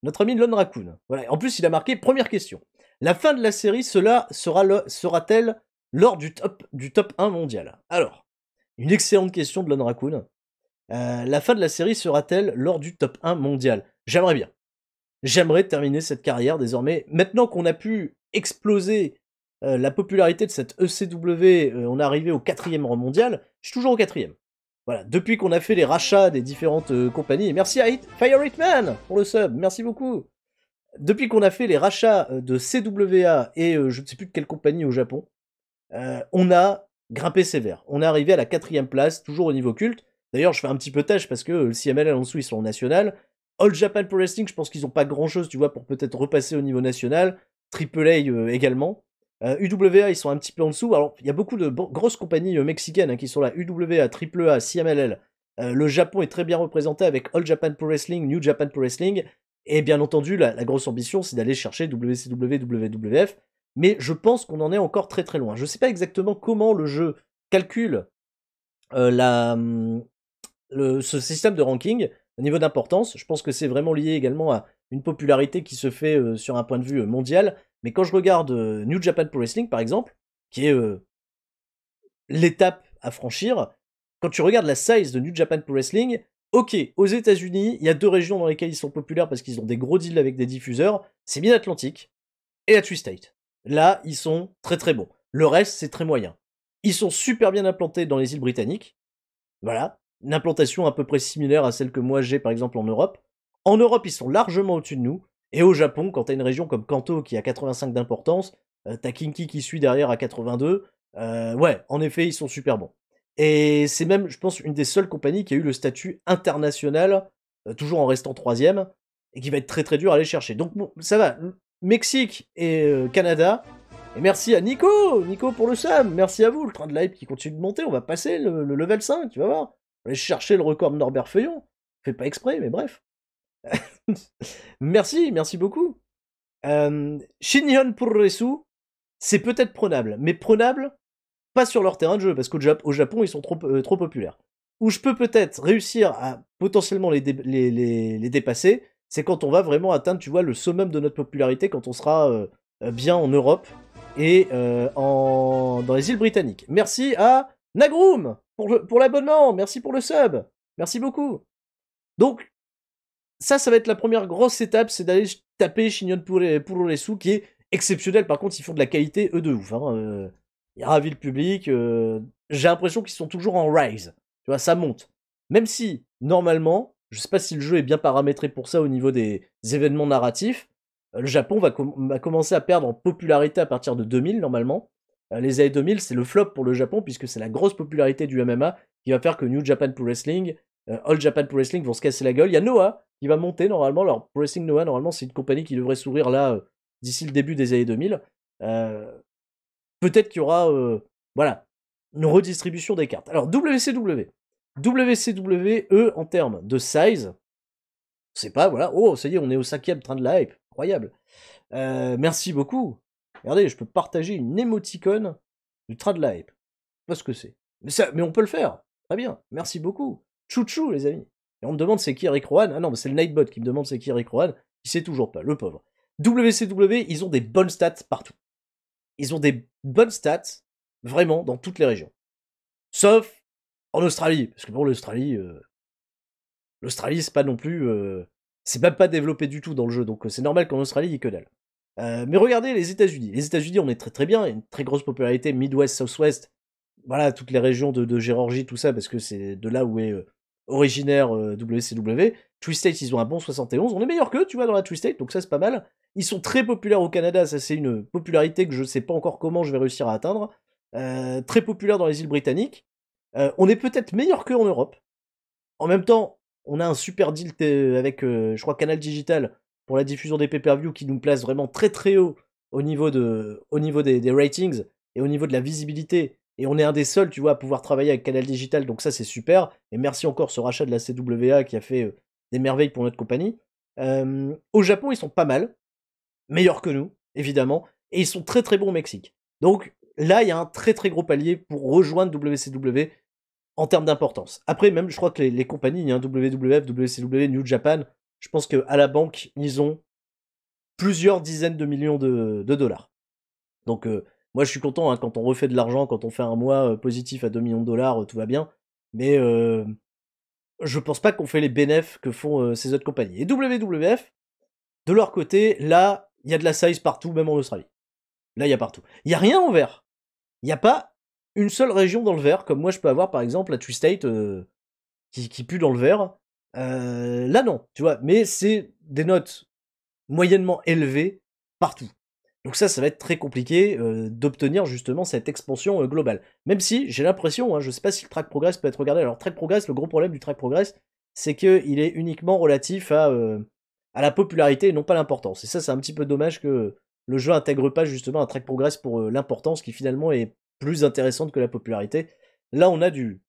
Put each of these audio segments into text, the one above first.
Notre ami Lon Raccoon. Voilà. En plus, il a marqué, première question. La fin de la série, sera-t-elle lors du top 1 mondial? Alors, une excellente question de Lon Raccoon. La fin de la série sera-t-elle lors du top 1 mondial? J'aimerais bien. J'aimerais terminer cette carrière désormais. Maintenant qu'on a pu exploser la popularité de cette ECW, on est arrivé au 4e rang mondial, je suis toujours au 4e. Voilà, depuis qu'on a fait les rachats des différentes compagnies, et merci à Fire Hitman pour le sub, merci beaucoup. Depuis qu'on a fait les rachats de CWA et je ne sais plus de quelle compagnie au Japon, on a grimpé sévère. On est arrivé à la 4e place, toujours au niveau culte. D'ailleurs, je fais un petit peu tâche parce que le CMLL en dessous, ils sont en national. All Japan Pro Wrestling, je pense qu'ils n'ont pas grand chose, tu vois, pour peut-être repasser au niveau national. AAA également. UWA, ils sont un petit peu en dessous. Alors, il y a beaucoup de grosses compagnies mexicaines qui sont là. UWA, AAA, CMLL. Le Japon est très bien représenté avec All Japan Pro Wrestling, New Japan Pro Wrestling. Et bien entendu, la grosse ambition, c'est d'aller chercher WCW, WWF. Mais je pense qu'on en est encore très très loin. Je ne sais pas exactement comment le jeu calcule ce système de ranking au niveau d'importance. Je pense que c'est vraiment lié également à une popularité qui se fait sur un point de vue mondial. Mais quand je regarde New Japan Pro Wrestling, par exemple, qui est l'étape à franchir, quand tu regardes la size de New Japan Pro Wrestling, ok, aux États-Unis, il y a 2 régions dans lesquelles ils sont populaires parce qu'ils ont des gros deals avec des diffuseurs, c'est Mid-Atlantique et la Tri-State. Là, ils sont très très bons. Le reste, c'est très moyen. Ils sont super bien implantés dans les îles britanniques. Voilà. Une implantation à peu près similaire à celle que moi j'ai par exemple en Europe. En Europe, ils sont largement au-dessus de nous. Et au Japon, quand t'as une région comme Kanto qui a 85 d'importance, t'as Kinki qui suit derrière à 82. Ouais, en effet, ils sont super bons. Et c'est même, je pense, une des seules compagnies qui a eu le statut international, toujours en restant 3e, et qui va être très très dur à aller chercher. Donc bon, ça va. Mexique et Canada. Et merci à Nico pour le sub. Merci à vous, le train de l'hype qui continue de monter. On va passer le level 5, tu vas voir. On va aller chercher le record de Norbert Feuillon. Fait pas exprès, mais bref. merci beaucoup. Shinyon Puroresu, c'est peut-être prenable, mais prenable pas sur leur terrain de jeu, parce qu'au Japon, ils sont trop populaires. Où je peux peut-être réussir à potentiellement les dépasser, c'est quand on va vraiment atteindre, tu vois, le summum de notre popularité, quand on sera bien en Europe et dans les îles britanniques. Merci à Nagroom pour l'abonnement, merci pour le sub, merci beaucoup. Donc, ça va être la première grosse étape, c'est d'aller taper Shinyon Puroresu, qui est exceptionnel. Par contre, ils font de la qualité, eux, de ouf. Hein. Il ravit le public. J'ai l'impression qu'ils sont toujours en rise. Tu vois, ça monte. Même si, normalement, je sais pas si le jeu est bien paramétré pour ça au niveau des événements narratifs, le Japon va commencer à perdre en popularité à partir de 2000, normalement. Les années 2000, c'est le flop pour le Japon, puisque c'est la grosse popularité du MMA qui va faire que New Japan Pro Wrestling, All Japan Pro Wrestling vont se casser la gueule. Il y a Noah qui va monter normalement. Alors, Pro Wrestling Noah, normalement, c'est une compagnie qui devrait s'ouvrir là d'ici le début des années 2000. Peut-être qu'il y aura voilà, une redistribution des cartes. Alors, WCW. WCW, eux, en termes de size, c'est pas, voilà, oh, ça y est, on est au 5e train de la hype. Incroyable. Merci beaucoup. Regardez, je peux partager une émoticône du train de la hype. Je sais pas ce que c'est. Mais on peut le faire. Très bien. Merci beaucoup. Chouchou, les amis. Et on me demande c'est qui Eric Rowan. Ah non, mais c'est le Nightbot qui me demande c'est qui Eric Rowan. Il sait toujours pas, le pauvre. WCW, ils ont des bonnes stats partout. Ils ont des bonnes stats, vraiment, dans toutes les régions. Sauf en Australie. Parce que pour l'Australie, c'est pas non plus... c'est même pas développé du tout dans le jeu. Donc c'est normal qu'en Australie, il y ait que dalle. Mais regardez les États-Unis. Les États-Unis, on est très très bien. Il y a une très grosse popularité. Midwest, Southwest. Voilà, toutes les régions de Géorgie, tout ça, parce que c'est de là où est originaire WCW. Tri-State, ils ont un bon 71. On est meilleur qu'eux, tu vois, dans la Tri-State, donc ça, c'est pas mal. Ils sont très populaires au Canada, ça, c'est une popularité que je sais pas encore comment je vais réussir à atteindre. Très populaire dans les îles britanniques. On est peut-être meilleur qu'eux en Europe. En même temps, on a un super deal avec, je crois, Canal Digital pour la diffusion des pay-per-view qui nous place vraiment très très haut au niveau des ratings et au niveau de la visibilité. Et on est un des seuls, tu vois, à pouvoir travailler avec Canal Digital, donc ça c'est super. Et merci encore ce rachat de la CWA qui a fait des merveilles pour notre compagnie. Au Japon, ils sont pas mal, meilleurs que nous, évidemment, et ils sont très très bons au Mexique. Donc là, il y a un très très gros palier pour rejoindre WCW en termes d'importance. Après, même, je crois que les compagnies, hein, WWF, WCW, New Japan, je pense qu'à la banque, ils ont plusieurs dizaines de millions de dollars. Donc, moi, je suis content hein, quand on refait de l'argent, quand on fait un mois positif à 2 millions de dollars, tout va bien. Mais je pense pas qu'on fait les bénéfices que font ces autres compagnies. Et WWF, de leur côté, là, il y a de la size partout, même en Australie. Là, il y a partout. Il y a rien en vert. Il n'y a pas une seule région dans le vert, comme moi je peux avoir par exemple la Twist-State qui pue dans le vert. Là, non, tu vois. Mais c'est des notes moyennement élevées partout. Donc ça va être très compliqué d'obtenir justement cette expansion globale. Même si j'ai l'impression, hein, je sais pas si le Track Progress peut être regardé. Alors Track Progress, le gros problème du Track Progress, c'est qu'il est uniquement relatif à la popularité et non pas l'importance. Et ça, c'est un petit peu dommage que le jeu intègre pas justement un Track Progress pour l'importance qui finalement est plus intéressante que la popularité. Là, on a du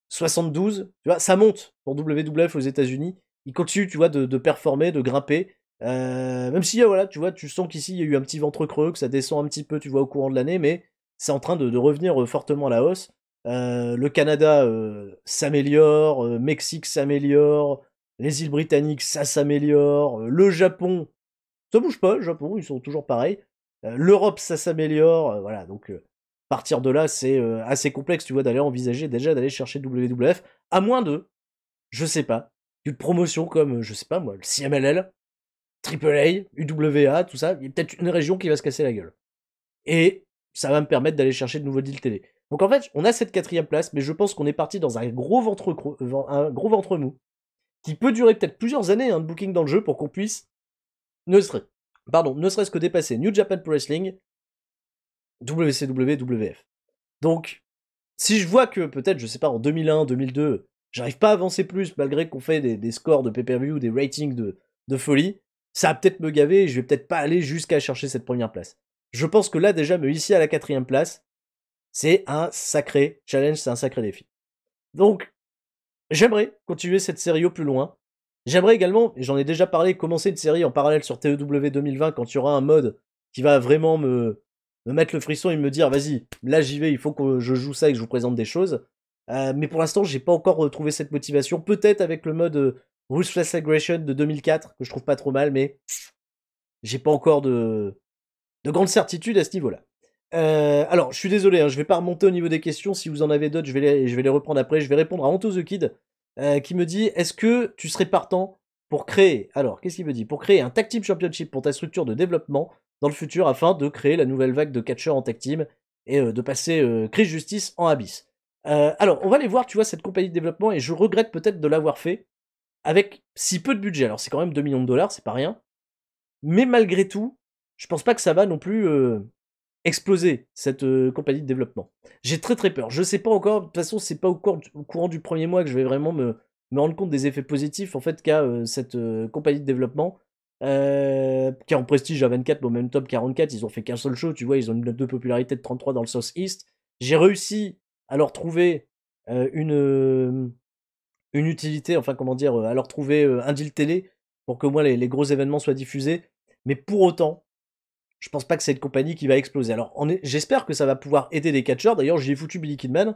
72, tu vois, ça monte pour WWF aux États-Unis. Il continue, tu vois, de performer, de grimper. Même si, voilà, tu vois, tu sens qu'ici, il y a eu un petit ventre creux, que ça descend un petit peu, tu vois, au courant de l'année, mais c'est en train de revenir fortement à la hausse. Le Canada s'améliore, Mexique s'améliore, les îles britanniques, ça s'améliore, le Japon, ça bouge pas, le Japon, ils sont toujours pareils. L'Europe, ça s'améliore, voilà, donc partir de là, c'est assez complexe, tu vois, d'aller envisager déjà d'aller chercher WWF, à moins de, je sais pas, une promotion comme, je sais pas moi, le CMLL, AAA, UWA, tout ça, il y a peut-être une région qui va se casser la gueule. Et ça va me permettre d'aller chercher de nouveaux deals télé. Donc en fait, on a cette 4ème place, mais je pense qu'on est parti dans un gros ventre mou, qui peut durer peut-être plusieurs années hein, de booking dans le jeu pour qu'on puisse ne serait-ce que dépasser New Japan Pro Wrestling, WCW, WF. Donc, si je vois que peut-être, je sais pas, en 2001, 2002, j'arrive pas à avancer plus malgré qu'on fait des scores de pay-per-view, des ratings de folie, ça va peut-être me gaver et je vais peut-être pas aller jusqu'à chercher cette première place. Je pense que là, déjà, me hisser à la 4ème place, c'est un sacré challenge, c'est un sacré défi. Donc, j'aimerais continuer cette série au plus loin. J'aimerais également, et j'en ai déjà parlé, commencer une série en parallèle sur TEW 2020 quand il y aura un mode qui va vraiment me mettre le frisson et me dire vas-y, là j'y vais, il faut que je joue ça et que je vous présente des choses. Mais pour l'instant, j'ai pas encore retrouvé cette motivation. Peut-être avec le mode Ruthless Aggression de 2004, que je trouve pas trop mal, mais j'ai pas encore de grande certitude à ce niveau-là. Alors, je suis désolé, hein, je vais pas remonter au niveau des questions. Si vous en avez d'autres, je vais les reprendre après. Je vais répondre à Anto the Kid, qui me dit est-ce que tu serais partant pour créer, alors, qu'est-ce qu'il me dit pour créer un tag team championship pour ta structure de développement dans le futur afin de créer la nouvelle vague de catcheurs en tag team et de passer Chris Justice en Abyss. Alors, on va aller voir, tu vois, cette compagnie de développement et je regrette peut-être de l'avoir fait avec si peu de budget. Alors, c'est quand même 2 millions de dollars, c'est pas rien. Mais malgré tout, je pense pas que ça va non plus exploser cette compagnie de développement. J'ai très très peur. Je sais pas encore, de toute façon, c'est pas au courant du premier mois que je vais vraiment me rendre compte des effets positifs en fait qu'a cette compagnie de développement. Qui est en prestige à 24, bon, même top 44, ils ont fait qu'un seul show, tu vois, ils ont une note de popularité de 33 dans le South East. J'ai réussi à leur trouver une utilité, enfin comment dire, à leur trouver un deal télé pour que moi les gros événements soient diffusés. Mais pour autant, je pense pas que c'est une compagnie qui va exploser. Alors j'espère que ça va pouvoir aider les catcheurs. D'ailleurs, j'y ai foutu Billy Kidman,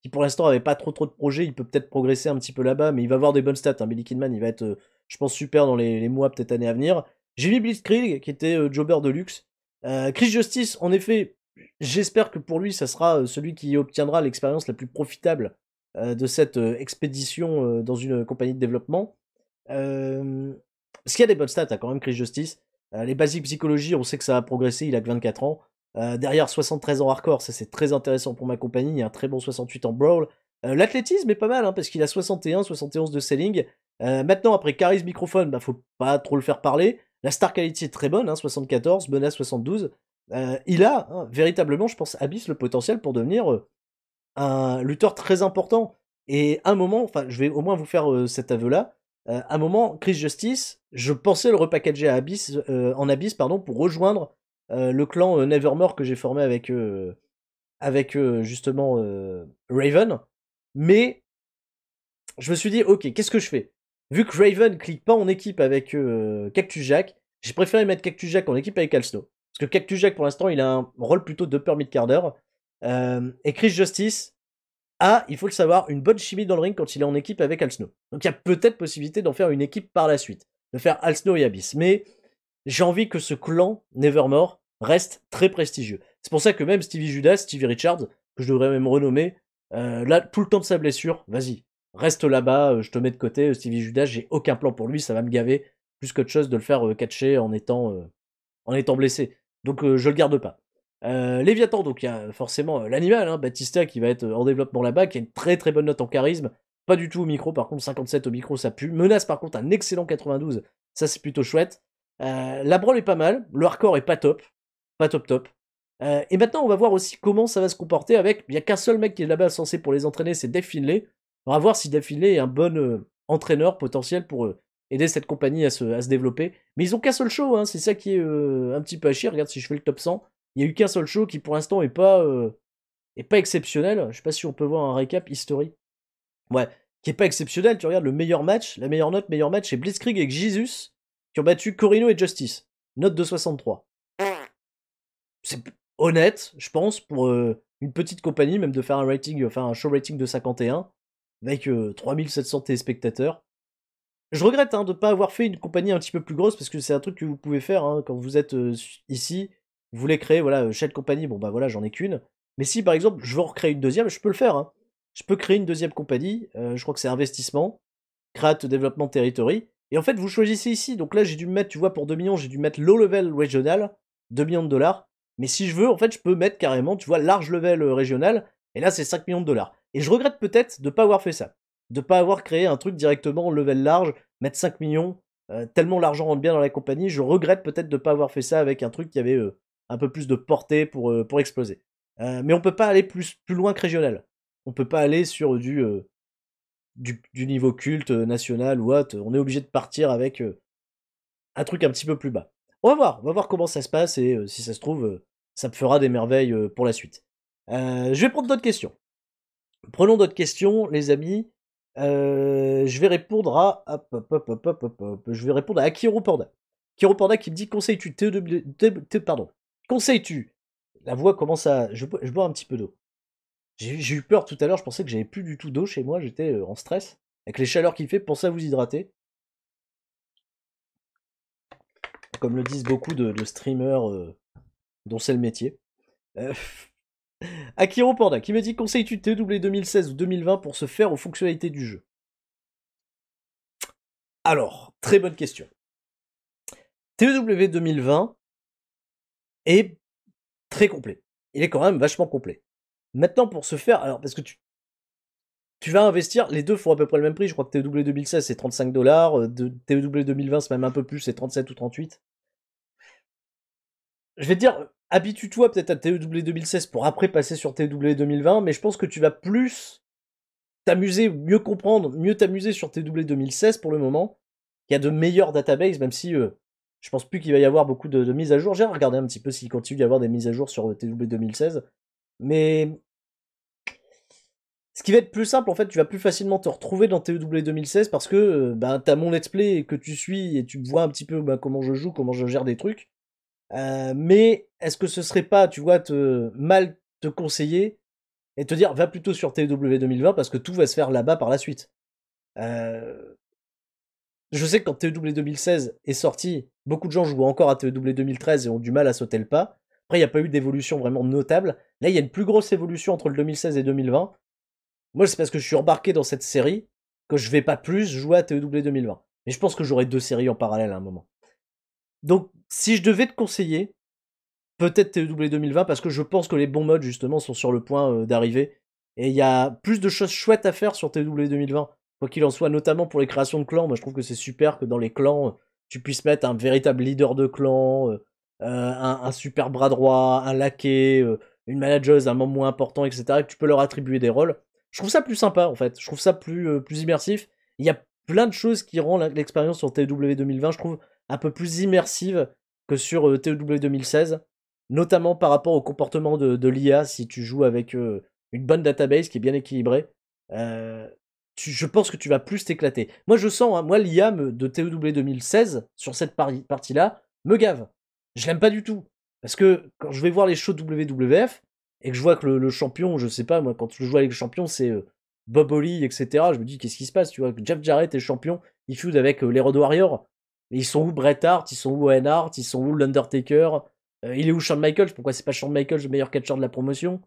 qui pour l'instant avait pas trop de projets. Il peut peut-être progresser un petit peu là-bas, mais il va avoir des bonnes stats. Hein. Billy Kidman, il va être, je pense, super dans les mois, peut-être années à venir. J'ai mis Blitzkrieg, qui était jobber de luxe. Chris Justice, en effet, j'espère que pour lui, ça sera celui qui obtiendra l'expérience la plus profitable de cette expédition dans une compagnie de développement. Parce qu'il y a des bonnes stats, hein, quand même, Chris Justice. Les basiques psychologie, on sait que ça a progressé, il a que 24 ans. Derrière 73 ans hardcore, ça c'est très intéressant pour ma compagnie, il y a un très bon 68 en brawl. L'athlétisme est pas mal, hein, parce qu'il a 61, 71 de selling. Maintenant, après charisme microphone, bah, faut pas trop le faire parler. La star quality est très bonne, hein, 74, menace 72. Il a hein, véritablement, je pense, Abyss le potentiel pour devenir un lutteur très important. Et à un moment, enfin, je vais au moins vous faire cet aveu-là. À un moment, Chris Justice, je pensais le repackager à Abyss, en Abyss, pardon, pour rejoindre le clan Nevermore que j'ai formé avec justement Raven. Mais je me suis dit, ok, qu'est-ce que je fais? Vu que Raven clique pas en équipe avec Cactus Jack, j'ai préféré mettre Cactus Jack en équipe avec Al Snow. Parce que Cactus Jack, pour l'instant, il a un rôle plutôt d'upper mid-carder. Et Chris Justice a, il faut le savoir, une bonne chimie dans le ring quand il est en équipe avec Al Snow. Donc il y a peut-être possibilité d'en faire une équipe par la suite. de faire Al Snow et Abyss. Mais j'ai envie que ce clan Nevermore reste très prestigieux. C'est pour ça que même Stevie Richards, que je devrais même renommer, là, tout le temps de sa blessure, vas-y, reste là-bas, je te mets de côté, Stevie Judas, j'ai aucun plan pour lui, ça va me gaver, plus qu'autre chose de le faire catcher en étant blessé. Donc je le garde pas. Léviathan, donc il y a forcément l'animal, hein, Batista qui va être en développement là-bas, qui a une très très bonne note en charisme, pas du tout au micro, par contre 57 au micro ça pue. Menace par contre un excellent 92, ça c'est plutôt chouette. La branle est pas mal, le hardcore est pas top, pas top top. Et maintenant on va voir aussi comment ça va se comporter avec, il n'y a qu'un seul mec qui est là-bas censé pour les entraîner, c'est Dave Finlay. On va voir si Dave Finlay est un bon entraîneur potentiel pour aider cette compagnie à se développer. Mais ils ont qu'un seul show, hein, c'est ça qui est un petit peu à chier. Regarde si je fais le top 100, il n'y a eu qu'un seul show qui pour l'instant est pas exceptionnel. Je sais pas si on peut voir un récap history. Ouais, qui est pas exceptionnel. Tu regardes le meilleur match, la meilleure note, meilleur match, c'est Blitzkrieg avec Jesus qui ont battu Corino et Justice. Note de 63. C'est honnête, je pense, pour une petite compagnie, même de faire un rating, enfin un show rating de 51 avec 3700 téléspectateurs. Je regrette de ne pas avoir fait une compagnie un petit peu plus grosse parce que c'est un truc que vous pouvez faire quand vous êtes ici. Vous voulez créer voilà chaque compagnie, bon bah voilà j'en ai qu'une. Mais si par exemple je veux en recréer une deuxième, je peux le faire. Je peux créer une deuxième compagnie. Je crois que c'est investissement, create development territory. Et en fait vous choisissez ici. Donc là j'ai dû me mettre, tu vois pour 2 millions j'ai dû mettre low level régional, 2 millions de dollars. Mais si je veux en fait je peux mettre carrément tu vois large level régional. Et là c'est 5 millions de dollars. Et je regrette peut-être de ne pas avoir fait ça. De pas avoir créé un truc directement level large, mettre 5 millions, tellement l'argent rentre bien dans la compagnie, je regrette peut-être de pas avoir fait ça avec un truc qui avait un peu plus de portée pour exploser. Mais on peut pas aller plus loin que régional. On peut pas aller sur du niveau culte national ou autre. On est obligé de partir avec un truc un petit peu plus bas. On va voir comment ça se passe et si ça se trouve, ça me fera des merveilles pour la suite. Je vais prendre d'autres questions. Prenons d'autres questions, les amis. Je vais répondre à. Je vais répondre à Akiro Panda. Akiro Panda qui me dit conseilles-tu pardon. Conseilles-tu. La voix commence à. Je bois un petit peu d'eau. J'ai eu peur tout à l'heure, je pensais que j'avais plus du tout d'eau chez moi, j'étais en stress. Avec les chaleurs qu'il fait, pensez à vous hydrater. Comme le disent beaucoup de streamers dont c'est le métier. Akiro Panda qui me dit conseilles-tu TW 2016 ou 2020 pour se faire aux fonctionnalités du jeu? Alors, très bonne question. TW 2020 est très complet. Il est quand même vachement complet. Maintenant, pour se faire, alors parce que tu vas investir, les deux font à peu près le même prix. Je crois que TW 2016 c'est 35 $, TW 2020 c'est même un peu plus, c'est 37 ou 38. Je vais te dire, habitue-toi peut-être à TW 2016 pour après passer sur TW 2020, mais je pense que tu vas plus t'amuser, mieux comprendre, mieux t'amuser sur TW 2016 pour le moment. Il y a de meilleurs databases, même si je pense plus qu'il va y avoir beaucoup de mises à jour. J'ai regardé un petit peu s'il continue d'y avoir des mises à jour sur TW 2016. Mais ce qui va être plus simple, en fait, tu vas plus facilement te retrouver dans TW 2016 parce que t'as mon let's play que tu suis et tu vois un petit peu comment je joue, comment je gère des trucs. Mais est-ce que ce serait pas, tu vois, mal te conseiller et te dire va plutôt sur TW 2020 parce que tout va se faire là-bas par la suite. Je sais que quand TW 2016 est sorti, beaucoup de gens jouent encore à TW 2013 et ont du mal à sauter le pas. Après, il n'y a pas eu d'évolution vraiment notable. Là, il y a une plus grosse évolution entre le 2016 et 2020. Moi, c'est parce que je suis embarqué dans cette série que je vais pas plus jouer à TW 2020. Mais je pense que j'aurai 2 séries en parallèle à un moment. Donc, si je devais te conseiller, peut-être TW 2020 parce que je pense que les bons modes, justement, sont sur le point d'arriver. Et il y a plus de choses chouettes à faire sur TW 2020. Quoi qu'il en soit, notamment pour les créations de clans, moi je trouve que c'est super que dans les clans, tu puisses mettre un véritable leader de clan, un super bras droit, un laquais, une manageuse, un membre moins important, etc. Et que tu peux leur attribuer des rôles. Je trouve ça plus sympa en fait, je trouve ça plus immersif. Il y a plein de choses qui rendent l'expérience sur TW 2020, je trouve, un peu plus immersive que sur TW 2016. Notamment par rapport au comportement de l'IA, si tu joues avec une bonne database qui est bien équilibrée. Je pense que tu vas plus t'éclater. Moi, je sens, moi, l'IA de TW 2016, sur cette partie-là, me gave. Je l'aime pas du tout. Parce que quand je vais voir les shows WWF, et que je vois que le champion, je sais pas, moi, quand je joue avec le champion, c'est Bob Holly, etc., je me dis, qu'est-ce qui se passe, tu vois, que Jeff Jarrett est champion, il feud avec les Road Warriors. Mais ils sont où Bret Hart, ils sont où Owen Hart, ils sont où l'Undertaker, il est où Shawn Michaels, pourquoi c'est pas Shawn Michaels le meilleur catcheur de la promotion?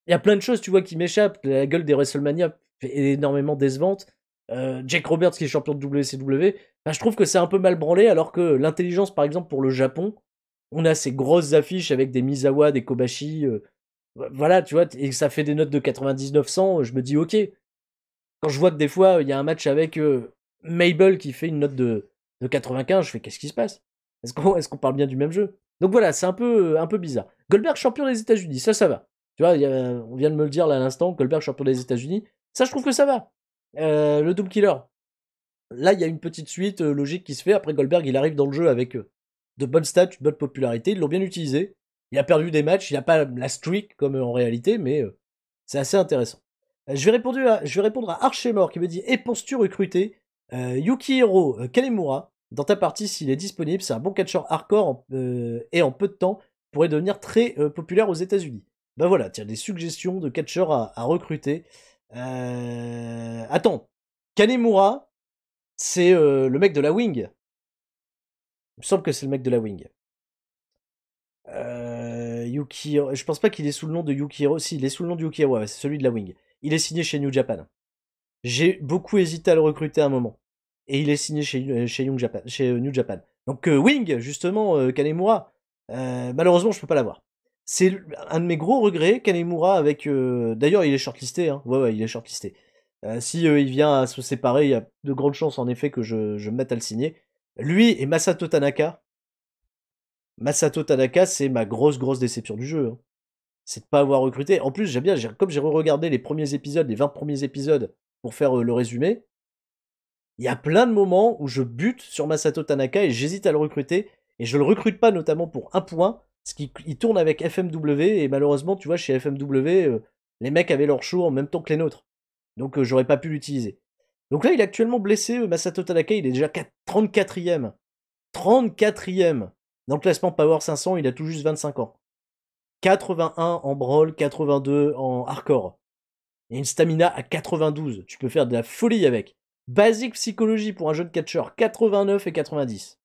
Il y a plein de choses, tu vois, qui m'échappent. La gueule des WrestleMania fait énormément décevante. Jake Roberts qui est champion de WCW. Ben, je trouve que c'est un peu mal branlé, alors que l'intelligence, par exemple, pour le Japon, on a ces grosses affiches avec des Misawa, des Kobashi. Voilà, tu vois, et ça fait des notes de 99-100. Je me dis, ok. Quand je vois que des fois, il y a un match avec Mabel qui fait une note de 95, je fais, qu'est-ce qui se passe? Est-ce qu'on parle bien du même jeu? Donc voilà, c'est un peu bizarre. Goldberg champion des États-Unis, ça va. Tu vois, on vient de me le dire là à l'instant, Goldberg champion des États-Unis. Ça, je trouve que ça va. Le Doom Killer. Là, il y a une petite suite logique qui se fait. Après, Goldberg, il arrive dans le jeu avec de bonnes stats, une bonne popularité. Ils l'ont bien utilisé. Il a perdu des matchs. Il n'a pas la streak comme en réalité, mais c'est assez intéressant. Je vais répondre à Archemore qui me dit: et penses-tu recruter Yukihiro Kanemura dans ta partie s'il est disponible? C'est un bon catcheur hardcore et en peu de temps pourrait devenir très populaire aux États-Unis. Ben voilà, tiens, des suggestions de catcheurs à recruter. Attends, Kanemura, c'est le mec de la Wing. Il me semble que c'est le mec de la Wing. Yukihiro, je pense pas qu'il est sous le nom de Yukihiro. Si, il est sous le nom de Yukihiro, ouais, c'est celui de la Wing. Il est signé chez New Japan. J'ai beaucoup hésité à le recruter à un moment. Et il est signé chez New Japan. Donc Wing, justement, Kanemura, malheureusement, je peux pas l'avoir. C'est un de mes gros regrets, Kanemura, avec... D'ailleurs, il est shortlisté, hein. Ouais, il est shortlisté. Si il vient à se séparer, il y a de grandes chances, en effet, que je me mette à le signer. Lui et Masato Tanaka. Masato Tanaka, c'est ma grosse déception du jeu, hein. C'est de pas avoir recruté. En plus, j'aime bien, comme j'ai re-regardé les premiers épisodes, les 20 premiers épisodes, pour faire le résumé, il y a plein de moments où je bute sur Masato Tanaka et j'hésite à le recruter. Et je le recrute pas notamment pour un point, parce qu'il tourne avec FMW, et malheureusement, tu vois, chez FMW, les mecs avaient leur show en même temps que les nôtres. Donc j'aurais pas pu l'utiliser. Donc là, il est actuellement blessé, Masato Tanaka, il est déjà 34ème. 34ème dans le classement Power 500, il a tout juste 25 ans. 81 en brawl, 82 en hardcore. Et une stamina à 92. Tu peux faire de la folie avec. Basique psychologie pour un jeune catcheur, 89 et 90.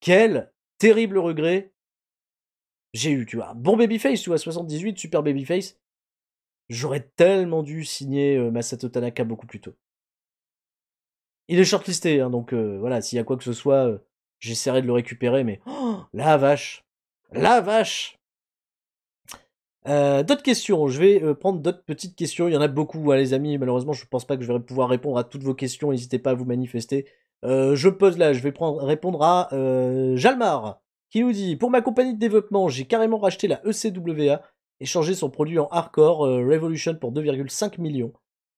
Quel terrible regret j'ai eu, tu vois. Bon babyface, tu vois, 78, super babyface. J'aurais tellement dû signer Masato Tanaka beaucoup plus tôt. Il est shortlisté, hein, donc voilà, s'il y a quoi que ce soit, j'essaierai de le récupérer, mais... Oh, la vache. La vache. D'autres questions, je vais prendre d'autres petites questions, il y en a beaucoup, hein, les amis, malheureusement je pense pas que je vais pouvoir répondre à toutes vos questions, n'hésitez pas à vous manifester. Je pose là, je vais répondre à Jalmar, qui nous dit: pour ma compagnie de développement, j'ai carrément racheté la ECWA et changé son produit en hardcore Revolution pour 2,5 millions.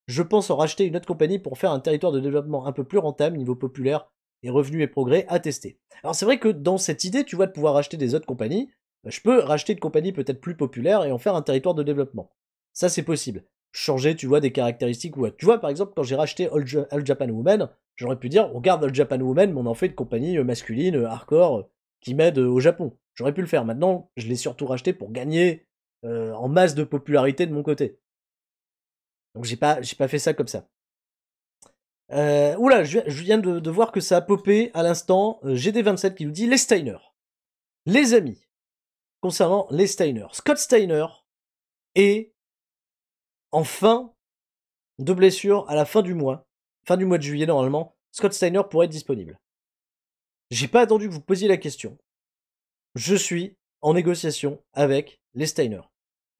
Je pense en racheter une autre compagnie pour faire un territoire de développement un peu plus rentable, niveau populaire et revenus et progrès à tester. Alors c'est vrai que dans cette idée, tu vois, de pouvoir racheter des autres compagnies, je peux racheter une compagnie peut-être plus populaire et en faire un territoire de développement. Ça, c'est possible. Changer, tu vois, des caractéristiques ou autre. Tu vois, par exemple, quand j'ai racheté All Japan Women, j'aurais pu dire, on garde All Japan Women, mais on en fait une compagnie masculine, hardcore, qui m'aide au Japon. J'aurais pu le faire. Maintenant, je l'ai surtout racheté pour gagner en masse de popularité de mon côté. Donc j'ai pas fait ça comme ça. Oula, je viens de voir que ça a popé à l'instant. GD27 qui nous dit: les Steiner. Les amis, concernant les Steiner. Scott Steiner est en fin de blessure à la fin du mois de juillet normalement. Scott Steiner pourrait être disponible. J'ai pas attendu que vous posiez la question. Je suis en négociation avec les Steiner.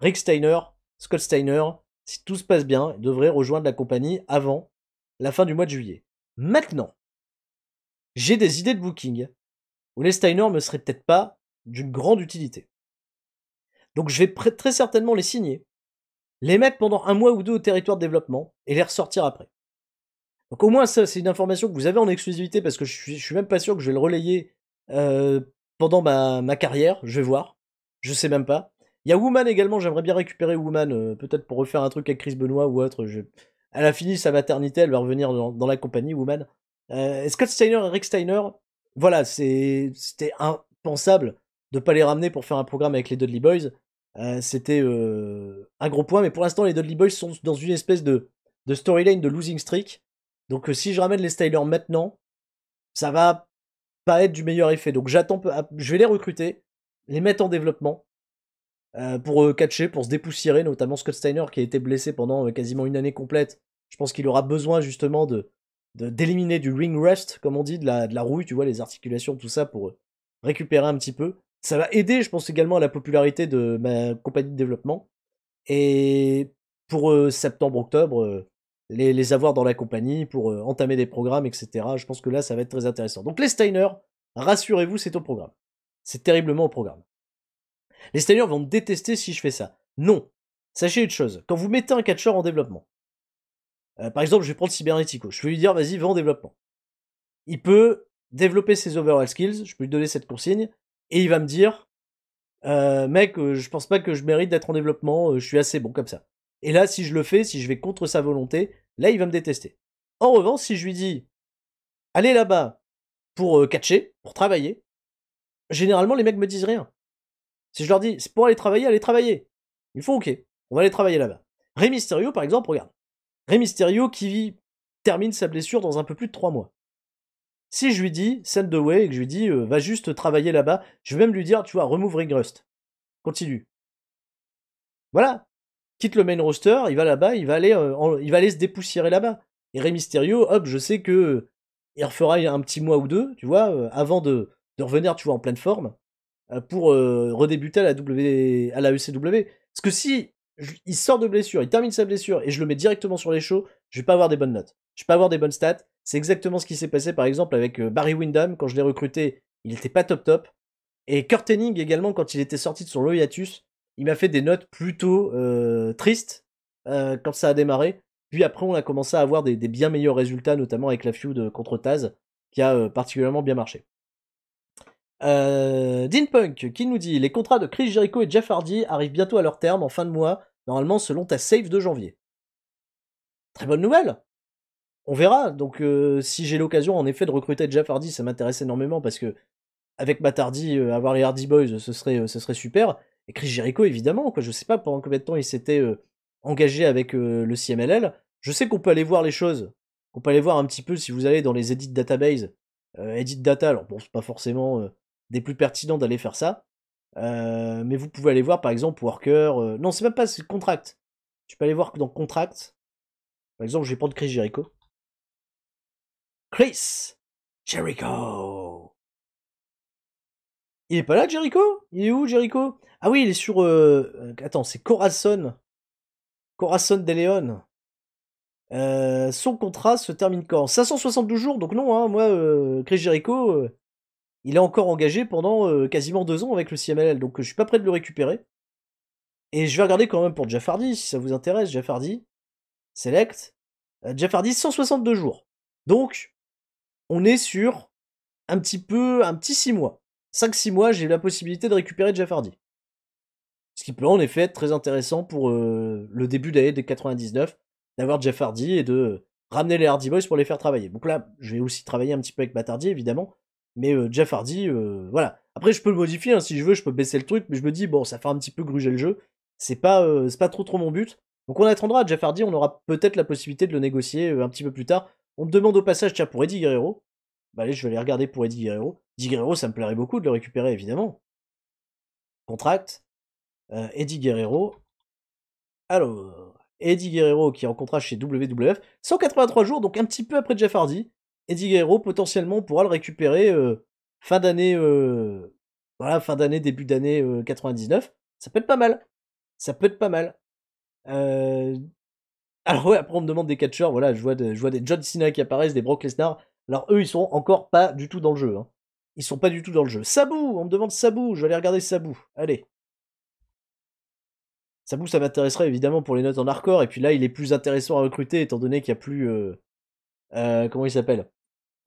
Rick Steiner, Scott Steiner, si tout se passe bien, devrait rejoindre la compagnie avant la fin du mois de juillet. Maintenant, j'ai des idées de booking où les Steiner me seraient peut-être pas d'une grande utilité. Donc je vais très certainement les signer, les mettre pendant un mois ou deux au territoire de développement et les ressortir après. Donc au moins ça, c'est une information que vous avez en exclusivité parce que je suis même pas sûr que je vais le relayer pendant ma carrière. Je vais voir. Je sais même pas. Il y a Woman également, j'aimerais bien récupérer Woman, peut-être pour refaire un truc avec Chris Benoit ou autre. Elle a fini sa maternité, elle va revenir dans la compagnie, Woman. Scott Steiner et Rick Steiner, voilà, c'était impensable de pas les ramener pour faire un programme avec les Dudley Boys. C'était un gros point, mais pour l'instant les Dudley Boys sont dans une espèce de storyline de losing streak. Donc si je ramène les Steiner maintenant, ça va pas être du meilleur effet. Donc j'attends, je vais les recruter, les mettre en développement pour catcher, pour se dépoussiérer, notamment Scott Steiner qui a été blessé pendant quasiment une année complète. Je pense qu'il aura besoin justement d'éliminer du ring rust, comme on dit, de la rouille, tu vois, les articulations, tout ça, pour récupérer un petit peu. Ça va aider, je pense, également à la popularité de ma compagnie de développement. Et pour septembre-octobre, les avoir dans la compagnie pour entamer des programmes, etc. Je pense que là, ça va être très intéressant. Donc les Steiner, rassurez-vous, c'est au programme. C'est terriblement au programme. Les Steiner vont me détester si je fais ça. Non. Sachez une chose, quand vous mettez un catcheur en développement, par exemple, je vais prendre Cybernetico, je vais lui dire, vas-y, va en développement. Il peut développer ses overall skills, je peux lui donner cette consigne, et il va me dire, mec, je pense pas que je mérite d'être en développement, je suis assez bon comme ça. Et là, si je le fais, si je vais contre sa volonté, là, il va me détester. En revanche, si je lui dis, allez là-bas pour catcher, pour travailler, généralement, les mecs me disent rien. Si je leur dis, c'est pour aller travailler, allez travailler. Ils font ok, on va aller travailler là-bas. Rey Mysterio, par exemple, regarde. Rey Mysterio qui termine sa blessure dans un peu plus de 3 mois. Si je lui dis, send the way, et que je lui dis, va juste travailler là-bas, je vais même lui dire, tu vois, remove ring rust. Continue. Voilà. Quitte le main roster, il va là-bas, il va aller se dépoussiérer là-bas. Et Rey Mysterio, hop, je sais que il refera un petit mois ou deux, tu vois, avant de revenir, tu vois, en pleine forme, pour redébuter à la ECW. Parce que si il sort de blessure, il termine sa blessure, et je le mets directement sur les shows, je vais pas avoir des bonnes notes. Je vais pas avoir des bonnes stats. C'est exactement ce qui s'est passé, par exemple, avec Barry Windham, quand je l'ai recruté, il était pas top top. Et Kurt Hennig également, quand il était sorti de son hiatus, il m'a fait des notes plutôt tristes quand ça a démarré. Puis après, on a commencé à avoir des bien meilleurs résultats, notamment avec la feud contre Taz, qui a particulièrement bien marché. Dean Punk qui nous dit: les contrats de Chris Jericho et Jeff Hardy arrivent bientôt à leur terme en fin de mois, normalement selon ta save de janvier. Très bonne nouvelle. On verra. Donc si j'ai l'occasion en effet de recruter Jeff Hardy, ça m'intéresse énormément parce que avec Matt Hardy, avoir les Hardy Boys, ce serait super. Et Chris Jericho, évidemment, quoi. Je sais pas pendant combien de temps il s'était engagé avec le CMLL. Je sais qu'on peut aller voir les choses. On peut aller voir un petit peu si vous allez dans les edit database. Edit data, alors bon, c'est pas forcément des plus pertinents d'aller faire ça. Mais vous pouvez aller voir, par exemple, Worker. Non, c'est même pas, c'est Contract. Tu peux aller voir dans Contract. Par exemple, je vais prendre Chris Jericho. Chris Jericho. Il est pas là, Jericho? Il est où, Jericho? Ah oui, il est sur... attends, c'est Corazon. Corazon de Leon. Son contrat se termine quand? 572 jours, donc non, hein, moi, Chris Jericho, il est encore engagé pendant quasiment 2 ans avec le CMLL, donc je suis pas prêt de le récupérer. Et je vais regarder quand même pour Jeff Hardy, si ça vous intéresse, Jeff Hardy. Select. Jeff Hardy, 162 jours. Donc, on est sur un petit 6 mois. 5-6 mois, j'ai la possibilité de récupérer Jeff Hardy. Ce qui peut en effet être très intéressant pour le début d'année des 99, d'avoir Jeff Hardy et de ramener les Hardy Boys pour les faire travailler. Donc là, je vais aussi travailler un petit peu avec Matt Hardy, évidemment, mais Jeff Hardy, voilà. Après, je peux le modifier, hein, si je veux, je peux baisser le truc, mais je me dis, bon, ça fait un petit peu gruger le jeu, c'est pas trop mon but. Donc on attendra, Jeff Hardy, on aura peut-être la possibilité de le négocier un petit peu plus tard. On me demande au passage, tiens, pour Eddie Guerrero, bah allez, je vais aller regarder pour Eddie Guerrero. Eddie Guerrero, ça me plairait beaucoup de le récupérer, évidemment. Contract. Eddie Guerrero. Alors, Eddie Guerrero qui est en contrat chez WWF. 183 jours, donc un petit peu après Jeff Hardy. Eddie Guerrero, potentiellement, pourra le récupérer fin d'année, voilà, fin d'année, début d'année 99. Ça peut être pas mal. Ça peut être pas mal. Alors ouais, après on me demande des catcheurs, voilà, je vois des John Cena qui apparaissent, des Brock Lesnar. Alors eux, ils sont encore pas du tout dans le jeu. Hein. Ils sont pas du tout dans le jeu. Sabu, on me demande Sabu, je vais aller regarder Sabu. Allez. Sabu, ça m'intéresserait évidemment pour les notes en hardcore, et puis là, il est plus intéressant à recruter étant donné qu'il n'y a plus. Comment il s'appelle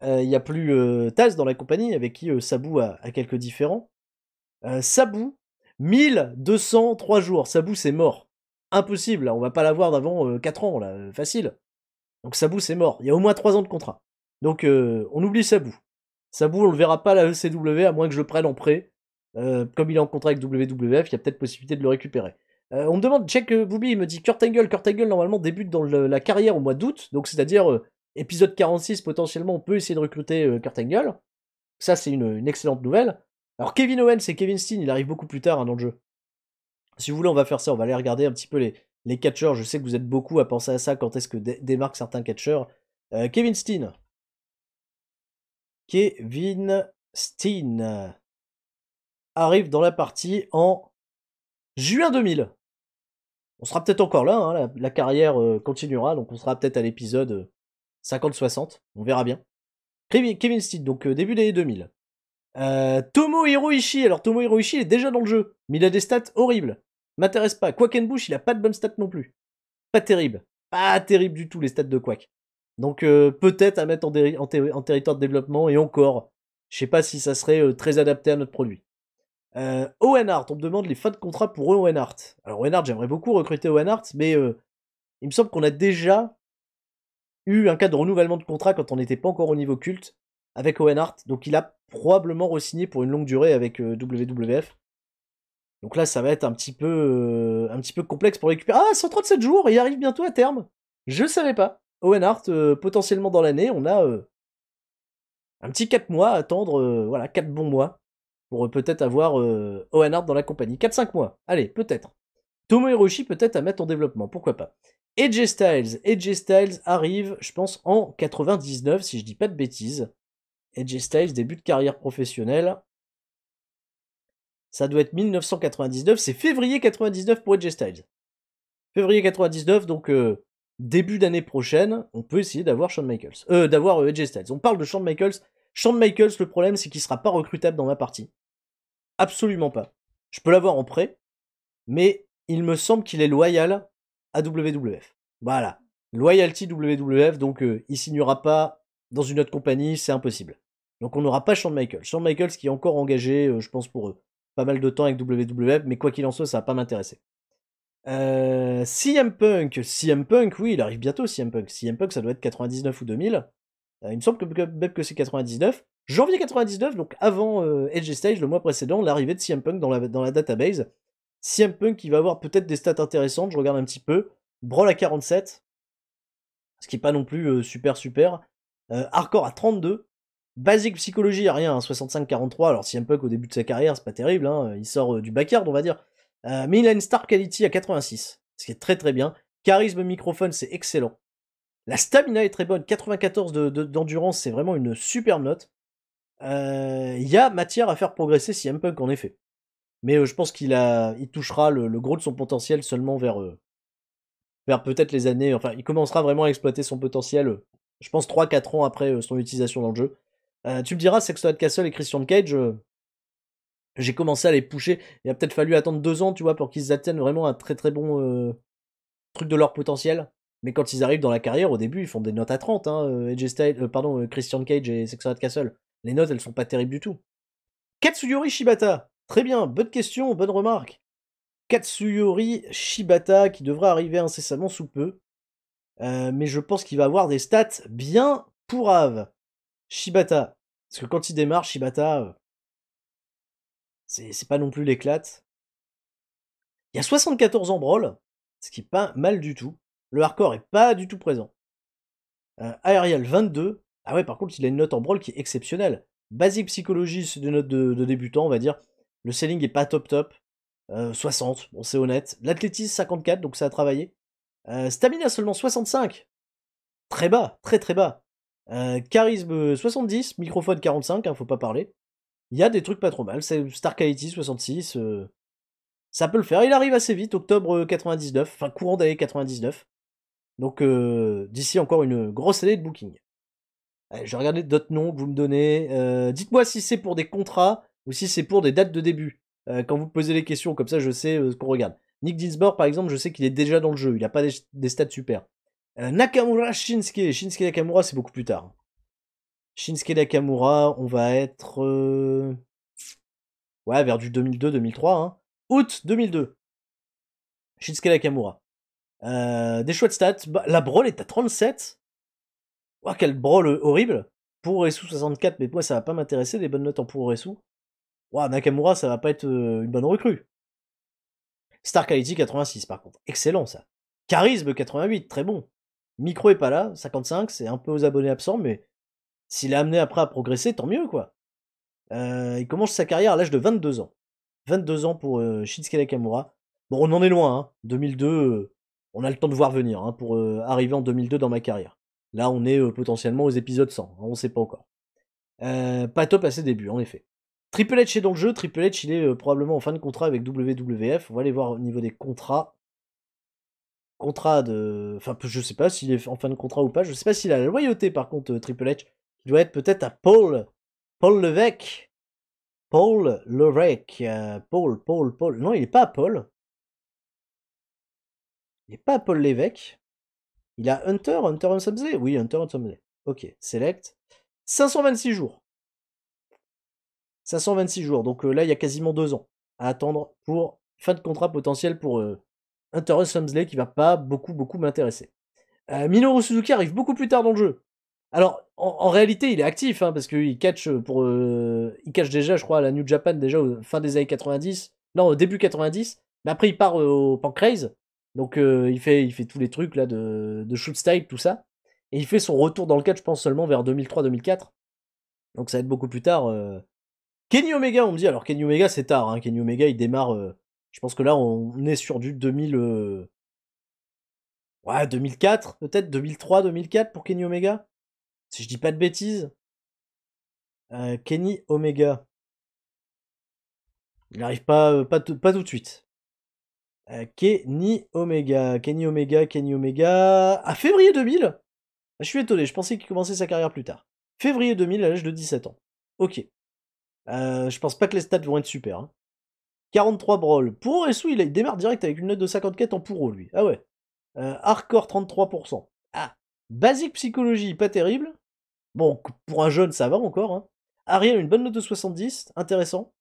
il n'y a plus Taz dans la compagnie, avec qui Sabu a quelques différends. Sabu, 1203 jours. Sabu, c'est mort. Impossible, là, on va pas l'avoir d'avant 4 ans, là, facile. Donc Sabu, c'est mort. Il y a au moins 3 ans de contrat. Donc on oublie Sabu. Sabu, on le verra pas à la ECW, à moins que je le prenne en prêt. Comme il est en contrat avec WWF, il y a peut-être possibilité de le récupérer. On me demande, check Booby, il me dit Kurt Angle. Kurt Angle, normalement, débute dans la carrière au mois d'août, donc c'est-à-dire Épisode 46, potentiellement, on peut essayer de recruter Kurt Angle. Ça, c'est une excellente nouvelle. Alors, Kevin Owens et Kevin Steen, il arrive beaucoup plus tard dans le jeu. Si vous voulez, on va faire ça. On va aller regarder un petit peu les catcheurs. Je sais que vous êtes beaucoup à penser à ça quand est-ce que démarquent certains catcheurs. Kevin Steen. Kevin Steen arrive dans la partie en juin 2000. On sera peut-être encore là, hein, la carrière continuera, donc on sera peut-être à l'épisode 50-60, on verra bien. Kevin Steen, donc début des 2000. Tomohiro Ishii, alors Tomohiro Ishii est déjà dans le jeu, mais il a des stats horribles. M'intéresse pas. Quackenbush, il a pas de bonnes stats non plus. Pas terrible. Pas terrible du tout les stats de Quack. Donc peut-être à mettre en territoire de développement, et encore, je sais pas si ça serait très adapté à notre produit. Owen Hart, on me demande les fins de contrat pour Owen Hart. Alors Owen Hart, j'aimerais beaucoup recruter Owen Hart, mais il me semble qu'on a déjà eu un cas de renouvellement de contrat quand on n'était pas encore au niveau culte avec Owen Hart, donc il a probablement re-signé pour une longue durée avec WWF. Donc là, ça va être un petit peu complexe pour récupérer. Ah, 137 jours, il arrive bientôt à terme. Je savais pas. Owen Hart, potentiellement dans l'année, on a un petit 4 mois à attendre, voilà, 4 bons mois pour peut-être avoir Owen Hart dans la compagnie. 4-5 mois, allez, peut-être. Tomohiro Ishii peut-être à mettre en développement, pourquoi pas. AJ Styles arrive, je pense, en 99, si je dis pas de bêtises. AJ Styles, début de carrière professionnelle. Ça doit être 1999, c'est février 99 pour AJ Styles. Février 99, donc début d'année prochaine, on peut essayer d'avoir Shawn Michaels. D'avoir AJ Styles. On parle de Shawn Michaels. Shawn Michaels, le problème, c'est qu'il sera pas recrutable dans ma partie. Absolument pas. Je peux l'avoir en prêt, mais il me semble qu'il est loyal à WWF. Voilà. Loyalty WWF, donc il signera pas dans une autre compagnie, c'est impossible. Donc on n'aura pas Shawn Michaels. Shawn Michaels qui est encore engagé, je pense, pour pas mal de temps avec WWF, mais quoi qu'il en soit, ça va pas m'intéresser. CM Punk, oui, il arrive bientôt, CM Punk. CM Punk, ça doit être 99 ou 2000. Il me semble même que c'est 99. Janvier 99, donc avant AJ Styles, le mois précédent, l'arrivée de CM Punk dans la database. CM Punk, qui va avoir peut-être des stats intéressantes, je regarde un petit peu. Brawl à 47, ce qui est pas non plus super. Hardcore à 32. Basic Psychologie à rien, hein, 65-43. Alors CM Punk au début de sa carrière, c'est pas terrible, hein, il sort du backyard, on va dire. Mais il a une Star Quality à 86, ce qui est très très bien. Charisme microphone, c'est excellent. La stamina est très bonne, 94 d'endurance, c'est vraiment une superbe note. Il y a matière à faire progresser CM Punk en effet. Mais je pense qu'il touchera le gros de son potentiel seulement vers peut-être les années. Enfin, il commencera vraiment à exploiter son potentiel, je pense 3-4 ans après son utilisation dans le jeu. Tu me diras, Sexton Castle et Christian Cage, j'ai commencé à les pusher. Il a peut-être fallu attendre 2 ans, tu vois, pour qu'ils atteignent vraiment un très très bon truc de leur potentiel. Mais quand ils arrivent dans la carrière, au début, ils font des notes à 30, hein, Christian Cage et Sexton Castle. Les notes, elles sont pas terribles du tout. Katsuyori Shibata. Très bien, bonne question, bonne remarque. Katsuyori Shibata, qui devrait arriver incessamment sous peu. Mais je pense qu'il va avoir des stats bien pourraves. Shibata. Parce que quand il démarre, Shibata, c'est pas non plus l'éclate. Il y a 74 en brawl, ce qui est pas mal du tout. Le hardcore est pas du tout présent. Aerial 22. Ah ouais, par contre, il a une note en brawl qui est exceptionnelle. Basic Psychologie, c'est des notes de débutant, on va dire. Le selling est pas top. 60, bon c'est honnête. L'athlétisme 54, donc ça a travaillé. Stamina seulement 65. Très bas, très très bas. Charisme 70, microphone 45, hein, faut pas parler. Il y a des trucs pas trop mal. C'est Star Quality 66. Ça peut le faire. Il arrive assez vite, octobre 99, enfin courant d'année 99. Donc d'ici encore une grosse année de booking. Allez, je vais regarder d'autres noms que vous me donnez. Dites-moi si c'est pour des contrats ou si c'est pour des dates de début. Quand vous posez les questions, comme ça je sais ce qu'on regarde. Nick Dinsmore, par exemple, je sais qu'il est déjà dans le jeu. Il n'a pas des stats super. Nakamura Shinsuke. Shinsuke Nakamura, c'est beaucoup plus tard. Shinsuke Nakamura, on va être... ouais, vers du 2002-2003. Hein. Août 2002. Shinsuke Nakamura. Des choix de stats. Bah, la brawl est à 37. Oh, quel brawl horrible. Pour Resu 64, mais moi ça va pas m'intéresser, des bonnes notes en pour Resu. Wow, Nakamura, ça va pas être une bonne recrue. Star Quality 86 par contre. Excellent ça. Charisme 88, très bon. Micro est pas là, 55, c'est un peu aux abonnés absents, mais s'il est amené après à progresser, tant mieux, quoi. Il commence sa carrière à l'âge de 22 ans. 22 ans pour Shinsuke Nakamura. Bon, on en est loin, hein. 2002, on a le temps de voir venir, hein, pour arriver en 2002 dans ma carrière. Là, on est potentiellement aux épisodes 100, hein, on sait pas encore. Pas top à ses débuts, en effet. Triple H est dans le jeu. Triple H, il est probablement en fin de contrat avec WWF. On va aller voir au niveau des contrats. Contrat de... Enfin, je sais pas s'il est en fin de contrat ou pas. Je sais pas s'il a la loyauté, par contre, Triple H. Il doit être peut-être à Paul. Paul Levesque. Paul Levesque. Paul. Non, il est pas à Paul. Il est pas à Paul Levesque. Il a Hunter Samsley. Oui, Hunter Samsley. Ok, select. 526 jours. 526 jours. Donc là, il y a quasiment 2 ans à attendre pour fin de contrat potentiel pour Hunter Samsley qui va pas beaucoup m'intéresser. Minoru Suzuki arrive beaucoup plus tard dans le jeu. Alors, en réalité, il est actif, hein, parce qu'il catch il catch déjà, je crois, à la New Japan, déjà fin des années 90. Non, au début 90. Mais après, il part au Pancrase. Donc, il fait tous les trucs là de shoot style, tout ça. Et il fait son retour dans le catch, je pense, seulement vers 2003-2004. Donc, ça va être beaucoup plus tard. Kenny Omega, on me dit. Alors, Kenny Omega, c'est tard. Hein. Kenny Omega, il démarre. Je pense que là, on est sur du 2000. Ouais, 2004, peut-être 2003, 2004 pour Kenny Omega. Si je dis pas de bêtises. Kenny Omega. Il n'arrive pas tout de suite. Kenny Omega. À février 2000. Je suis étonné, je pensais qu'il commençait sa carrière plus tard. Février 2000 à l'âge de 17 ans. Ok. Je pense pas que les stats vont être super. Hein. 43 brawls. Pour Esu, il démarre direct avec une note de 54 en Puro, lui. Ah ouais. Hardcore 33%. Ah. Basique psychologie, pas terrible. Bon, pour un jeune, ça va encore. Hein. Ariel, une bonne note de 70. Intéressant.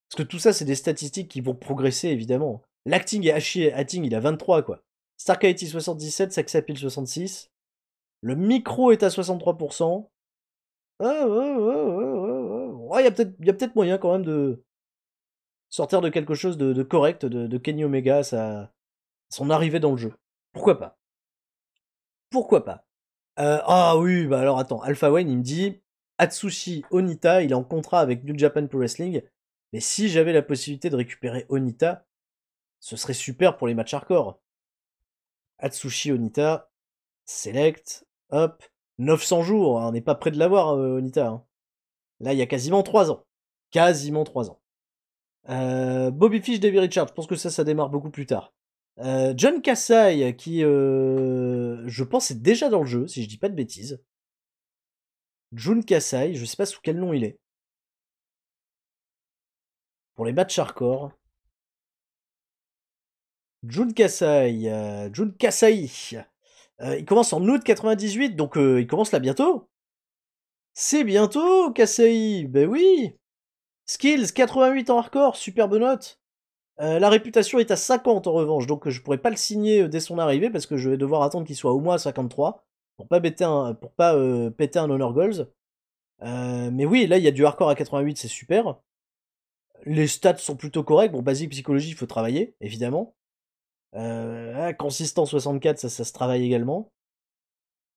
Parce que tout ça, c'est des statistiques qui vont progresser, évidemment. L'acting et Hatting, il a 23, quoi. Starkite 77, Saxapil 66. Le micro est à 63%. Ouais, il y a peut-être moyen quand même de sortir de quelque chose de correct de Kenny Omega à son arrivée dans le jeu. Pourquoi pas? Pourquoi pas? Ah oui, bah alors attends, Alpha Wayne, il me dit Atsushi Onita, il est en contrat avec New Japan Pro Wrestling. Mais si j'avais la possibilité de récupérer Onita, ce serait super pour les matchs hardcore. Atsushi Onita, select, hop, 900 jours, hein, on n'est pas près de l'avoir, Onita. Hein. Là, il y a quasiment 3 ans. Quasiment 3 ans. Bobby Fish, Davey Richards, je pense que ça démarre beaucoup plus tard. John Kasai, qui, je pense, est déjà dans le jeu, si je dis pas de bêtises. Jun Kasai, je sais pas sous quel nom il est. Pour les matchs hardcore. Jun Kasai. Il commence en août 98, donc il commence là bientôt. C'est bientôt, Kasai. Ben oui. Skills, 88 en hardcore, superbe note. La réputation est à 50 en revanche, donc je pourrais pas le signer dès son arrivée parce que je vais devoir attendre qu'il soit au moins à 53 pour pas péter un Honor Goals. Mais oui, là il y a du hardcore à 88, c'est super. Les stats sont plutôt corrects. Bon, basique psychologie, il faut travailler, évidemment. Consistant 64, ça se travaille également.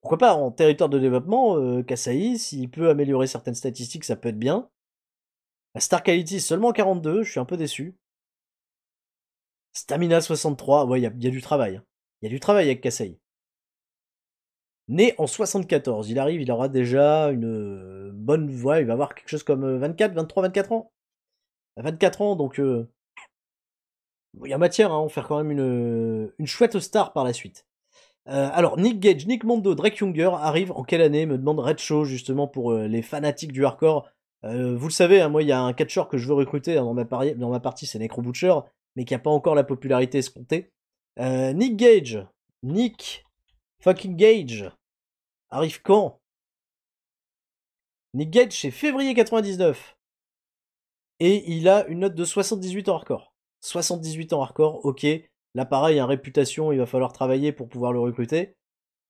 Pourquoi pas, en territoire de développement, Kasai, s'il peut améliorer certaines statistiques, ça peut être bien. La Star Quality, seulement 42, je suis un peu déçu. Stamina 63, ouais, il y a du travail. Il y a du travail avec Kasai. Né en 74, il aura déjà une bonne voix, il va avoir quelque chose comme 24, 23, 24 ans. 24 ans, donc il y a matière à en faire quand même une chouette star par la suite. Alors, Nick Gage, Nick Mondo, Drake Younger arrivent en quelle année? Me demande Red Show, justement, pour les fanatiques du hardcore. Vous le savez, hein, moi, il y a un catcheur que je veux recruter hein, dans ma partie, c'est Necro Butcher, mais qui n'a pas encore la popularité escomptée. Nick Gage, Nick fucking Gage, arrive quand? Nick Gage, c'est février 99. Et il a une note de 78 en hardcore. 78 en hardcore, ok. Là, pareil, hein, réputation, il va falloir travailler pour pouvoir le recruter.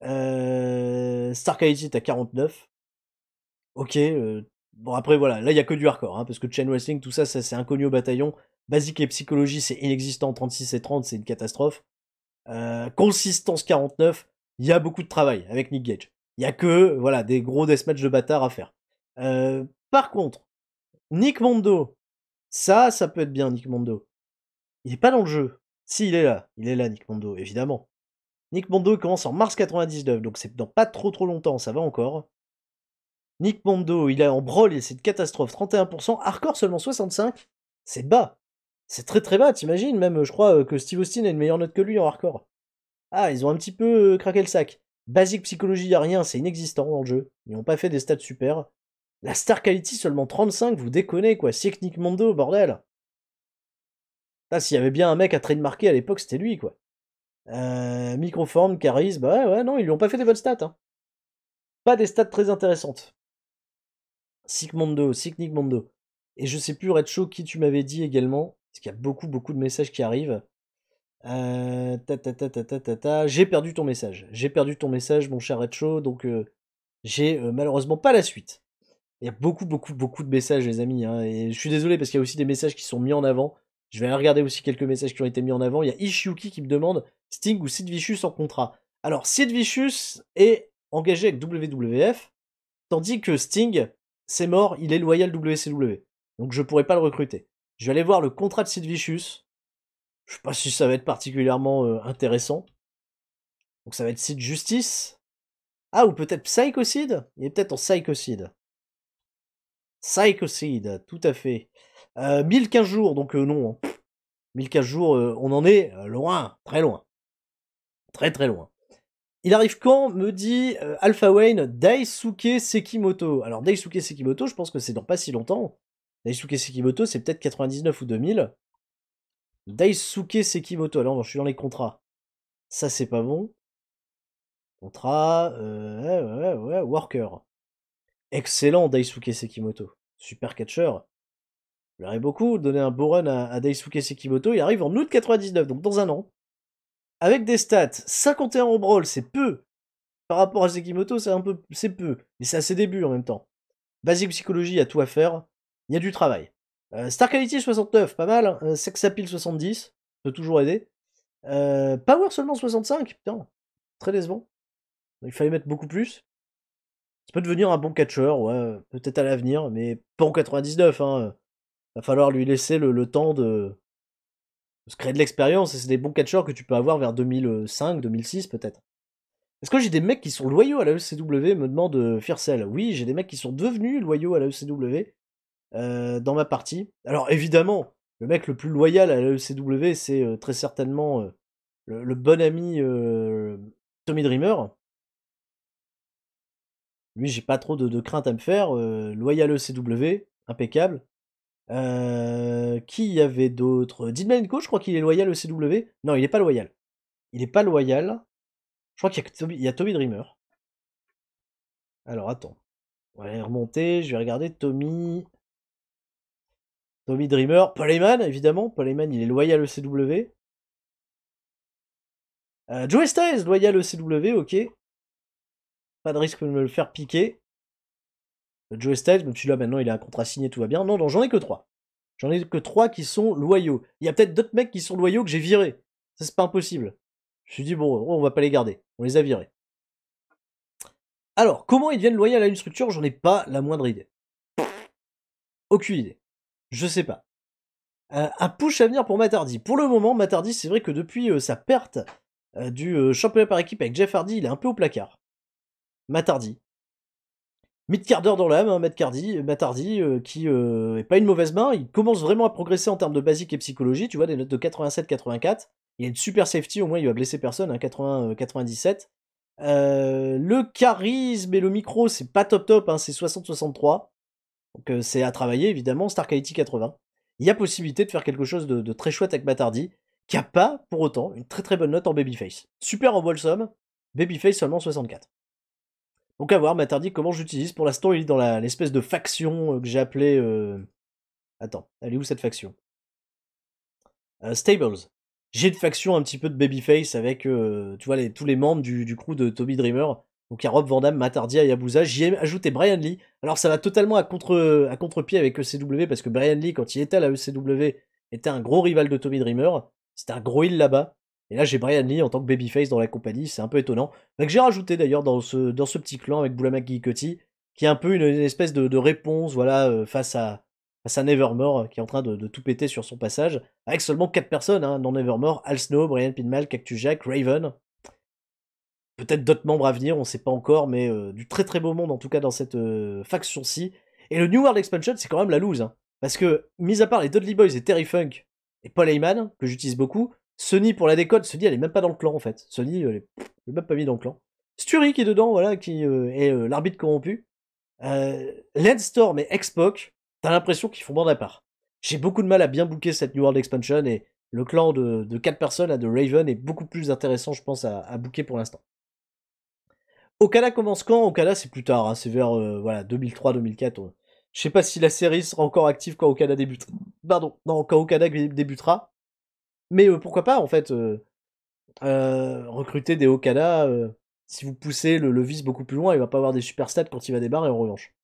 Star Quality est à 49. Ok. Bon, après, voilà. Là, il n'y a que du hardcore. Hein, parce que Chain Wrestling, tout ça, c'est inconnu au bataillon. Basique et psychologie, c'est inexistant. 36 et 30, c'est une catastrophe. Consistance 49. il y a beaucoup de travail avec Nick Gage. Il y a que, voilà, des gros deathmatch de bâtards à faire. Par contre, Nick Mondo, ça peut être bien, Nick Mondo. Il est pas dans le jeu. Si, il est là, Nick Mondo, évidemment. Nick Mondo commence en mars 99, donc c'est dans pas trop longtemps, ça va encore. Nick Mondo, il est en brawl et c'est une catastrophe, 31%, hardcore seulement 65, c'est bas. C'est très bas, t'imagines, même je crois que Steve Austin a une meilleure note que lui en hardcore. Ah, ils ont un petit peu craqué le sac. Basique psychologie, y a rien, c'est inexistant dans le jeu. Ils n'ont pas fait des stats super. La star quality seulement 35, vous déconnez quoi, c'est que Nick Mondo, bordel. Ah, s'il y avait bien un mec à trademarker à l'époque, c'était lui quoi. Microforme, charisme, bah ouais, non, ils lui ont pas fait des bonnes stats. Hein. Pas des stats très intéressantes. Sick Nick Mondo. Et je sais plus, Red Show, qui tu m'avais dit également, parce qu'il y a beaucoup de messages qui arrivent. J'ai perdu ton message. J'ai perdu ton message, mon cher Red Show, donc j'ai malheureusement pas la suite. Il y a beaucoup de messages, les amis, hein, et je suis désolé parce qu'il y a aussi des messages qui sont mis en avant. Je vais aller regarder aussi quelques messages qui ont été mis en avant. Il y a Ishiuki qui me demande Sting ou Sid Vicious en contrat. Alors, Sid Vicious est engagé avec WWF, tandis que Sting, c'est mort, il est loyal WCW. Donc je pourrais pas le recruter. Je vais aller voir le contrat de Sid Vicious. Je sais pas si ça va être particulièrement intéressant. Donc ça va être Sid Justice. Ah, ou peut-être Psychocide. Il est peut-être en Psychocide. Psychocide, tout à fait. 1015 jours, donc non. 1015 jours, on en est loin, très loin. Très loin. Il arrive quand, me dit Alpha Wayne, Daisuke Sekimoto. Alors Daisuke Sekimoto, je pense que c'est dans pas si longtemps. Daisuke Sekimoto, c'est peut-être 99 ou 2000. Daisuke Sekimoto, alors je suis dans les contrats. Ça, c'est pas bon. Contrat, ouais, worker. Excellent Daisuke Sekimoto. Super catcher. Il aurait beaucoup donné un beau run à Daisuke Sekimoto. Il arrive en août 99, donc dans un an. Avec des stats, 51 en brawl, c'est peu. Par rapport à Sekimoto, c'est peu. Mais c'est à ses débuts en même temps. Basique psychologie, il y a tout à faire. Il y a du travail. Star Quality 69, pas mal. Hein. Sex Appeal 70, peut toujours aider. Power seulement 65, putain. Très décevant. Il fallait mettre beaucoup plus. Ça peut devenir un bon catcher, ouais, peut-être à l'avenir, mais pas en 99, hein. Va falloir lui laisser le temps de se créer de l'expérience, et c'est des bons catcheurs que tu peux avoir vers 2005, 2006 peut-être. Est-ce que j'ai des mecs qui sont loyaux à la ECW, me demande Fircel. Oui, j'ai des mecs qui sont devenus loyaux à la ECW dans ma partie. Alors évidemment, le mec le plus loyal à la ECW, c'est très certainement le bon ami Tommy Dreamer. Lui, j'ai pas trop de crainte à me faire. Loyal ECW, impeccable. Qui y avait d'autres? Deadman Co, je crois qu'il est loyal ECW. Non, il est pas loyal. Il est pas loyal. Je crois qu'il y a Tommy Dreamer. Alors attends. On va aller remonter, je vais regarder Tommy. Tommy Dreamer. Paul Heyman, évidemment. Paul Heyman, il est loyal ECW. Joey Styles, loyal ECW, ok. Pas de risque de me le faire piquer. Joey Styles, même celui-là maintenant il a un contrat signé, tout va bien. Non, j'en ai que 3. J'en ai que 3 qui sont loyaux. Il y a peut-être d'autres mecs qui sont loyaux que j'ai virés. Ça, c'est pas impossible. Je me suis dit, bon, on va pas les garder. On les a virés. Alors, comment ils deviennent loyaux à une structure? J'en ai pas la moindre idée. Aucune idée. Je sais pas. Un push à venir pour Matardi. Pour le moment, Matardi, c'est vrai que depuis sa perte du championnat par équipe avec Jeff Hardy, il est un peu au placard. Matardi. Mid-carder dans l'âme, hein, Matardi, qui est pas une mauvaise main. Il commence vraiment à progresser en termes de basique et psychologie. Tu vois, des notes de 87-84. Il a une super safety, au moins il va blesser personne, hein, 80-97. Le charisme et le micro, c'est pas top, hein, c'est 60-63. Donc c'est à travailler, évidemment. Star Quality 80. Il y a possibilité de faire quelque chose de très chouette avec Matardi, qui a pas, pour autant, une très bonne note en Babyface. Super en Bolsom, Babyface seulement 64. Donc à voir, Matardi, comment j'utilise. Pour l'instant, il est dans l'espèce de faction que j'ai appelée... Attends, elle est où cette faction? Stables. J'ai une faction un petit peu de Babyface avec, tu vois, tous les membres du crew de Tommy Dreamer. Donc il y a Rob Van Dam, Matardi, Hayabusa. J'y ai ajouté Brian Lee. Alors ça va totalement à contre-pied avec ECW, parce que Brian Lee, quand il était à la ECW, était un gros rival de Tommy Dreamer. C'était un gros heel là-bas. Et là, j'ai Brian Lee en tant que babyface dans la compagnie, c'est un peu étonnant. Donc j'ai rajouté d'ailleurs dans ce petit clan avec Boulamaki Ikotti, qui est un peu une espèce de réponse, voilà, face à Nevermore, qui est en train de tout péter sur son passage, avec seulement 4 personnes, hein, dans Nevermore, Al Snow, Brian Pillman, Cactus Jack, Raven. Peut-être d'autres membres à venir, on sait pas encore, mais du très très beau monde en tout cas dans cette faction-ci. Et le New World Expansion, c'est quand même la loose, hein. Parce que, mis à part les Dudley Boys et Terry Funk et Paul Heyman, que j'utilise beaucoup, Sonny pour la décode, Sonny elle est même pas dans le clan en fait. Sonny elle est même pas mis dans le clan. Sturi qui est dedans, voilà, qui est l'arbitre corrompu. Landstorm et X-Pac, t'as l'impression qu'ils font bande à part. J'ai beaucoup de mal à bien booker cette New World Expansion et le clan de 4 personnes là, de Raven est beaucoup plus intéressant, je pense, à booker pour l'instant. Okada commence quand? Okada, c'est plus tard, hein, c'est vers voilà, 2003-2004. Je sais pas si la série sera encore active quand Okada débute. Pardon, non, quand Okada débutera. Mais pourquoi pas, en fait, recruter des Okada, si vous poussez le vice beaucoup plus loin, il va pas avoir des super stats quand il va débarrer, en revanche.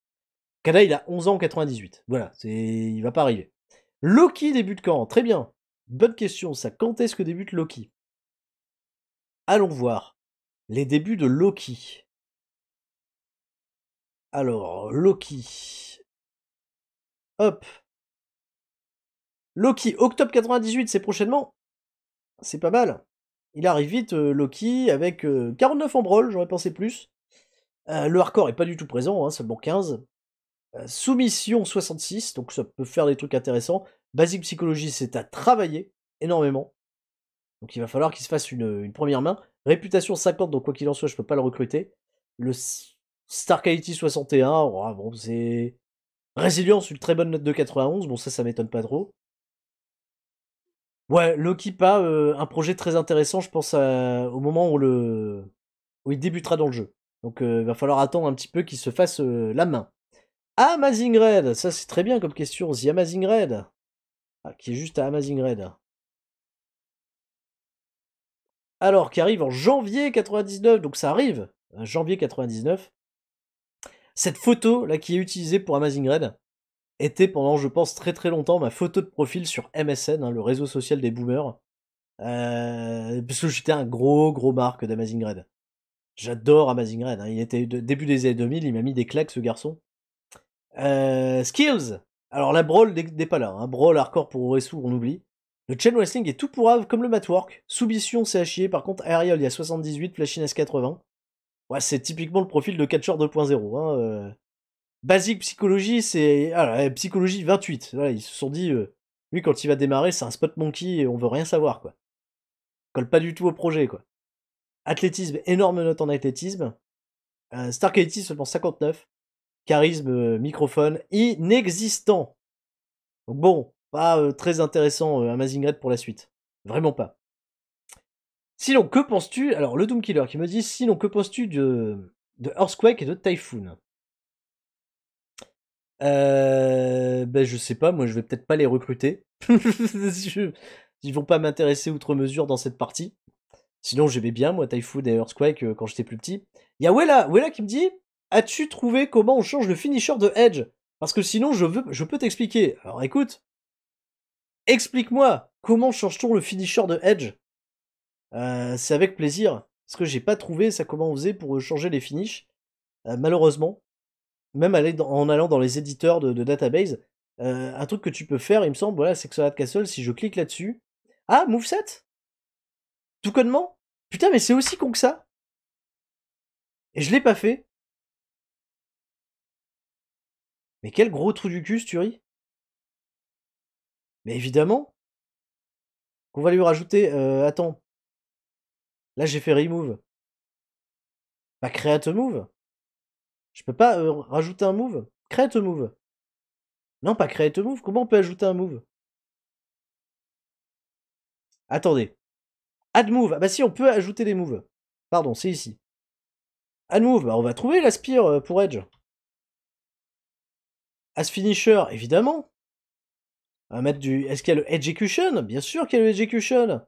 Okada, il a 11 ans en 98. Voilà, il va pas arriver. Loki débute quand? Très bien. Bonne question, ça. Quand est-ce que débute Loki? Allons voir. Les débuts de Loki. Alors, Loki. Hop. Loki, octobre 98, c'est prochainement. C'est pas mal. Il arrive vite, Loki, avec 49 en brawl, j'aurais pensé plus. Le hardcore est pas du tout présent, hein, seulement 15. Soumission 66, donc ça peut faire des trucs intéressants. Basic psychologie, c'est à travailler énormément. Donc il va falloir qu'il se fasse une première main. Réputation 50, donc quoi qu'il en soit, je peux pas le recruter. Le Star Quality 61, oh, bon, c'est... Résilience, une très bonne note de 91, bon ça m'étonne pas trop. Ouais, Loki pas un projet très intéressant, je pense, au moment où il débutera dans le jeu. Donc il va falloir attendre un petit peu qu'il se fasse la main. Amazing Red, ça c'est très bien comme question. The Amazing Red. Ah, qui est juste à Amazing Red. Alors, qui arrive en janvier 99, donc ça arrive, janvier 99. Cette photo là qui est utilisée pour Amazing Red était pendant, je pense, très très longtemps ma photo de profil sur MSN, hein, le réseau social des boomers. Parce que j'étais un gros marque d'Amazing Red. J'adore Amazing Red, hein. Il était début des années 2000, il m'a mis des claques ce garçon. Skills. Alors la Brawl n'est pas là, hein. Brawl hardcore pour Oresu, on oublie. Le Chain Wrestling est tout pourrave comme le Matwork. Soumission, c'est à chier. Par contre, Aerial, il y a 78, Flashiness 80. Ouais, c'est typiquement le profil de catcheur 2.0. Hein. Basique psychologie, c'est... Ah, psychologie 28. Voilà, ils se sont dit, lui, quand il va démarrer, c'est un spot monkey et on veut rien savoir, quoi. Colle pas du tout au projet, quoi. Athlétisme, énorme note en athlétisme. Star Quality, seulement 59. Charisme, microphone, inexistant. Donc bon, pas très intéressant Amazing Red pour la suite. Vraiment pas. Sinon, que penses-tu... Alors, le Doomkiller qui me dit, sinon, que penses-tu de Earthquake et de Typhoon? Ben je sais pas, moi je vais peut-être pas les recruter. Ils vont pas m'intéresser outre mesure dans cette partie. Sinon j'aimais bien moi Typhoon et Earthquake quand j'étais plus petit. Il y a Wella qui me dit, as-tu trouvé comment on change le finisher de Edge? Parce que sinon je peux t'expliquer. Alors écoute, explique-moi comment change-t-on le finisher de Edge? C'est avec plaisir. Parce que j'ai pas trouvé ça comment on faisait pour changer les finishes. Malheureusement. Même en allant dans les éditeurs de database, un truc que tu peux faire, il me semble, voilà, c'est que sur Castle, si je clique là-dessus... Ah, moveset? Tout connement? Putain, mais c'est aussi con que ça! Et je l'ai pas fait. Mais quel gros trou du cul, Sturi. Mais évidemment qu'on va lui rajouter... attends. Là, j'ai fait remove. Pas create a move. Je peux pas rajouter un move? Create a move. Non, pas create a move. Comment on peut ajouter un move? Attendez. Add move. Ah bah si, on peut ajouter des moves. Pardon, c'est ici. Add move. Bah on va trouver l'aspire pour Edge. As finisher, évidemment. On va mettre du... Est-ce qu'il y a le execution? Bien sûr qu'il y a le execution.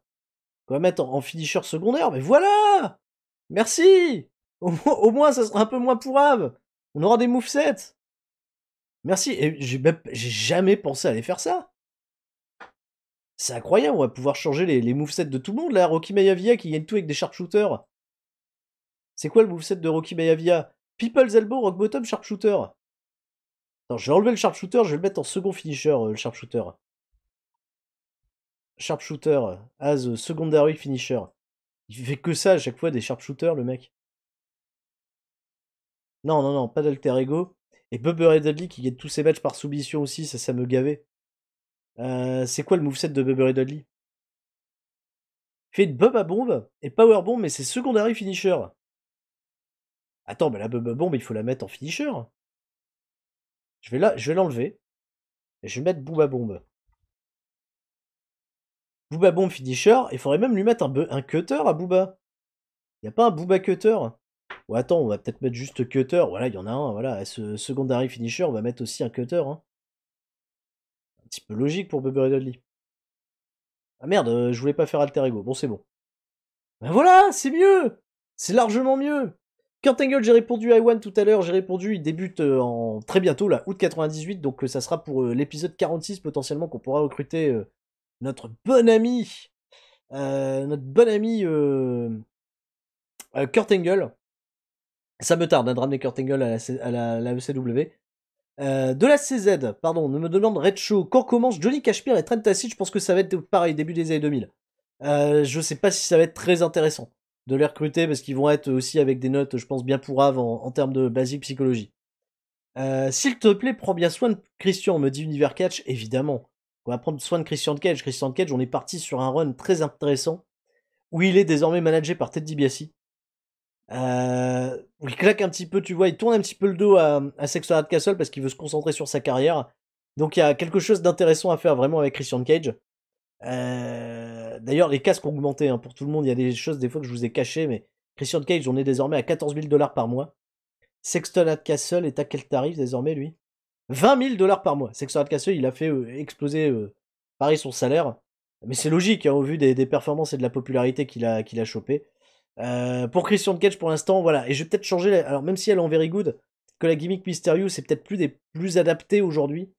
On va mettre en finisher secondaire, mais voilà! Merci! Au moins, ça sera un peu moins pourrave. On aura des movesets. Merci. Et j'ai jamais pensé à aller faire ça. C'est incroyable, on va pouvoir changer les movesets de tout le monde, là. Rocky Maivia qui gagne tout avec des sharpshooters. C'est quoi le moveset de Rocky Maivia? People's Elbow, Rock Bottom, Sharpshooter. Attends, je vais enlever le Sharpshooter, je vais le mettre en second finisher, le Sharpshooter. Sharpshooter, as secondary finisher. Il fait que ça à chaque fois, des Sharpshooters, le mec. Non, non, non, pas d'alter ego. Et Bubba Ray Dudley qui gagne tous ses matchs par soumission aussi, ça me gavait. C'est quoi le moveset de Bubba Ray Dudley? Il fait une Bubba Bomb et Power Bomb, mais c'est secondary finisher. Attends, mais la Bubba Bomb, il faut la mettre en finisher. Je vais l'enlever. Et je vais mettre Booba Bomb. Booba Bomb finisher, il faudrait même lui mettre un cutter à Booba. Y a pas un Booba cutter? Ou attends, on va peut-être mettre juste cutter. Voilà, il y en a un, voilà. Ce secondary finisher, on va mettre aussi un cutter. Hein. Un petit peu logique pour Bubba Dudley. Ah merde, je voulais pas faire alter ego. Bon, c'est bon. Ben voilà, c'est mieux! C'est largement mieux! Kurt Angle, j'ai répondu à Iwan tout à l'heure, j'ai répondu, il débute en très bientôt, là, août 98, donc ça sera pour l'épisode 46 potentiellement qu'on pourra recruter notre bon ami, Kurt Angle. Ça me tarde de ramener Kurt Angle à la ECW. De la CZ, pardon, me demande Red Show, quand commence Johnny Kashmir et Trent Acid? Je pense que ça va être pareil, début des années 2000. Je sais pas si ça va être très intéressant de les recruter parce qu'ils vont être aussi avec des notes, je pense, bien pourraves en termes de basique psychologie. S'il te plaît, prends bien soin de Christian, me dit Univers Catch, évidemment. On va prendre soin de Christian Cage. Christian Cage, on est parti sur un run très intéressant où il est désormais managé par Ted DiBiase. Il claque un petit peu, tu vois, il tourne un petit peu le dos à Sexton Castle parce qu'il veut se concentrer sur sa carrière. Donc il y a quelque chose d'intéressant à faire vraiment avec Christian Cage. D'ailleurs, les casques ont augmenté hein, pour tout le monde. Il y a des choses des fois que je vous ai cachées, mais Christian Cage, on est désormais à 14 000 $ par mois. Sexton Castle est à quel tarif désormais, lui? 20 000 $ par mois. Sexton Castle, il a fait exploser pareil son salaire. Mais c'est logique, hein, au vu des performances et de la popularité qu'il a chopé. Pour Christian Cage, pour l'instant, voilà. Et je vais peut-être changer. Alors, même si elle est en very good, que la gimmick Mysterio, c'est peut-être plus des plus adaptés aujourd'hui.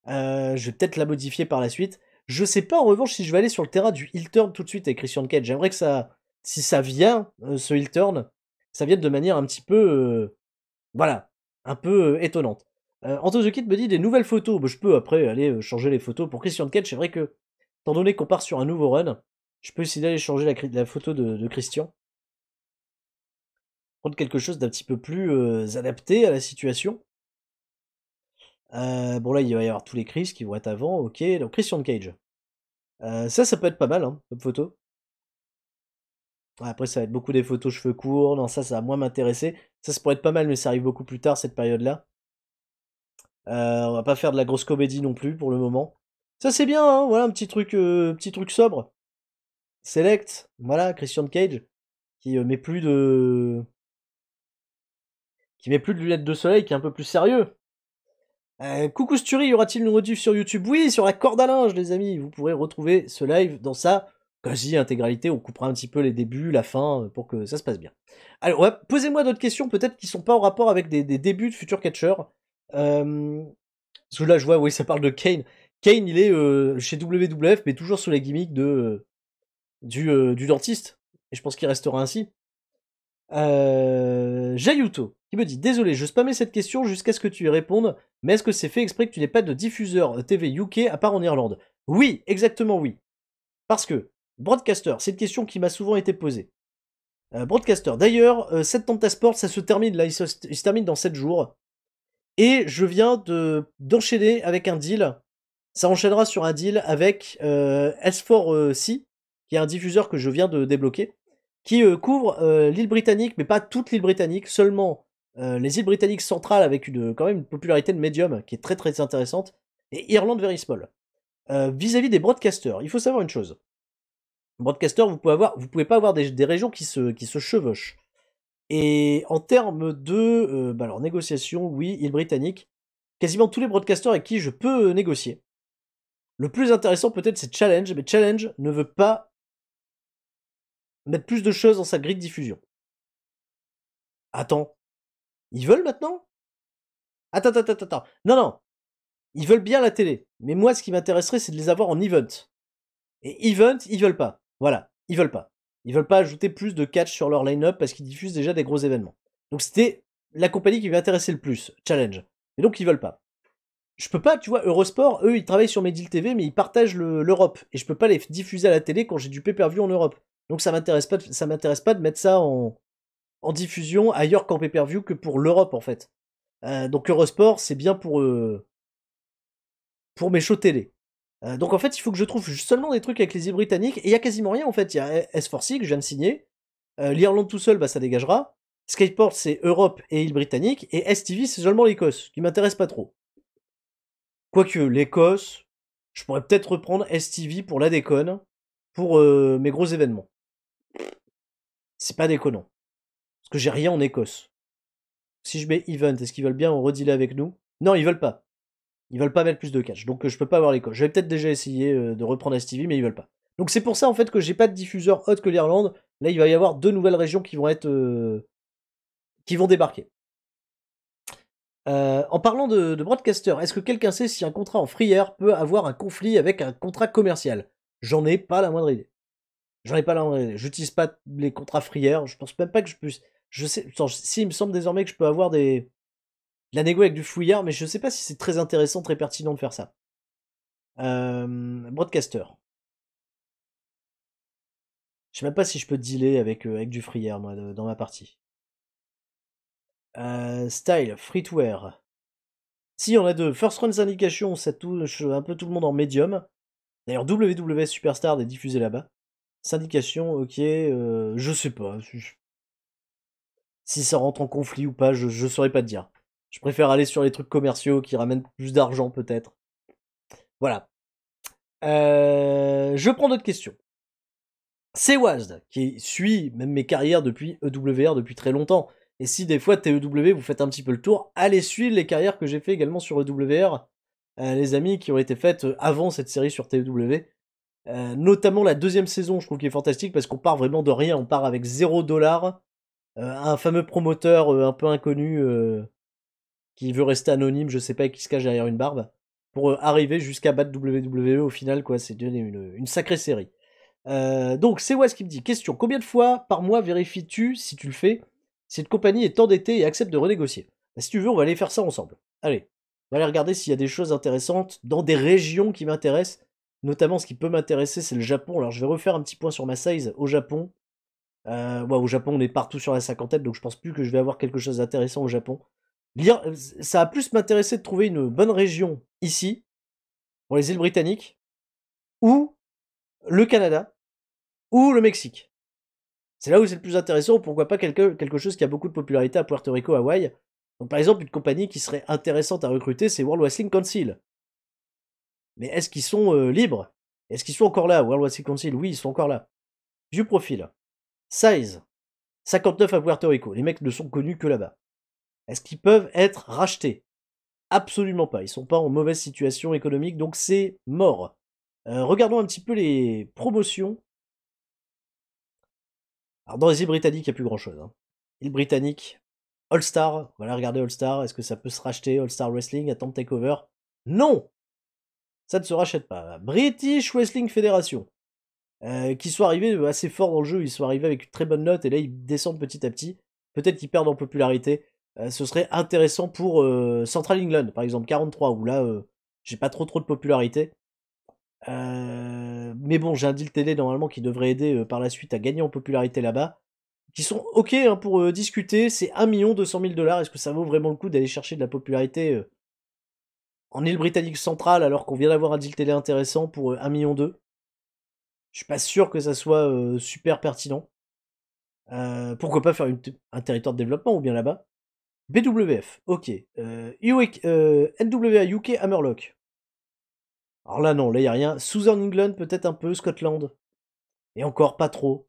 Je vais peut-être la modifier par la suite. Je sais pas en revanche si je vais aller sur le terrain du heel turn tout de suite avec Christian Cage. J'aimerais que ça, si ça vient, ce heel turn, ça vienne de manière un petit peu, voilà, un peu étonnante. Anto The Kid me dit des nouvelles photos. Bah, je peux après aller changer les photos. Pour Christian Cage, c'est vrai que, étant donné qu'on part sur un nouveau run, je peux essayer d'aller changer la photo de Christian. Prendre quelque chose d'un petit peu plus adapté à la situation. Bon là, il va y avoir tous les Chris qui vont être avant, ok. Donc Christian Cage. Ça peut être pas mal, hein, comme photo. Après, ça va être beaucoup des photos cheveux courts. Non, ça va moins m'intéresser. Ça pourrait être pas mal, mais ça arrive beaucoup plus tard, cette période-là. On va pas faire de la grosse comédie non plus, pour le moment. Ça, c'est bien, hein, voilà, un petit truc sobre. Select, voilà, Christian Cage, qui met plus de... qui met plus de lunettes de soleil, qui est un peu plus sérieux. Coucou Sturi, y aura-t-il une rediff sur YouTube? Oui, sur la corde à linge, les amis. Vous pourrez retrouver ce live dans sa quasi-intégralité. On coupera un petit peu les débuts, la fin, pour que ça se passe bien. Alors, posez-moi d'autres questions, peut-être qui sont pas en rapport avec des débuts de futurs catcheurs. Parce que là, je vois, oui, ça parle de Kane. Kane, il est chez WWF, mais toujours sous la gimmick du dentiste. Et je pense qu'il restera ainsi. Jayuto, qui me dit désolé, je spammais cette question jusqu'à ce que tu y répondes, mais est-ce que c'est fait exprès que tu n'aies pas de diffuseur TV UK à part en Irlande? Oui, exactement oui. Parce que, broadcaster, c'est une question qui m'a souvent été posée. Broadcaster, d'ailleurs, 7 Tanta Sport, ça se termine là, il se termine dans 7 jours. Et je viens d'enchaîner avec un deal. Ça enchaînera sur un deal avec S4C, qui est un diffuseur que je viens de débloquer, qui couvre l'île britannique, mais pas toute l'île britannique, seulement les îles britanniques centrales avec quand même une popularité de médium qui est très très intéressante, et Irlande very small. Vis-à-vis des broadcasters, il faut savoir une chose. Broadcaster, vous pouvez pas avoir des régions qui se chevauchent. Et en termes de alors négociation, oui, île britannique, quasiment tous les broadcasters avec qui je peux négocier. Le plus intéressant peut-être c'est Challenge, mais Challenge ne veut pas mettre plus de choses dans sa grille de diffusion. Attends, ils veulent maintenant? Attends. Non. Ils veulent bien la télé, mais moi ce qui m'intéresserait c'est de les avoir en event. Et Event, ils veulent pas. Voilà, ils veulent pas. Ils veulent pas ajouter plus de catch sur leur line-up parce qu'ils diffusent déjà des gros événements. Donc c'était la compagnie qui m'intéressait le plus, Challenge. Et donc ils veulent pas. Je peux pas, tu vois, Eurosport, eux, ils travaillent sur Medil TV, mais ils partagent l'Europe. Et je peux pas les diffuser à la télé quand j'ai du pay-per-view en Europe. Donc ça m'intéresse pas de mettre ça en diffusion ailleurs qu'en pay-per-view que pour l'Europe, en fait. Donc Eurosport, c'est bien pour mes shows télé. Donc en fait, il faut que je trouve seulement des trucs avec les îles britanniques, et il y a quasiment rien, en fait. Il y a S4C que je viens de signer. L'Irlande tout seul, bah ça dégagera. Skyport, c'est Europe et îles britanniques, et STV, c'est seulement l'Écosse, qui m'intéresse pas trop. Quoique, l'Écosse, je pourrais peut-être reprendre STV pour la déconne, pour mes gros événements. C'est pas déconnant. Parce que j'ai rien en Écosse. Si je mets Event, est-ce qu'ils veulent bien en redealer avec nous? Non, ils veulent pas. Ils veulent pas mettre plus de cash, donc je peux pas avoir l'Écosse. J'avais peut-être déjà essayé de reprendre STV, mais ils veulent pas. Donc c'est pour ça en fait que j'ai pas de diffuseur autre que l'Irlande. Là, il va y avoir 2 nouvelles régions qui vont être qui vont débarquer. En parlant de broadcaster, est-ce que quelqu'un sait si un contrat en free air peut avoir un conflit avec un contrat commercial? J'en ai pas la moindre idée. J'en ai pas la moindre idée. J'utilise pas les contrats free air. Je pense même pas que je puisse. Je sais. Si, il me semble désormais que je peux avoir de la négo avec du fouillard, mais je sais pas si c'est très intéressant, très pertinent de faire ça. Broadcaster. Je sais même pas si je peux dealer avec du free air, moi, dans ma partie. Style, free to air. Si, on a deux. First Run Syndication, ça touche un peu tout le monde en médium. D'ailleurs, WWS Superstar est diffusé là-bas. Syndication, ok, je sais pas. Si ça rentre en conflit ou pas, je saurais pas te dire. Je préfère aller sur les trucs commerciaux qui ramènent plus d'argent, peut-être. Voilà. Je prends d'autres questions. C'est Wazd, qui suit même mes carrières depuis EWR depuis très longtemps. Et si des fois TEW vous faites un petit peu le tour, allez suivre les carrières que j'ai fait également sur EWR. Les amis qui ont été faites avant cette série sur TEW. Notamment la deuxième saison, je trouve qu'il est fantastique parce qu'on part vraiment de rien. On part avec 0$. Un fameux promoteur un peu inconnu qui veut rester anonyme, je sais pas, et qui se cache derrière une barbe, pour arriver jusqu'à battre WWE au final, quoi. C'est une sacrée série. Donc, c'est Waz qui me dit, question, combien de fois par mois vérifies-tu, si tu le fais, si une compagnie est endettée et accepte de renégocier? Bah, si tu veux, on va aller faire ça ensemble. Allez, on va aller regarder s'il y a des choses intéressantes dans des régions qui m'intéressent. Notamment, ce qui peut m'intéresser, c'est le Japon. Alors, je vais refaire un petit point sur ma size au Japon. Ouais, au Japon, on est partout sur la cinquantaine, donc je pense plus que je vais avoir quelque chose d'intéressant au Japon. Ça a plus m'intéresser de trouver une bonne région ici, pour les îles britanniques, ou le Canada, ou le Mexique. C'est là où c'est le plus intéressant, pourquoi pas quelque chose qui a beaucoup de popularité à Puerto Rico, Hawaï. Donc par exemple, une compagnie qui serait intéressante à recruter, c'est World Wrestling Council. Mais est-ce qu'ils sont libres? Est-ce qu'ils sont encore là, World Wrestling Council? Oui, ils sont encore là. View profil. Size. 59 à Puerto Rico. Les mecs ne sont connus que là-bas. Est-ce qu'ils peuvent être rachetés? Absolument pas. Ils sont pas en mauvaise situation économique, donc c'est mort. Regardons un petit peu les promotions. Alors dans les îles britanniques, il n'y a plus grand chose. Hein. Îles britanniques, All-Star. Voilà, regardez All-Star. Est-ce que ça peut se racheter? All-Star Wrestling, Attente Takeover? Non! Ça ne se rachète pas. British Wrestling Federation. Qui sont arrivés assez fort dans le jeu. Ils sont arrivés avec une très bonne note et là ils descendent petit à petit. Peut-être qu'ils perdent en popularité. Ce serait intéressant pour Central England, par exemple, 43, où là, j'ai pas trop de popularité. Mais bon, j'ai un deal télé normalement qui devrait aider par la suite à gagner en popularité là-bas. Qui sont ok hein, pour discuter, c'est 1 200 000 $. Est-ce que ça vaut vraiment le coup d'aller chercher de la popularité en île britannique centrale alors qu'on vient d'avoir un deal télé intéressant pour 1,2 million? Je suis pas sûr que ça soit super pertinent. Pourquoi pas faire un territoire de développement ou bien là-bas? BWF, ok. NWA UK Hammerlock. Alors là, non, là, il a rien. Southern England, peut-être un peu. Scotland. Et encore, pas trop.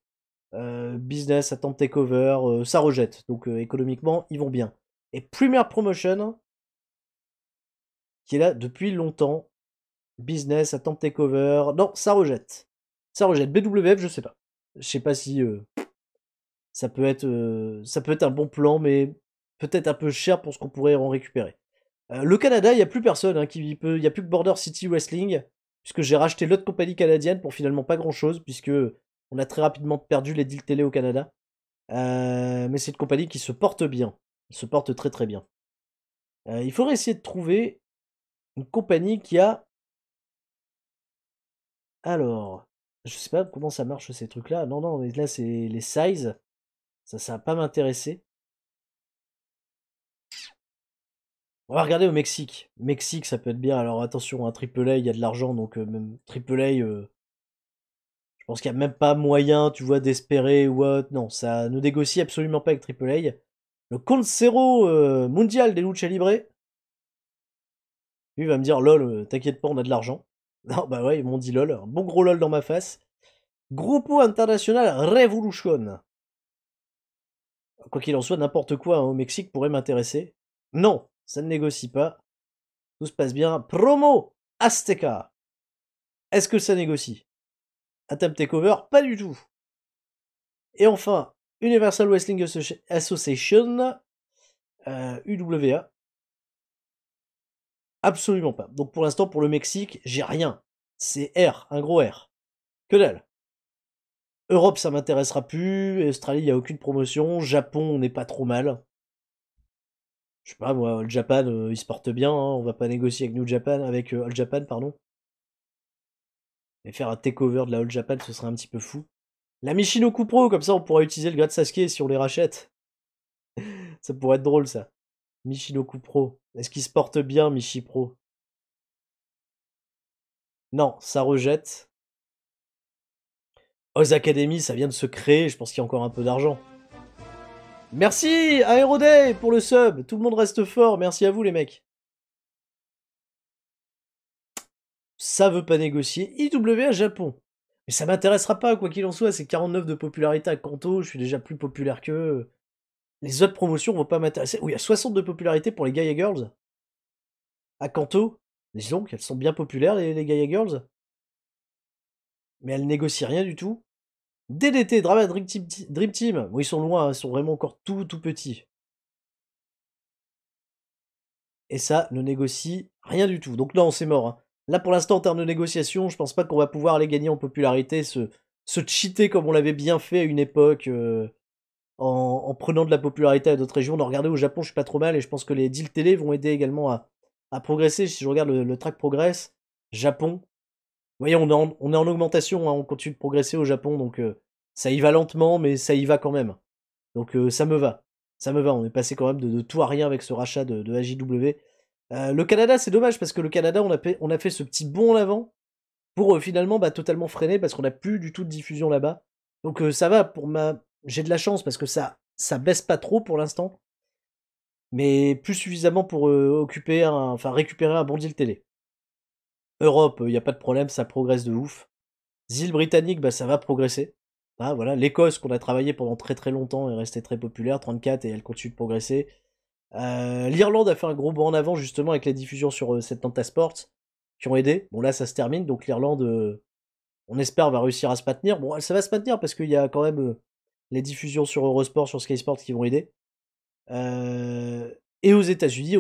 Business, attente takeover, ça rejette. Donc, économiquement, ils vont bien. Et Premier Promotion, qui est là depuis longtemps. Business, attente takeover. Non, ça rejette. Ça rejette. BWF, je sais pas. Je sais pas si ça peut être un bon plan, mais peut-être un peu cher pour ce qu'on pourrait en récupérer. Le Canada, il n'y a plus personne. Hein, il n'y a plus que Border City Wrestling. puisque j'ai racheté l'autre compagnie canadienne pour finalement pas grand-chose, puisque on a très rapidement perdu les deals télé au Canada. Mais c'est une compagnie qui se porte bien. Elle se porte très très bien. Il faudrait essayer de trouver une compagnie qui a... Alors, je sais pas comment ça marche ces trucs-là. Non, non, mais là c'est les sizes. Ça va pas m'intéresser. On va regarder au Mexique. Mexique, ça peut être bien. Alors attention, un AAA, il y a de l'argent, donc même AAA, je pense qu'il n'y a même pas moyen, tu vois, d'espérer ou autre. Non, ça ne négocie absolument pas avec AAA. Le Consejo Mundial des Lucha Libre. Lui va me dire, lol, t'inquiète pas, on a de l'argent. Non, bah ouais, ils m'ont dit lol. Un bon gros lol dans ma face. Grupo International Revolution. Quoi qu'il en soit, n'importe quoi hein, au Mexique pourrait m'intéresser. Non, ça ne négocie pas. Tout se passe bien. Promo Azteca. Est-ce que ça négocie? Attempt Takeover? Pas du tout. Et enfin, Universal Wrestling Association, UWA. Absolument pas. Donc pour l'instant, pour le Mexique, j'ai rien. C'est R, un gros R. Que dalle. Europe, ça m'intéressera plus. Australie, il n'y a aucune promotion. Japon, on n'est pas trop mal. Je sais pas, moi, All Japan, il se porte bien. Hein. On va pas négocier avec New Japan, avec All Japan, pardon. Mais faire un takeover de la All Japan, ce serait un petit peu fou. La Michinoku Pro, comme ça, on pourra utiliser le grade Sasuke si on les rachète. Ça pourrait être drôle, ça. Michinoku Pro. Est-ce qu'il se porte bien, Michi Pro? Non, ça rejette. Oz Academy, ça vient de se créer, je pense qu'il y a encore un peu d'argent. Merci Aeroday pour le sub, tout le monde reste fort, merci à vous les mecs. Ça veut pas négocier, IWA Japon. Mais ça m'intéressera pas, quoi qu'il en soit, c'est 49 de popularité à Kanto, je suis déjà plus populaire qu'eux. Les autres promotions vont pas m'intéresser. Oui, il y a 60 de popularité pour les Gaia Girls. À Kanto, disons qu'elles sont bien populaires les Gaia Girls. Mais elles négocient rien du tout. DDT, Drama Dream Team. Bon, ils sont loin, hein, ils sont vraiment encore tout petits. Et ça ne négocie rien du tout. Donc non, c'est mort. Hein. Là, pour l'instant, en termes de négociation, je pense pas qu'on va pouvoir les gagner en popularité, se cheater comme on l'avait bien fait à une époque, en prenant de la popularité à d'autres régions. On a regardé au Japon, je suis pas trop mal, et je pense que les deals télé vont aider également à progresser. Si je regarde le track progress, Japon, vous voyez, on est en augmentation, hein, on continue de progresser au Japon, donc ça y va lentement, mais ça y va quand même. Donc ça me va. Ça me va, on est passé quand même de tout à rien avec ce rachat de AJW. Le Canada, c'est dommage, parce que le Canada, on a fait ce petit bond en avant pour finalement totalement freiner, parce qu'on n'a plus du tout de diffusion là-bas. Donc ça va, j'ai de la chance, parce que ça baisse pas trop pour l'instant, mais plus suffisamment pour récupérer un bon deal télé. Europe, il n'y a pas de problème, ça progresse de ouf. Îles britanniques, ça va progresser. Ah, voilà, l'Écosse qu'on a travaillé pendant très très longtemps est restée très populaire, 34, et elle continue de progresser. L'Irlande a fait un gros bond en avant justement avec les diffusions sur Setanta Sports qui ont aidé. Bon là ça se termine, donc l'Irlande, on espère, va réussir à se maintenir. Bon, ça va se maintenir parce qu'il y a quand même les diffusions sur Eurosport, sur Sky Sports qui vont aider. Et aux États-Unis,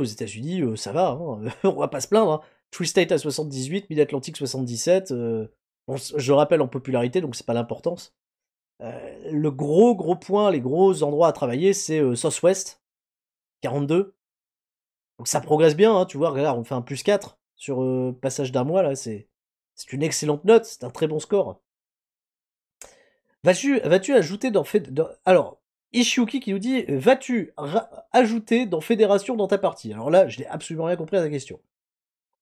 ça va, hein. On va pas se plaindre. Hein. Free State à 78, Mid-Atlantic 77. Bon, je rappelle en popularité, donc c'est pas l'importance. Le gros point, les gros endroits à travailler, c'est Southwest, 42. Donc ça progresse bien, hein, tu vois, regarde, on fait un plus 4 sur passage d'un mois, là, c'est une excellente note, c'est un très bon score. Vas-tu ajouter alors, Ishiuki qui nous dit, vas-tu ajouter dans Fédération dans ta partie? Alors là, je n'ai absolument rien compris à ta question.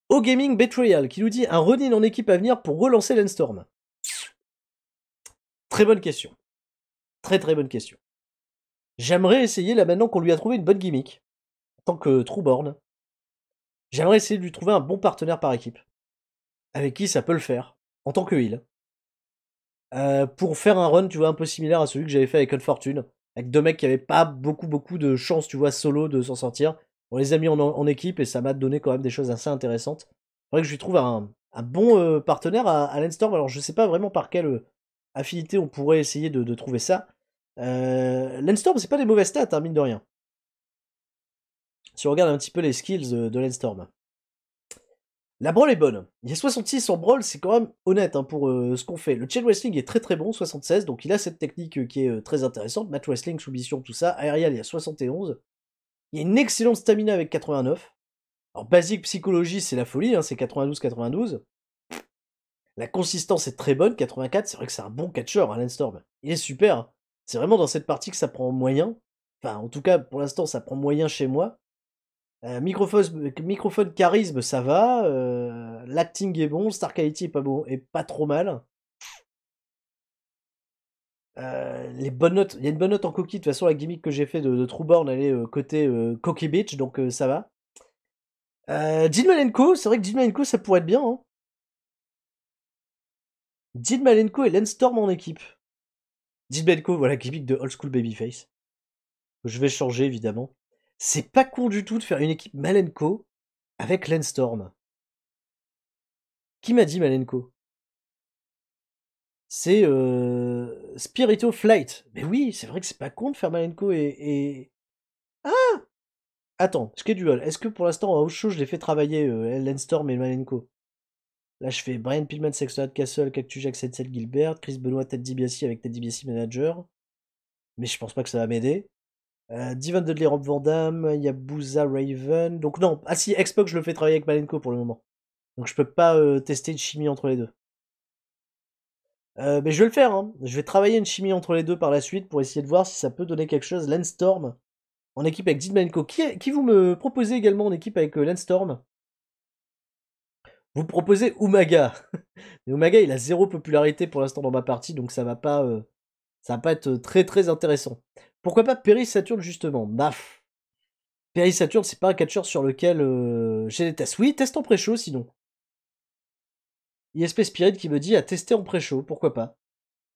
O-Gaming Betrayal qui nous dit, un run-in en équipe à venir pour relancer Landstorm. Très bonne question. Très très bonne question. J'aimerais essayer, là maintenant qu'on lui a trouvé une bonne gimmick, en tant que Trueborn, j'aimerais essayer de lui trouver un bon partenaire par équipe, avec qui ça peut le faire, en tant que heal. Pour faire un run, tu vois, un peu similaire à celui que j'avais fait avec Unfortune, avec deux mecs qui avaient pas beaucoup de chance, tu vois, solo de s'en sortir. On les a mis en équipe et ça m'a donné quand même des choses assez intéressantes. Faudrait que je lui trouve un bon partenaire à Landstorm. Alors je sais pas vraiment par quelle affinité on pourrait essayer de trouver ça. Landstorm, c'est pas des mauvaises stats, hein, mine de rien. Si on regarde un petit peu les skills de Landstorm. La brawl est bonne. Il y a 66 en brawl, c'est quand même honnête hein, pour ce qu'on fait. Le chain wrestling est très très bon, 76, donc il a cette technique qui est très intéressante. Mat wrestling, soumission, tout ça. Aerial, il y a 71. Il y a une excellente stamina avec 89. Alors basique psychologie, c'est la folie, hein, c'est 92-92. La consistance est très bonne, 84. C'est vrai que c'est un bon catcheur, hein, Landstorm. Il est super. Hein. C'est vraiment dans cette partie que ça prend moyen. Enfin, en tout cas, pour l'instant, ça prend moyen chez moi. Microphone charisme, ça va. L'acting est bon. Star quality est pas bon, et pas trop mal. Les bonnes notes, il y a une bonne note en coquille. De toute façon, la gimmick que j'ai fait de Trueborn, elle est côté Cocky Beach, donc ça va. Dean Malenko, c'est vrai que Dean Malenko, ça pourrait être bien. Hein. Dean Malenko et Landstorm en équipe. Dean Malenko, voilà, gimmick de Old School Babyface. Je vais changer, évidemment. C'est pas con du tout de faire une équipe Malenko avec Landstorm. Qui m'a dit Malenko? C'est Spirito Flight. Mais oui, c'est vrai que c'est pas con de faire Malenko et... Ah! Attends, schedule. Est-ce que pour l'instant, en show, je l'ai fait travailler Landstorm et Malenko? Là, je fais Brian Pillman, Sexton Castle, Cactus Jack, Sensei Gilbert, Chris Benoit, Ted DiBiase avec Ted DiBiase manager. Mais je pense pas que ça va m'aider. Divan Dudley, Rob Van Dam, Yabusa Raven. Donc non, ah si, Xbox, je le fais travailler avec Malenko pour le moment. Donc je peux pas tester une chimie entre les deux. Mais je vais le faire, hein. Je vais travailler une chimie entre les deux par la suite pour essayer de voir si ça peut donner quelque chose. Landstorm en équipe avec Dean Malenko. Qui vous me proposez également en équipe avec Landstorm? Vous proposez Umaga. Mais Umaga, il a zéro popularité pour l'instant dans ma partie, donc ça va pas être très très intéressant. Pourquoi pas Perry Saturn justement? Baf. Perry Saturn, c'est pas un catcheur sur lequel j'ai des tests. Oui, test en pré-show sinon. ISP Spirit qui me dit à tester en pré-show, pourquoi pas.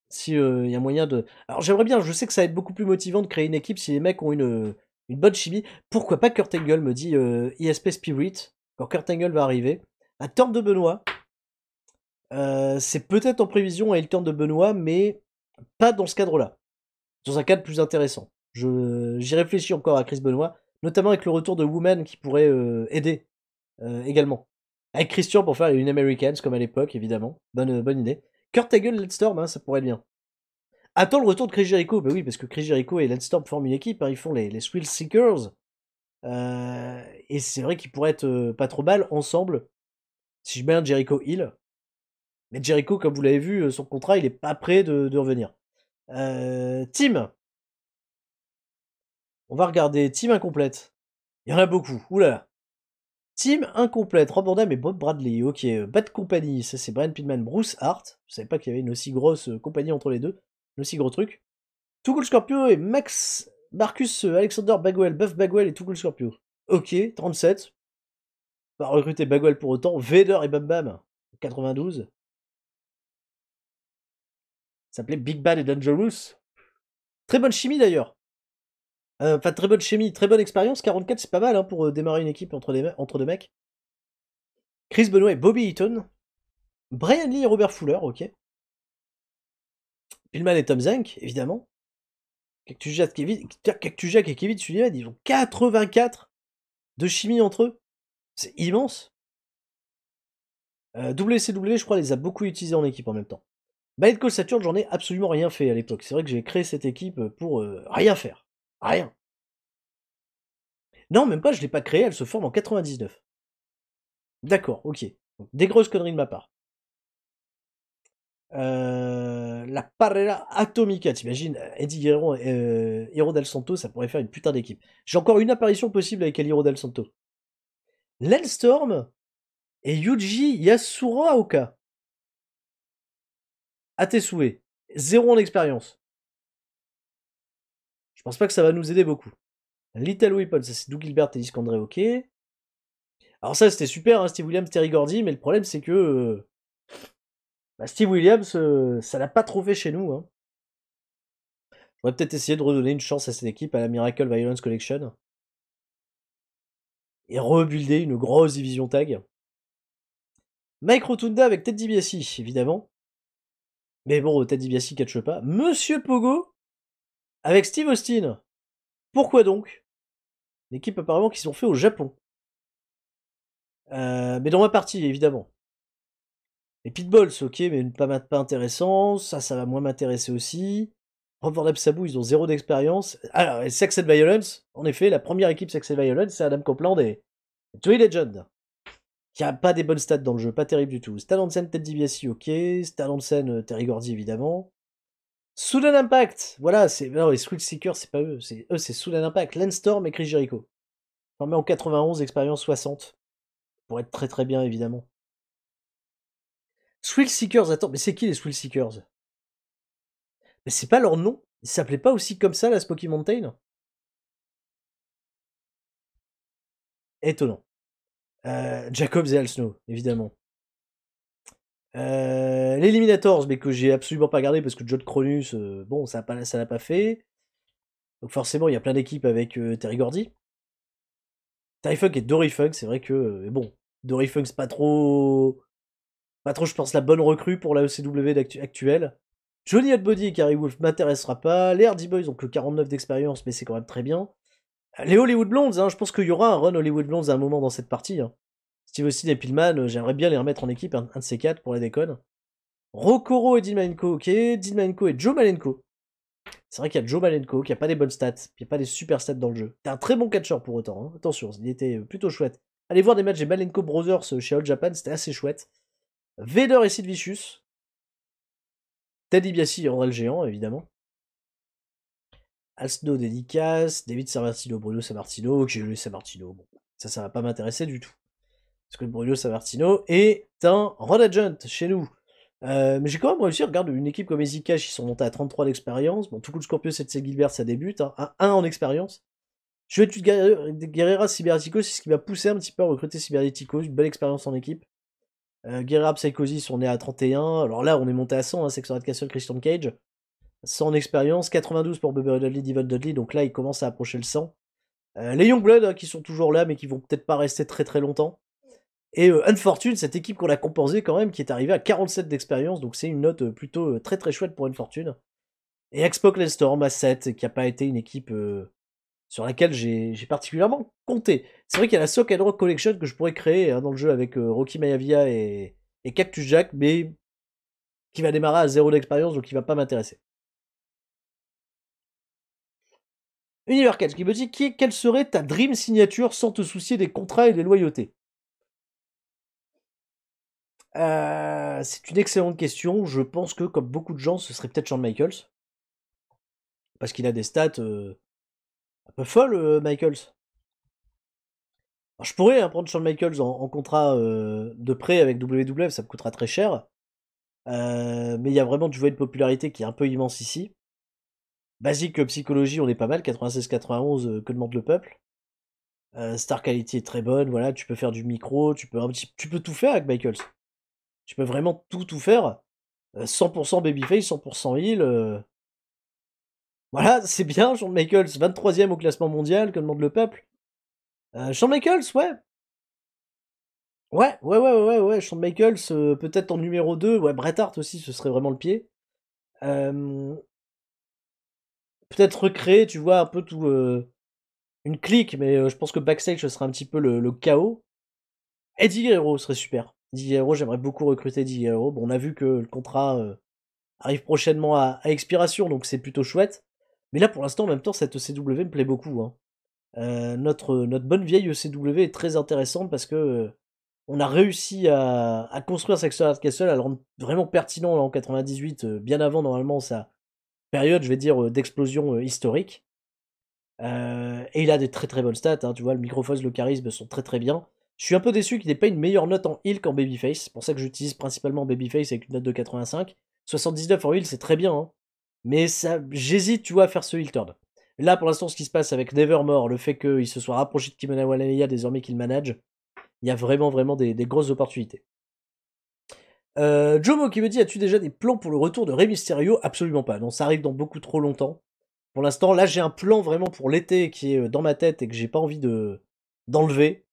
Si y a moyen de... Alors j'aimerais bien, je sais que ça va être beaucoup plus motivant de créer une équipe si les mecs ont une bonne chimie. Pourquoi pas Kurt Angle, me dit ISP Spirit, quand Kurt Angle va arriver. Un turn de Benoît. C'est peut-être en prévision à le turn de Benoît, mais pas dans ce cadre-là. Dans un cadre plus intéressant. J'y réfléchis encore à Chris Benoît, notamment avec le retour de Woman qui pourrait aider également. Avec Christian pour faire une Americans comme à l'époque, évidemment. Bonne idée. Kurt Angle, Landstorm, hein, ça pourrait être bien. Attends le retour de Chris Jericho. Bah oui, parce que Chris Jericho et Landstorm forment une équipe. Hein, ils font les Thrill Seekers. Et c'est vrai qu'ils pourraient être pas trop mal ensemble. Si je mets un Jericho Hill. Mais Jericho, comme vous l'avez vu, son contrat, il est pas prêt de revenir. Team. On va regarder. Team incomplète. Il y en a beaucoup. Oulala. Team incomplète. Rob Van Dam et Bob Bradley. Ok. Bad Company. Ça, c'est Brian Pillman, Bruce Hart. Je savais pas qu'il y avait une aussi grosse compagnie entre les deux. Un aussi gros truc. Too Cool Scorpio et Marcus Alexander Bagwell. Buff Bagwell et Too Cool Scorpio. Ok. 37. Pas recruter Bagwell pour autant. Vader et Bam Bam. 92. Ça s'appelait Big Bad et Dangerous. Très bonne chimie d'ailleurs. Enfin, très bonne chimie, très bonne expérience. 44, c'est pas mal hein, pour démarrer une équipe entre deux mecs. Chris Benoit et Bobby Eaton. Brian Lee et Robert Fuller, ok. Pillman et Tom Zank, évidemment. Cactus Jack et Kevin Sullivan, ils ont 84 de chimie entre eux. C'est immense. WCW, je crois, les a beaucoup utilisés en équipe en même temps. Ballet Call Saturn, j'en ai absolument rien fait à l'époque. C'est vrai que j'ai créé cette équipe pour rien faire. Rien. Non, même pas, je l'ai pas créée, elle se forme en 99. D'accord, ok. Donc, des grosses conneries de ma part. La Parrera Atomica, t'imagines, Eddie Guerrero et Hiro Del Santo, ça pourrait faire une putain d'équipe. J'ai encore une apparition possible avec El Hiro Del Santo. Lelstorm et Yuji Yasuraoka. À tes souhaits. 0 en expérience. Je pense pas que ça va nous aider beaucoup. Little Weapon, ça c'est Doug Gilbert et Iskandre, ok. Alors ça c'était super, hein, Steve Williams, Terry Gordy, mais le problème c'est que Steve Williams, ça l'a pas trop fait chez nous. Hein. On va peut-être essayer de redonner une chance à cette équipe, à la Miracle Violence Collection. Et rebuilder une grosse division tag. Mike Rotunda avec Ted DiBiase, évidemment. Mais bon, Ted DiBiase catche pas. Monsieur Pogo avec Steve Austin. Pourquoi donc? Une équipe apparemment qui sont faits au Japon. Mais dans ma partie, évidemment. Les Pitbulls, ok, mais pas intéressant. Ça va moins m'intéresser aussi. Rover Sabou, ils ont 0 d'expérience. Alors, et Sex and Violence, en effet, la première équipe Sex and Violence, c'est Adam Copeland et Joey Legend. Qui a pas des bonnes stats dans le jeu, pas terrible du tout. Stan Hansen, Ted DiBiase, ok. Stan Hansen, Terry Gordy, évidemment. Sudden Impact, voilà, c'est. Non, les Switch Seekers, c'est pas eux, c'est Sudden Impact. Landstorm et Chris Jericho. Formé en 91, expérience 60. Pour être très très bien, évidemment. Thrill Seekers, attends, mais c'est qui les Thrill Seekers? Mais c'est pas leur nom? Ils s'appelaient pas aussi comme ça, la Smoky Mountain? Étonnant. Jacobs et Al Snow, évidemment. L'Eliminators, mais que j'ai absolument pas regardé parce que John Cronus, bon, ça l'a pas fait. Donc forcément, il y a plein d'équipes avec Terry Gordy. Terry Funk et Dory Funk, c'est vrai que. Mais bon, Dory Funk, c'est pas trop. Pas trop, je pense, la bonne recrue pour la ECW actuelle. Johnny Hotbody et Carrie Wolf m'intéressera pas. Les Hardy Boys ont que 49 d'expérience, mais c'est quand même très bien. Les Hollywood Blondes, hein, je pense qu'il y aura un run Hollywood Blondes à un moment dans cette partie. Hein. Steve Austin et Pillman, j'aimerais bien les remettre en équipe, un de ces quatre pour la déconne. Rokoro et Dean Malenko, ok. Dean Malenko et Joe Malenko. C'est vrai qu'il y a Joe Malenko qui a pas des bonnes stats, qui a pas des super stats dans le jeu. T'es un très bon catcheur pour autant, hein. Attention, il était plutôt chouette. Allez voir des matchs des Malenko Brothers chez All Japan, c'était assez chouette. Vader et Sid Vicious. Teddy Biassi et André le Géant, évidemment. Al Snow dédicace, David Sammartino, Bruno Sammartino, ok, lui Sammartino, bon, ça va pas m'intéresser du tout. Parce que Bruno Sammartino est un Road Agent chez nous. Mais j'ai quand même réussi, regarde, une équipe comme Easy Cash, ils sont montés à 33 d'expérience. Bon, tout coup, le Scorpio, c'est Gilbert, ça débute, hein, 1 en expérience. Je vais tuer Guerrera Cyberneticos, c'est ce qui m'a poussé un petit peu à recruter Cyberneticos, une belle expérience en équipe. Guerrera Psychosis, on est à 31. Alors là, on est monté à 100, hein, Sexorat Castle, Christian Cage. 100 en expérience, 92 pour Bubba Dudley, Devon Dudley, donc là, il commence à approcher le 100. Les Youngblood, hein, qui sont toujours là, mais qui vont peut-être pas rester très très longtemps. Et Unfortune, cette équipe qu'on a compensée quand même, qui est arrivée à 47 d'expérience, donc c'est une note plutôt très très chouette pour Unfortune. Et Xbox Storm à 7, qui n'a pas été une équipe sur laquelle j'ai particulièrement compté. C'est vrai qu'il y a la Sock and Rock Collection que je pourrais créer hein, dans le jeu avec Rocky Maivia et Cactus Jack, mais qui va démarrer à 0 d'expérience, donc qui va pas m'intéresser. Univercatch qui me dit quelle serait ta dream signature sans te soucier des contrats et des loyautés? C'est une excellente question. Je pense que, comme beaucoup de gens, ce serait peut-être Shawn Michaels. Parce qu'il a des stats un peu folles, Michaels. Alors, je pourrais hein, prendre Shawn Michaels en contrat de prêt avec WWF, ça me coûtera très cher. Mais il y a vraiment du volet de popularité qui est un peu immense ici. Basique psychologie, on est pas mal, 96-91, que demande le peuple. Star Quality est très bonne, voilà, tu peux faire du micro, tu peux tout faire avec Michaels. Tu peux vraiment tout faire. 100% babyface, 100% heal. Voilà, c'est bien, Shawn Michaels, 23ème au classement mondial, que demande le peuple. Shawn Michaels, ouais. Ouais, Shawn Michaels, peut-être en numéro 2. Ouais, Bret Hart aussi, ce serait vraiment le pied. Peut-être recréer, tu vois, un peu tout... une clique, mais je pense que backstage, ce serait un petit peu le chaos. Eddie Guerrero serait super. Eddie Guerrero, j'aimerais beaucoup recruter Eddie Guerrero. Bon, on a vu que le contrat arrive prochainement à expiration, donc c'est plutôt chouette. Mais là, pour l'instant, en même temps, cette ECW me plaît beaucoup. Hein. Notre bonne vieille ECW est très intéressante parce que on a réussi à construire Sexual Castle, à le rendre vraiment pertinent en 98, bien avant normalement sa période, je vais dire, d'explosion historique. Et il a des très très bonnes stats, hein, tu vois, le microphone, le charisme sont très très bien. Je suis un peu déçu qu'il n'ait pas une meilleure note en heal qu'en babyface. C'est pour ça que j'utilise principalement babyface avec une note de 85. 79 en heal, c'est très bien, hein. Mais ça, j'hésite, tu vois, à faire ce heal turn. Là, pour l'instant, ce qui se passe avec Nevermore, le fait qu'il se soit rapproché de Kimona Walameya désormais qu'il manage, il y a vraiment des grosses opportunités. Jomo qui me dit, as-tu déjà des plans pour le retour de Rey Mysterio? Absolument pas, non, ça arrive dans beaucoup trop longtemps. Pour l'instant, là, j'ai un plan vraiment pour l'été qui est dans ma tête et que j'ai pas envie d'enlever,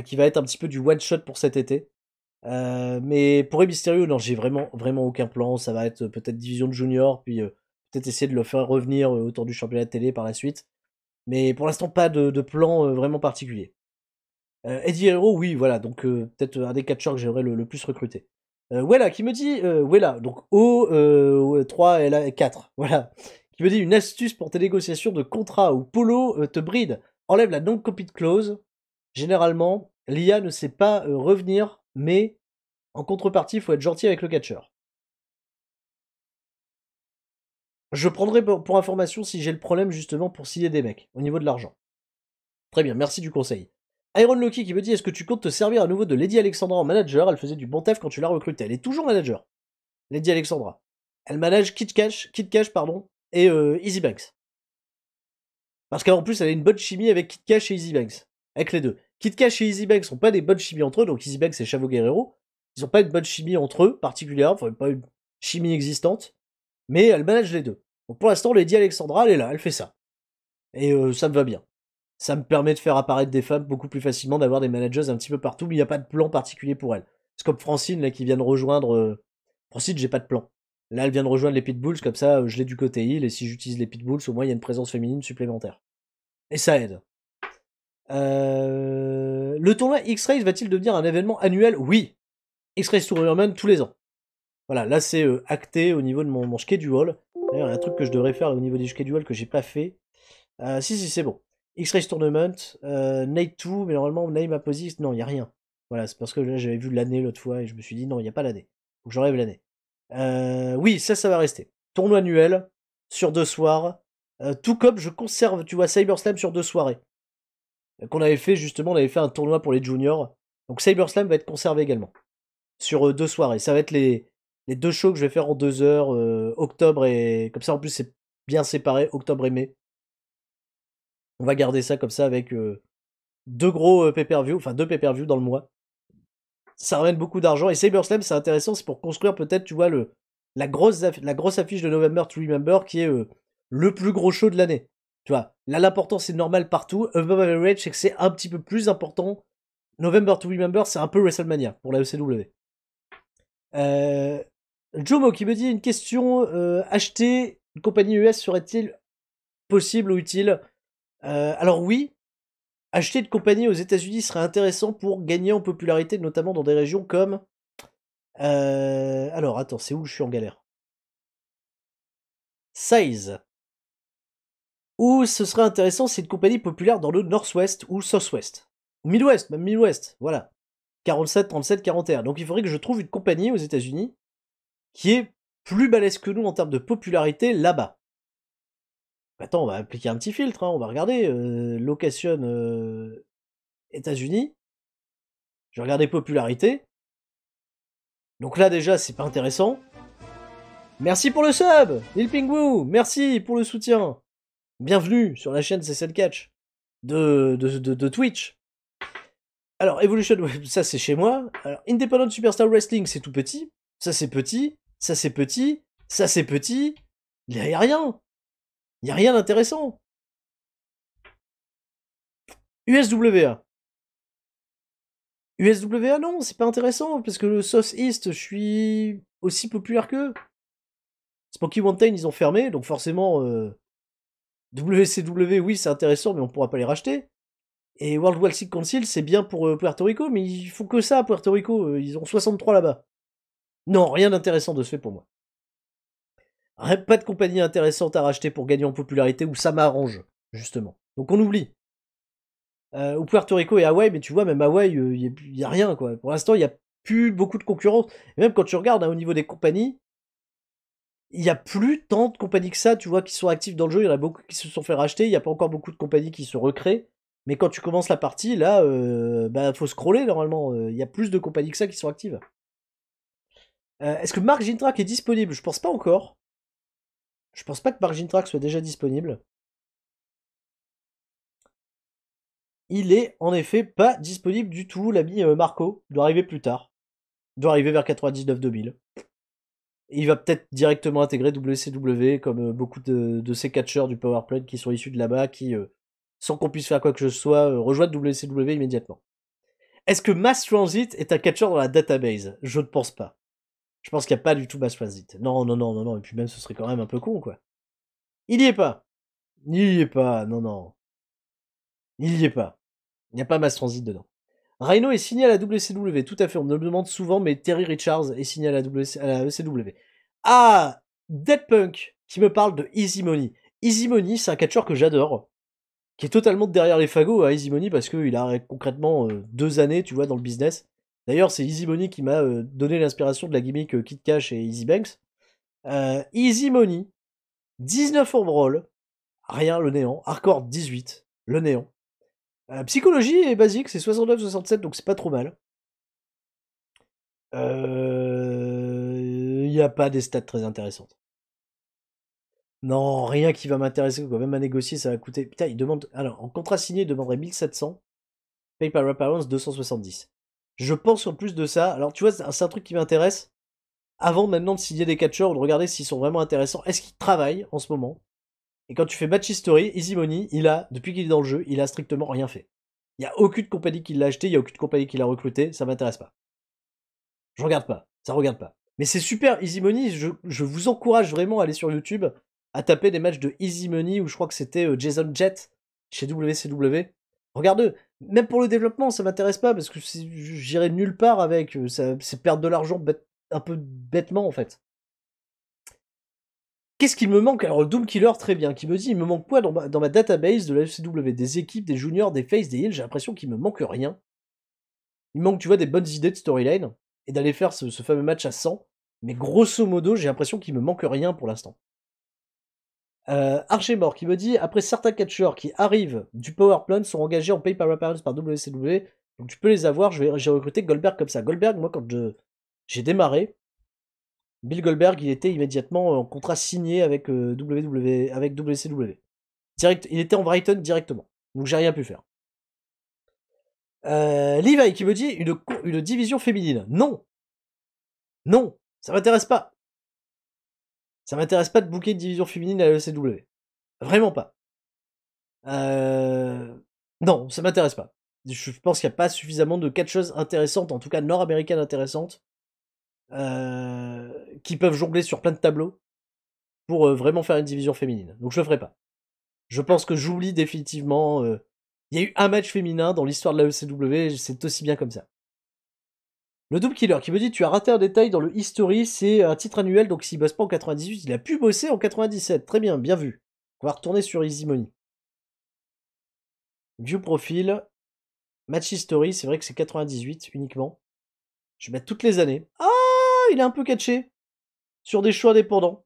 qui va être un petit peu du one shot pour cet été. Mais pour Rey Mysterio, non, j'ai vraiment aucun plan. Ça va être peut-être division de junior, puis peut-être essayer de le faire revenir autour du championnat de télé par la suite. Mais pour l'instant, pas de plan vraiment particulier. Eddie Guerrero, oui, voilà, donc peut-être un des catcheurs que j'aimerais le plus recruter. Wella qui me dit, Wella, donc O3 et 4, voilà, qui me dit une astuce pour tes négociations de contrat où Polo te bride, enlève la non-compete clause. Généralement, l'IA ne sait pas revenir, mais en contrepartie, il faut être gentil avec le catcheur. Je prendrai pour information si j'ai le problème justement pour signer des mecs, au niveau de l'argent. Très bien, merci du conseil. Iron Loki qui me dit, est-ce que tu comptes te servir à nouveau de Lady Alexandra en manager? Elle faisait du bon taf quand tu l'as recrutée. Elle est toujours manager, Lady Alexandra. Elle manage Kid Cash pardon, et Easy Banks. Parce qu'en plus, elle a une bonne chimie avec Kid Cash et Easy Banks. Avec les deux. Kid Cash et Easy Banks n'ont pas des bonnes chimies entre eux, donc Easy Banks et Chavo Guerrero. Ils n'ont pas une bonne chimie entre eux, particulière, enfin pas une chimie existante. Mais elle manage les deux. Donc pour l'instant, Lady Alexandra, elle est là, elle fait ça. Et ça me va bien. Ça me permet de faire apparaître des femmes beaucoup plus facilement, d'avoir des managers un petit peu partout, mais il n'y a pas de plan particulier pour elle. C'est comme Francine, là, qui vient de rejoindre... Francine, j'ai pas de plan. Là, elle vient de rejoindre les Pitbulls, comme ça, je l'ai du côté heal, et si j'utilise les Pitbulls, au moins, il y a une présence féminine supplémentaire. Et ça aide. Le tournoi X-Rays va-t-il devenir un événement annuel? Oui. X-Rays Tournament tous les ans. Voilà, là, c'est acté au niveau de mon schedule. D'ailleurs, il y a un truc que je devrais faire au niveau des schedules que j'ai pas fait. Si, c'est bon. X-Rays Tournament, Night 2, mais normalement, Name Apposis, non, il n'y a rien. Voilà, c'est parce que là, j'avais vu l'année l'autre fois et je me suis dit, non, il n'y a pas l'année. Faut que j'enlève l'année. Oui, ça va rester. Tournoi annuel, sur 2 soirs. Tout comme je conserve, tu vois, CyberSlam sur 2 soirées. Qu'on avait fait, justement, on avait fait un tournoi pour les juniors. Donc CyberSlam va être conservé également. Sur 2 soirées. Ça va être les 2 shows que je vais faire en 2 heures, octobre et... Comme ça, en plus, c'est bien séparé, octobre et mai. On va garder ça comme ça avec 2 gros pay-per-view, enfin 2 pay-per-view dans le mois. Ça ramène beaucoup d'argent. Et SaberSlam, c'est intéressant, c'est pour construire peut-être, tu vois, la grosse affiche de November to Remember qui est le plus gros show de l'année. Tu vois, là, l'important, c'est normal partout. Above Average, c'est que c'est un petit peu plus important. November to Remember, c'est un peu WrestleMania pour la ECW. Jomo qui me dit une question, acheter une compagnie US serait-il possible ou utile? Alors oui, acheter une compagnie aux États-Unis serait intéressant pour gagner en popularité, notamment dans des régions comme... alors attends, c'est où je suis en galère? Size. Ou ce serait intéressant, c'est une compagnie populaire dans le Northwest ou Southwest. Ou Midwest, même Midwest, voilà. 47, 37, 41. Donc il faudrait que je trouve une compagnie aux États-Unis qui est plus balèze que nous en termes de popularité là-bas. Attends, on va appliquer un petit filtre, hein, on va regarder. Location États-Unis. Je vais regarder popularité. Donc là déjà, c'est pas intéressant. Merci pour le sub, Lil Pingwu, merci pour le soutien. Bienvenue sur la chaîne CSL Catch de Twitch. Alors, Evolution, ça c'est chez moi. Alors, Independent Superstar Wrestling, c'est tout petit. Ça c'est petit. Ça c'est petit. Ça c'est petit. Il n'y a rien. Il n'y a rien d'intéressant. USWA. USWA, non, c'est pas intéressant, parce que le South East, je suis aussi populaire qu'eux. Smoky Mountain, ils ont fermé, donc forcément, WCW, oui, c'est intéressant, mais on pourra pas les racheter. Et World Wrestling Council, c'est bien pour Puerto Rico, mais ils font que ça à Puerto Rico, ils ont 63 là-bas. Non, rien d'intéressant de ce fait pour moi. Pas de compagnie intéressante à racheter pour gagner en popularité, où ça m'arrange, justement. Donc on oublie. Ou Puerto Rico et Hawaï, mais tu vois, même Hawaï, y a rien, quoi. Pour l'instant, il y a plus beaucoup de concurrence. Et même quand tu regardes hein, au niveau des compagnies, il n'y a plus tant de compagnies que ça, tu vois, qui sont actives dans le jeu. Il y en a beaucoup qui se sont fait racheter. Il n'y a pas encore beaucoup de compagnies qui se recréent. Mais quand tu commences la partie, là, bah, faut scroller normalement. Il y a plus de compagnies que ça qui sont actives. Est-ce que Mark Jintrak est disponible? Je pense pas encore. Je pense pas que Mark Jintrak soit déjà disponible. Il est en effet pas disponible du tout, l'ami Marco. Il doit arriver plus tard. Il doit arriver vers 99-2000. Il va peut-être directement intégrer WCW comme beaucoup de ces catcheurs du Powerplay qui sont issus de là-bas, qui, sans qu'on puisse faire quoi que ce soit, rejoignent WCW immédiatement. Est-ce que Mass Transit est un catcheur dans la database? Je ne pense pas. Je pense qu'il n'y a pas du tout Mass Transit. Non, non, non, non, non. Et puis même, ce serait quand même un peu con, quoi. Il y est pas. Il y est pas. Non, non. Il y est pas. Il n'y a pas Mass Transit dedans. Rhino est signé à la WCW, tout à fait, on me le demande souvent, mais Terry Richards est signé à la ECW. Ah, Dead Punk, qui me parle de Easy Money. Easy Money, c'est un catcheur que j'adore, qui est totalement derrière les fagots à Easy Money, parce qu'il a concrètement 2 années, tu vois, dans le business. D'ailleurs, c'est Easy Money qui m'a donné l'inspiration de la gimmick Kid Cash et Easy Banks. Easy Money, 19 overall, rien, le néant. Hardcore, 18, le néant. Psychologie est basique, c'est 69-67, donc c'est pas trop mal. Il n'y a pas des stats très intéressantes. Non, rien qui va m'intéresser, quoi. Même à négocier, ça va coûter. Putain, il demande. Alors, en contrat signé, il demanderait 1700. Pay par appearance, 270. Je pense en plus de ça. Alors, tu vois, c'est un truc qui m'intéresse. Avant maintenant de signer des catcheurs ou de regarder s'ils sont vraiment intéressants, est-ce qu'ils travaillent en ce moment? Et quand tu fais Match History, Easy Money, depuis qu'il est dans le jeu, il a strictement rien fait. Il n'y a aucune compagnie qui l'a acheté, il n'y a aucune compagnie qui l'a recruté, ça m'intéresse pas. Je regarde pas, ça regarde pas. Mais c'est super, Easy Money, je vous encourage vraiment à aller sur YouTube, à taper des matchs de Easy Money, où je crois que c'était Jason Jett, chez WCW. Regarde, même pour le développement, ça m'intéresse pas, parce que j'irai nulle part avec, c'est perdre de l'argent un peu bêtement, en fait. Qu'est-ce qu'il me manque? Alors, le Doom Killer, très bien, qui me dit, il me manque quoi dans ma database de la FCW? Des équipes, des juniors, des faces, des heals, j'ai l'impression qu'il me manque rien. Il manque, tu vois, des bonnes idées de storyline, et d'aller faire ce fameux match à 100, mais grosso modo, j'ai l'impression qu'il me manque rien pour l'instant. Archemore qui me dit, après certains catcheurs qui arrivent du Powerplant sont engagés en pay per appearance par WCW, donc tu peux les avoir, j'ai recruté Goldberg comme ça. Goldberg, moi, quand j'ai démarré, Bill Goldberg, il était immédiatement en contrat signé avec avec WCW. Direct, il était en Brighton directement, donc j'ai rien pu faire. Levi qui me dit une division féminine. Non, non, ça m'intéresse pas. Ça m'intéresse pas de booker une division féminine à l'ECW. Vraiment pas. Non, ça m'intéresse pas. Je pense qu'il n'y a pas suffisamment de catcheuses intéressantes, en tout cas nord-américaines intéressantes, qui peuvent jongler sur plein de tableaux pour vraiment faire une division féminine. Donc je le ferai pas. Je pense que j'oublie définitivement. Il y a eu un match féminin dans l'histoire de la ECW, c'est aussi bien comme ça. Le Doom Killer qui me dit tu as raté un détail dans le History, c'est un titre annuel, donc s'il bosse pas en 98, il a pu bosser en 97. Très bien, bien vu. On va retourner sur Easy Money. View Profile, Match History, c'est vrai que c'est 98 uniquement. Je vais mettre toutes les années. Ah, il est un peu catché. Sur des choix indépendants.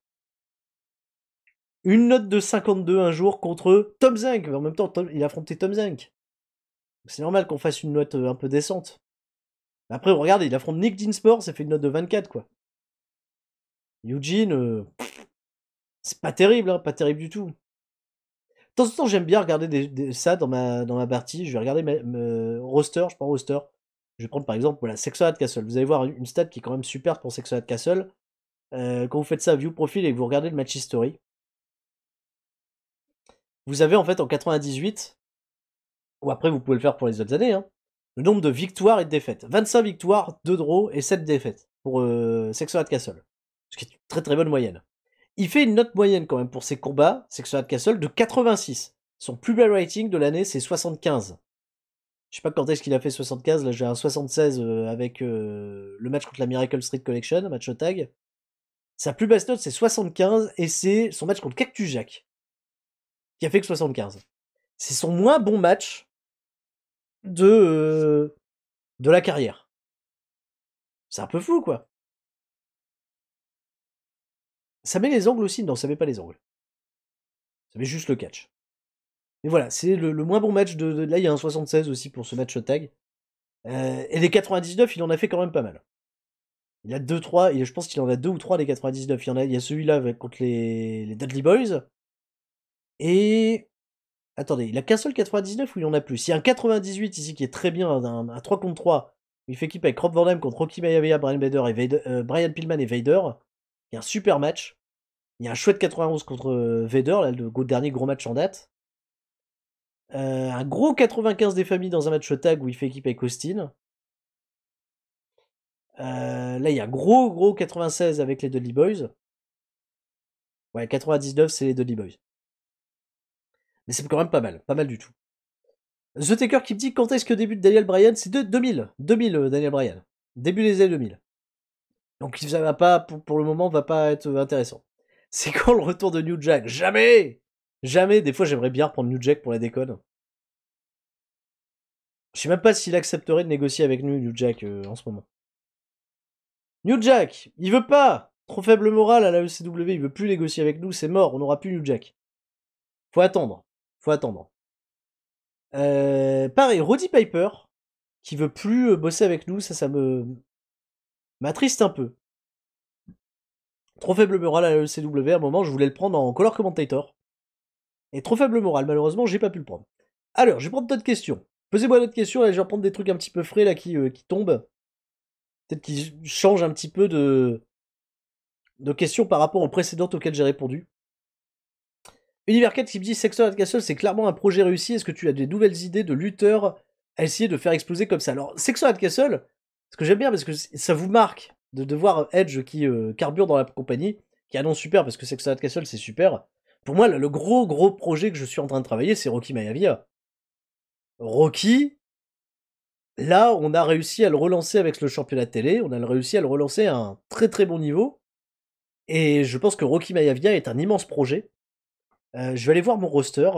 Une note de 52 un jour contre Tom Zank. Mais en même temps, il a affronté Tom Zank. C'est normal qu'on fasse une note un peu décente. Après, regardez, il affronte Nick Dinsmore, ça fait une note de 24, quoi. Eugene, c'est pas terrible, hein, pas terrible du tout. De temps en temps, j'aime bien regarder ça dans ma partie. Je vais regarder roster, je prends roster. Je vais prendre par exemple voilà, Sexual Castle. Vous allez voir une stat qui est quand même super pour Sexual Castle. Quand vous faites ça, view profile, et que vous regardez le match history, vous avez en fait en 98, ou après vous pouvez le faire pour les autres années, hein, le nombre de victoires et de défaites. 25 victoires, 2 draws et 7 défaites pour Sexual Castle. Ce qui est une très très bonne moyenne. Il fait une note moyenne quand même pour ses combats, Sexual Castle, de 86. Son plus bel rating de l'année, c'est 75. Je sais pas quand est-ce qu'il a fait 75, là j'ai un 76 avec le match contre la Miracle Street Collection, match au tag. Sa plus basse note c'est 75 et c'est son match contre Cactus Jack qui a fait que 75. C'est son moins bon match de la carrière. C'est un peu fou quoi. Ça met les angles aussi? Non, ça met pas les angles. Ça met juste le catch. Mais voilà, c'est le moins bon match de... Là, il y a un 76 aussi pour ce match au tag. Et les 99, il en a fait quand même pas mal. Il a 2-3, je pense qu'il en a 2 ou 3 des 99. Il y a celui-là contre les Dudley Boys. Et... Attendez, il a qu'un seul 99 ou il en a plus? Il y a un 98 ici qui est très bien, un 3 contre 3. Il fait équipe avec Rob Van Dam contre Rocky Maivia, Brian Pillman et Vader. Il y a un super match. Il y a un chouette 91 contre Vader, là, le dernier gros match en date. Un gros 95 des familles dans un match tag où il fait équipe avec Austin. Là, il y a un gros 96 avec les Dudley Boys. Ouais, 99, c'est les Dudley Boys. Mais c'est quand même pas mal du tout. The Taker qui me dit quand est-ce que débute Daniel Bryan? C'est de 2000. 2000, Daniel Bryan. Début des années 2000. Donc ça va pas, pour le moment, va pas être intéressant. C'est quand le retour de New Jack? Jamais! Jamais. Des fois, j'aimerais bien reprendre New Jack pour la déconne. Je sais même pas s'il accepterait de négocier avec nous, New Jack, en ce moment. New Jack, il veut pas! Trop faible morale à la ECW, il veut plus négocier avec nous, c'est mort, on n'aura plus New Jack. Faut attendre. Faut attendre. Pareil, Roddy Piper, qui veut plus bosser avec nous, ça me m'attriste un peu. Trop faible morale à la ECW, à un moment, je voulais le prendre en color commentator. Et trop faible morale, malheureusement, j'ai pas pu le prendre. Alors, je vais prendre d'autres questions. Posez-moi d'autres questions, et je vais reprendre des trucs un petit peu frais, là, qui tombent. Peut-être qu'ils changent un petit peu de questions par rapport aux précédentes auxquelles j'ai répondu. Univers 4 qui me dit Sexton at Castle, c'est clairement un projet réussi. Est-ce que tu as des nouvelles idées de lutteurs à essayer de faire exploser comme ça? Alors, Sexton at Castle, ce que j'aime bien, parce que ça vous marque de voir Edge qui carbure dans la compagnie, qui annonce super, parce que Sexton at Castle, c'est super. Pour moi, le gros projet que je suis en train de travailler, c'est Rocky Maivia. Rocky, là, on a réussi à le relancer avec le championnat de télé, on a réussi à le relancer à un très bon niveau, et je pense que Rocky Maivia est un immense projet. Je vais aller voir mon roster.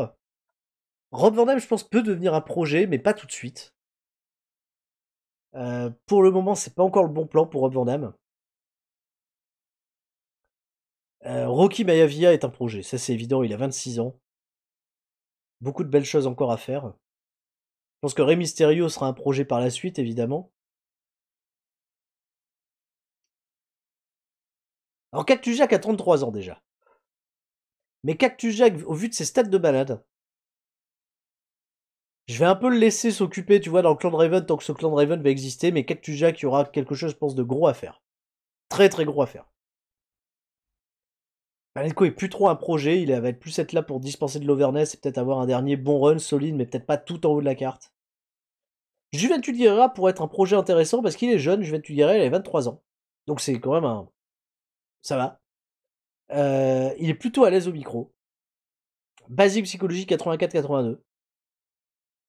Rob Van Dam, je pense, peut devenir un projet, mais pas tout de suite. Pour le moment, c'est pas encore le bon plan pour Rob Van Dam. Rocky Maivia est un projet, ça c'est évident, il a 26 ans. Beaucoup de belles choses encore à faire. Je pense que Rey Mysterio sera un projet par la suite, évidemment. Alors Cactus Jack a 33 ans déjà. Mais Cactus Jack, au vu de ses stats de balade, je vais un peu le laisser s'occuper, tu vois, dans le clan de Raven, tant que ce clan de Raven va exister, mais Cactus Jack, il y aura quelque chose, je pense, de gros à faire. Très gros à faire. Malenko est plus trop un projet, il va être plus être là pour dispenser de l'overness et peut-être avoir un dernier bon run solide, mais peut-être pas tout en haut de la carte. Juventud Guerrera pourrait être un projet intéressant parce qu'il est jeune, Juventud Guerrera, il a 23 ans. Donc c'est quand même un... Ça va. Il est plutôt à l'aise au micro. Basique psychologie 84-82.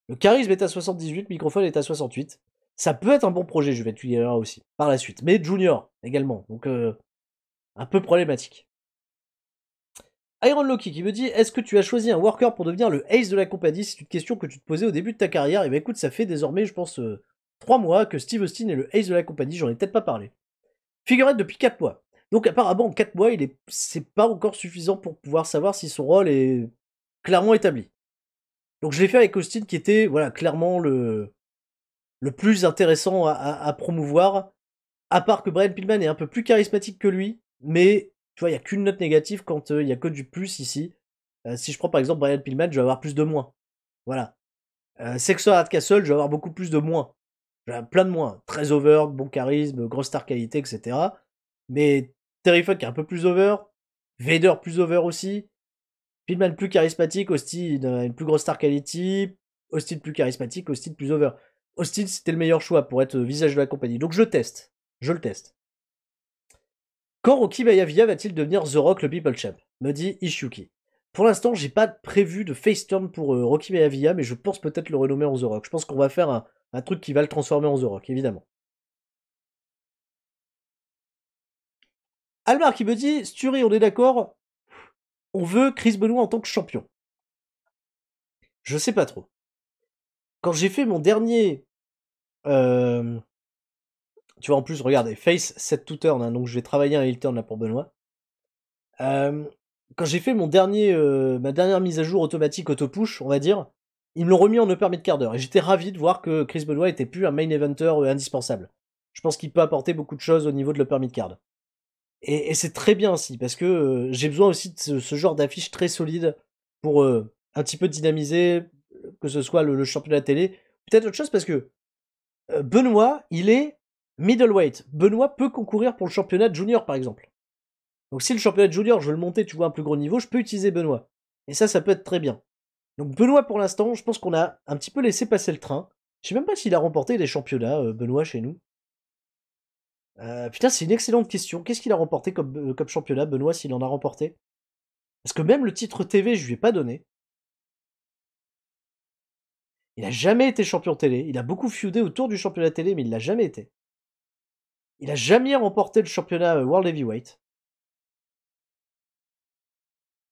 Le charisme est à 78, le microphone est à 68. Ça peut être un bon projet, Juventud Guerrera aussi, par la suite. Mais Junior également, donc un peu problématique. Iron Loki qui me dit est-ce que tu as choisi un worker pour devenir le ace de la compagnie? C'est une question que tu te posais au début de ta carrière. Et bah écoute, ça fait désormais, je pense, 3 mois que Steve Austin est le ace de la compagnie. J'en ai peut-être pas parlé. Figurette depuis 4 mois. Donc apparemment, en 4 mois, c'est pas encore suffisant pour pouvoir savoir si son rôle est clairement établi. Donc je l'ai fait avec Austin qui était voilà clairement le plus intéressant à promouvoir. À part que Brian Pillman est un peu plus charismatique que lui, mais tu vois, il n'y a qu'une note négative quand il n'y a que du plus ici. Si je prends par exemple Brian Pillman, je vais avoir plus de moins. Voilà. Sexton at Castle, je vais avoir beaucoup plus de moins. Je vais avoir plein de moins. Très over, bon charisme, grosse star qualité, etc. Mais Terry Funk est un peu plus over. Vader plus over aussi. Pillman plus charismatique. Austin une plus grosse star quality. Austin plus charismatique. Austin plus over. Austin, c'était le meilleur choix pour être visage de la compagnie. Donc je teste. Je le teste. Quand Rocky Maivia va-t-il devenir The Rock le People Champ? Me dit Ishuki. Pour l'instant, j'ai pas prévu de face turn pour Rocky Maivia, mais je pense peut-être le renommer en The Rock. Je pense qu'on va faire un truc qui va le transformer en The Rock, évidemment. Almar qui me dit Sturi, on est d'accord, on veut Chris Benoit en tant que champion. Je sais pas trop. Quand j'ai fait mon dernier... Tu vois, en plus, regardez, Face set to turn, hein, donc je vais travailler un heel turn là pour Benoît. Quand j'ai fait ma dernière mise à jour automatique auto-push, on va dire, ils me l'ont remis en upper mid-card. Et j'étais ravi de voir que Chris Benoit était plus un main eventer indispensable. Je pense qu'il peut apporter beaucoup de choses au niveau de l'upper mid-card. Et c'est très bien aussi, parce que j'ai besoin aussi de ce genre d'affiche très solide pour un petit peu dynamiser, que ce soit le championnat télé. Peut-être autre chose, parce que Benoit, il est middleweight. Benoit peut concourir pour le championnat junior, par exemple. Donc si le championnat junior, je veux le monter, tu vois, à un plus gros niveau, je peux utiliser Benoît. Et ça peut être très bien. Donc Benoît, pour l'instant, je pense qu'on a un petit peu laissé passer le train. Je sais même pas s'il a remporté des championnats, Benoît, chez nous. Putain, c'est une excellente question. Qu'est-ce qu'il a remporté comme championnat, Benoît, s'il en a remporté? Parce que même le titre TV, je lui ai pas donné. Il a jamais été champion télé. Il a beaucoup feudé autour du championnat télé, mais il l'a jamais été. Il a jamais remporté le championnat World Heavyweight.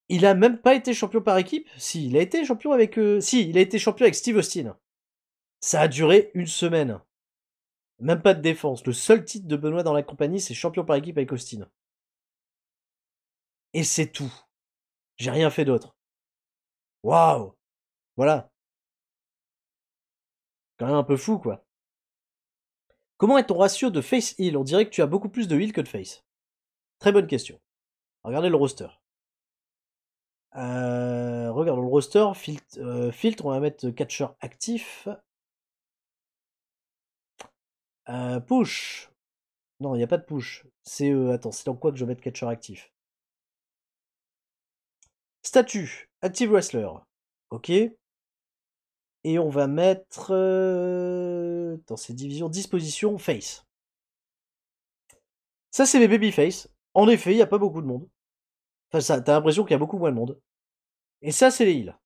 Il a même pas été champion par équipe. Si, il a été champion avec... Si, il a été champion avec Steve Austin. Ça a duré une semaine. Même pas de défense. Le seul titre de Benoît dans la compagnie, c'est champion par équipe avec Austin. Et c'est tout. J'ai rien fait d'autre. Waouh! Voilà. Quand même un peu fou, quoi. Comment est ton ratio de face heal? On dirait que tu as beaucoup plus de heal que de face. Très bonne question. Regardez le roster. Regardons le roster. Filtre, on va mettre catcher actif. Push. Non, il n'y a pas de push. C'est... attends, c'est dans quoi que je vais mettre catcher actif? Statut. Active wrestler. Ok. Et on va mettre... dans ces divisions, disposition, face. Ça, c'est les babyface. En effet, il n'y a pas beaucoup de monde. Enfin, t'as l'impression qu'il y a beaucoup moins de monde. Et ça, c'est les heals.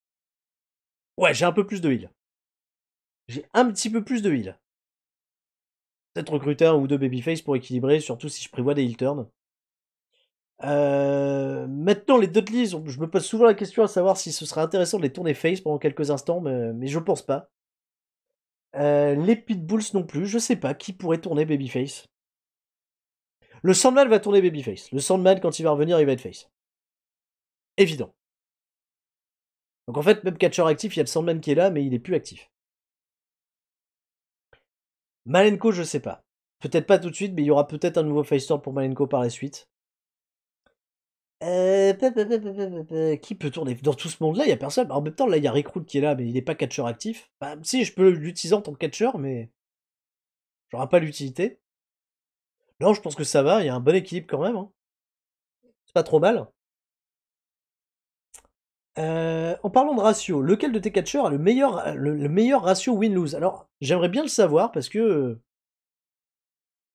Ouais, j'ai un peu plus de heal. J'ai un petit peu plus de heal. Peut-être recruter un ou deux babyface pour équilibrer, surtout si je prévois des heal turns. Maintenant, les Dudleys, je me pose souvent la question à savoir si ce serait intéressant de les tourner face pendant quelques instants, mais je pense pas. Les Pitbulls non plus, je sais pas qui pourrait tourner babyface. Le Sandman va tourner babyface. Le Sandman, quand il va revenir, il va être face. Évident. Donc en fait, même catcher actif, il y a le Sandman qui est là, mais il est plus actif. Malenko, je sais pas. Peut-être pas tout de suite, mais il y aura peut-être un nouveau face turn pour Malenko par la suite. Qui peut tourner? Dans tout ce monde-là, il y a personne. En même temps, là, il y a Recruit qui est là, mais il n'est pas catcher actif. Bah, si, je peux l'utiliser en tant que catcher, mais j'aurai pas l'utilité. Non, je pense que ça va, il y a un bon équilibre quand même. Hein. C'est pas trop mal. En parlant de ratio, lequel de tes catcheurs a le meilleur ratio win-lose? Alors, j'aimerais bien le savoir parce que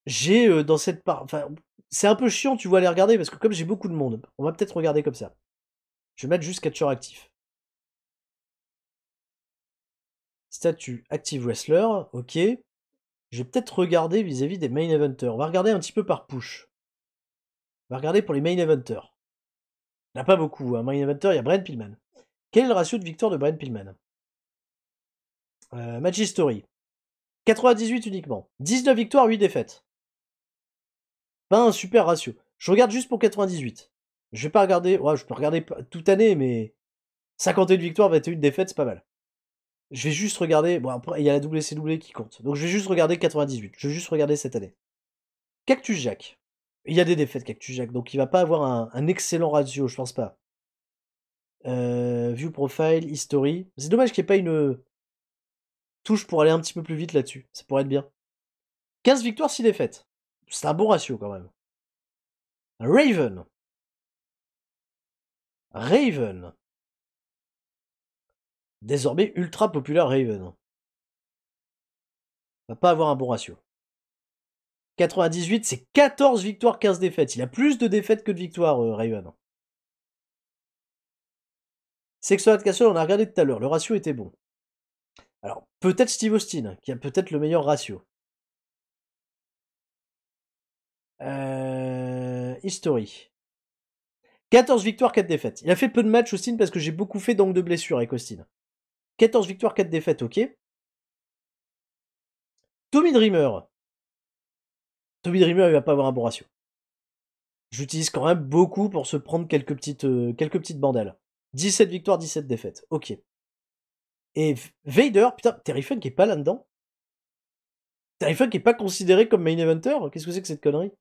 j'ai dans cette part... Enfin, c'est un peu chiant, tu vois, aller regarder parce que comme j'ai beaucoup de monde, on va peut-être regarder comme ça. Je vais mettre juste catcher actif. Statut active wrestler, ok. Je vais peut-être regarder vis-à-vis des main eventers. On va regarder un petit peu par push. On va regarder pour les main eventers. Il n'y en a pas beaucoup. Main eventer, il y a Brian Pillman. Quel est le ratio de victoire de Brian Pillman? Match history. 98 uniquement. 19 victoires, 8 défaites. Pas un super ratio. Je regarde juste pour 98. Je vais pas regarder... Ouais, je peux regarder toute année, mais... 51 victoires, 21 défaites, c'est pas mal. Je vais juste regarder... Bon, après, il y a la WCW qui compte. Donc je vais juste regarder 98. Je vais juste regarder cette année. Cactus Jack. Il y a des défaites Cactus Jack, donc il va pas avoir un excellent ratio, je pense pas. View profile, history. C'est dommage qu'il n'y ait pas une touche pour aller un petit peu plus vite là-dessus. Ça pourrait être bien. 15 victoires, 6 défaites. C'est un bon ratio quand même. Raven. Raven. Désormais ultra populaire Raven. Va pas avoir un bon ratio. 98, c'est 14 victoires, 15 défaites. Il a plus de défaites que de victoires, Raven. Sexual Castle, on a regardé tout à l'heure. Le ratio était bon. Alors, peut-être Steve Austin, qui a peut-être le meilleur ratio. History. 14 victoires, 4 défaites. Il a fait peu de matchs, Austin, parce que j'ai beaucoup fait d'angles de blessure avec Austin. 14 victoires, 4 défaites, ok. Tommy Dreamer. Tommy Dreamer, il va pas avoir un bon ratio. J'utilise quand même beaucoup pour se prendre quelques petites bandales. 17 victoires, 17 défaites. Ok. Et Vader, putain, Terry Funk est pas là-dedans. Terry Funk est pas considéré comme main eventer. Qu'est-ce que c'est que cette connerie?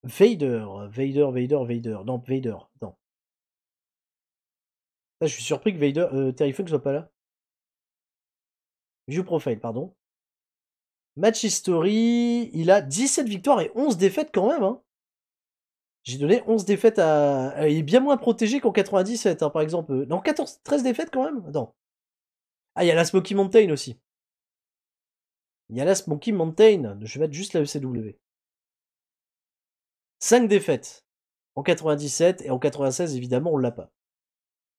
Vader. Non, Vader. Non. Là, je suis surpris que Terry Funk soit pas là. View profile, pardon. Match history, il a 17 victoires et 11 défaites quand même. Hein. J'ai donné 11 défaites à... Il est bien moins protégé qu'en 97, hein, par exemple. Non, 13 défaites quand même. Non. Ah, il y a la Smoky Mountain aussi. Il y a la Smoky Mountain. Je vais mettre juste la ECW. 5 défaites. En 97 et en 96, évidemment, on l'a pas.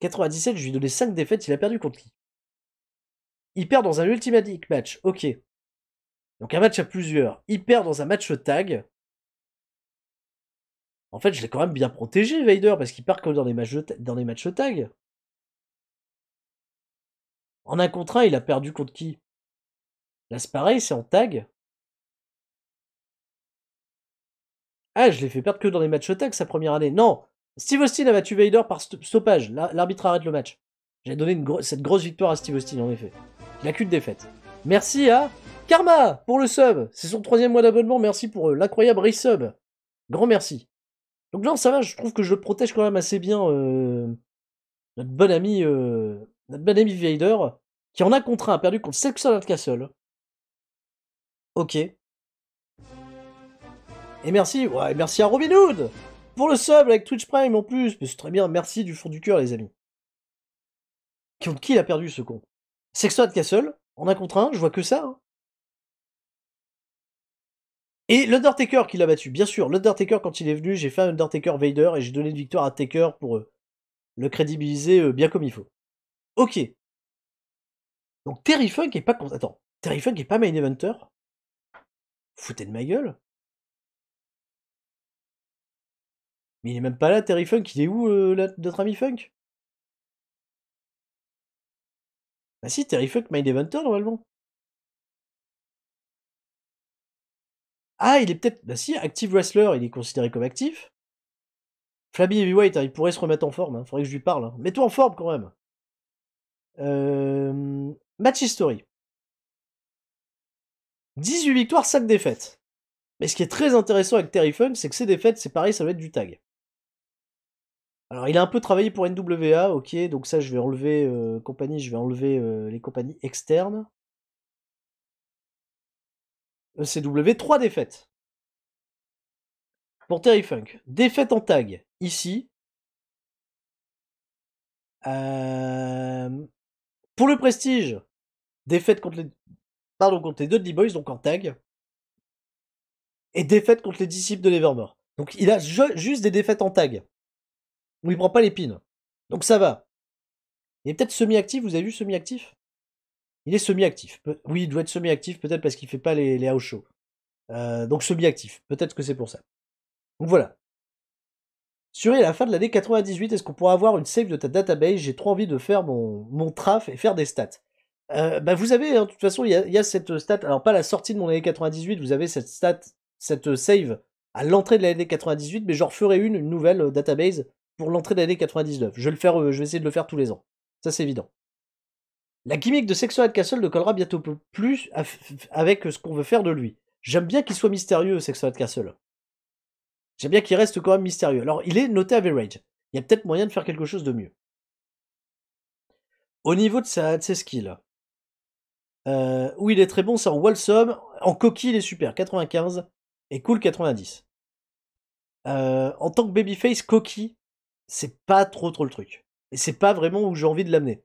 97, je lui ai donné 5 défaites, il a perdu contre qui? Il perd dans un Ultimate match, ok. Donc un match à plusieurs. Il perd dans un match tag. En fait, je l'ai quand même bien protégé, Vader, parce qu'il perd que dans les matchs tag. En 1 contre 1, il a perdu contre qui? Là, c'est pareil, c'est en tag. Ah, je l'ai fait perdre que dans les matchs tag sa première année. Non, Steve Austin a battu Vader par stoppage. L'arbitre arrête le match. J'ai donné cette grosse victoire à Steve Austin, en effet. Il a qu'une défaite. Merci à Karma pour le sub. C'est son 3e mois d'abonnement. Merci pour l'incroyable resub. Grand merci. Donc non, ça va, je trouve que je le protège quand même assez bien. Notre bon ami Vader, qui en a contre 1, a perdu contre Sexton Castle. Ok. Et merci, ouais, merci à Robin Hood pour le sub avec Twitch Prime en plus. Mais c'est très bien, merci du fond du cœur, les amis. Contre qui il a perdu, ce con? Sexton Castle, en 1 contre 1, je vois que ça. Hein. Et l'Undertaker qui l'a battu, bien sûr. L'Undertaker, quand il est venu, j'ai fait un Undertaker Vader et j'ai donné une victoire à Taker pour le crédibiliser bien comme il faut. Ok. Donc Terry Funk est pas... Attends, Terry Funk est pas main eventer? Foutez de ma gueule. Mais il est même pas là, Terry Funk. Il est où, notre ami Funk? Bah si, Terry Funk main eventer, normalement. Ah, il est peut-être... Bah si, Active Wrestler, il est considéré comme actif. Flabby Heavyweight, hein, il pourrait se remettre en forme. Hein. Faudrait que je lui parle. Hein. Mets-toi en forme, quand même. Match History. 18 victoires, 5 défaites. Mais ce qui est très intéressant avec Terry Funk, c'est que ces défaites, c'est pareil, ça va être du tag. Alors, il a un peu travaillé pour NWA, ok, donc ça, je vais enlever je vais enlever les compagnies externes. ECW, 3 défaites. Pour Terry Funk. Défaite en tag, ici. Pour le prestige, défaite contre les Dudley Boys, donc en tag. Et défaite contre les disciples de l'Evermore. Donc il a juste des défaites en tag. Où il prend pas les pins. Donc ça va. Il est peut-être semi-actif, vous avez vu semi-actif? Il est semi-actif. Oui, il doit être semi-actif, peut-être parce qu'il fait pas les house shows. Donc semi-actif. Peut-être que c'est pour ça. Donc voilà. Sur à la fin de l'année 98, est-ce qu'on pourra avoir une save de ta database? J'ai trop envie de faire mon traf et faire des stats. Bah vous avez, hein, de toute façon, il y a cette stat, alors pas la sortie de mon année 98, vous avez cette stat, cette save à l'entrée de l'année 98, mais j'en referai une nouvelle database pour l'entrée de l'année 99. Je vais essayer de le faire tous les ans. Ça, c'est évident. La gimmick de Sexual Castle ne collera bientôt plus avec ce qu'on veut faire de lui. J'aime bien qu'il soit mystérieux, Sexual Castle. J'aime bien qu'il reste quand même mystérieux. Alors, il est noté average. Il y a peut-être moyen de faire quelque chose de mieux. Au niveau de ses skills, où il est très bon, c'est en Wholesome. En coquille, il est super, 95. Et cool, 90. En tant que babyface, coquille, c'est pas trop le truc. Et c'est pas vraiment où j'ai envie de l'amener.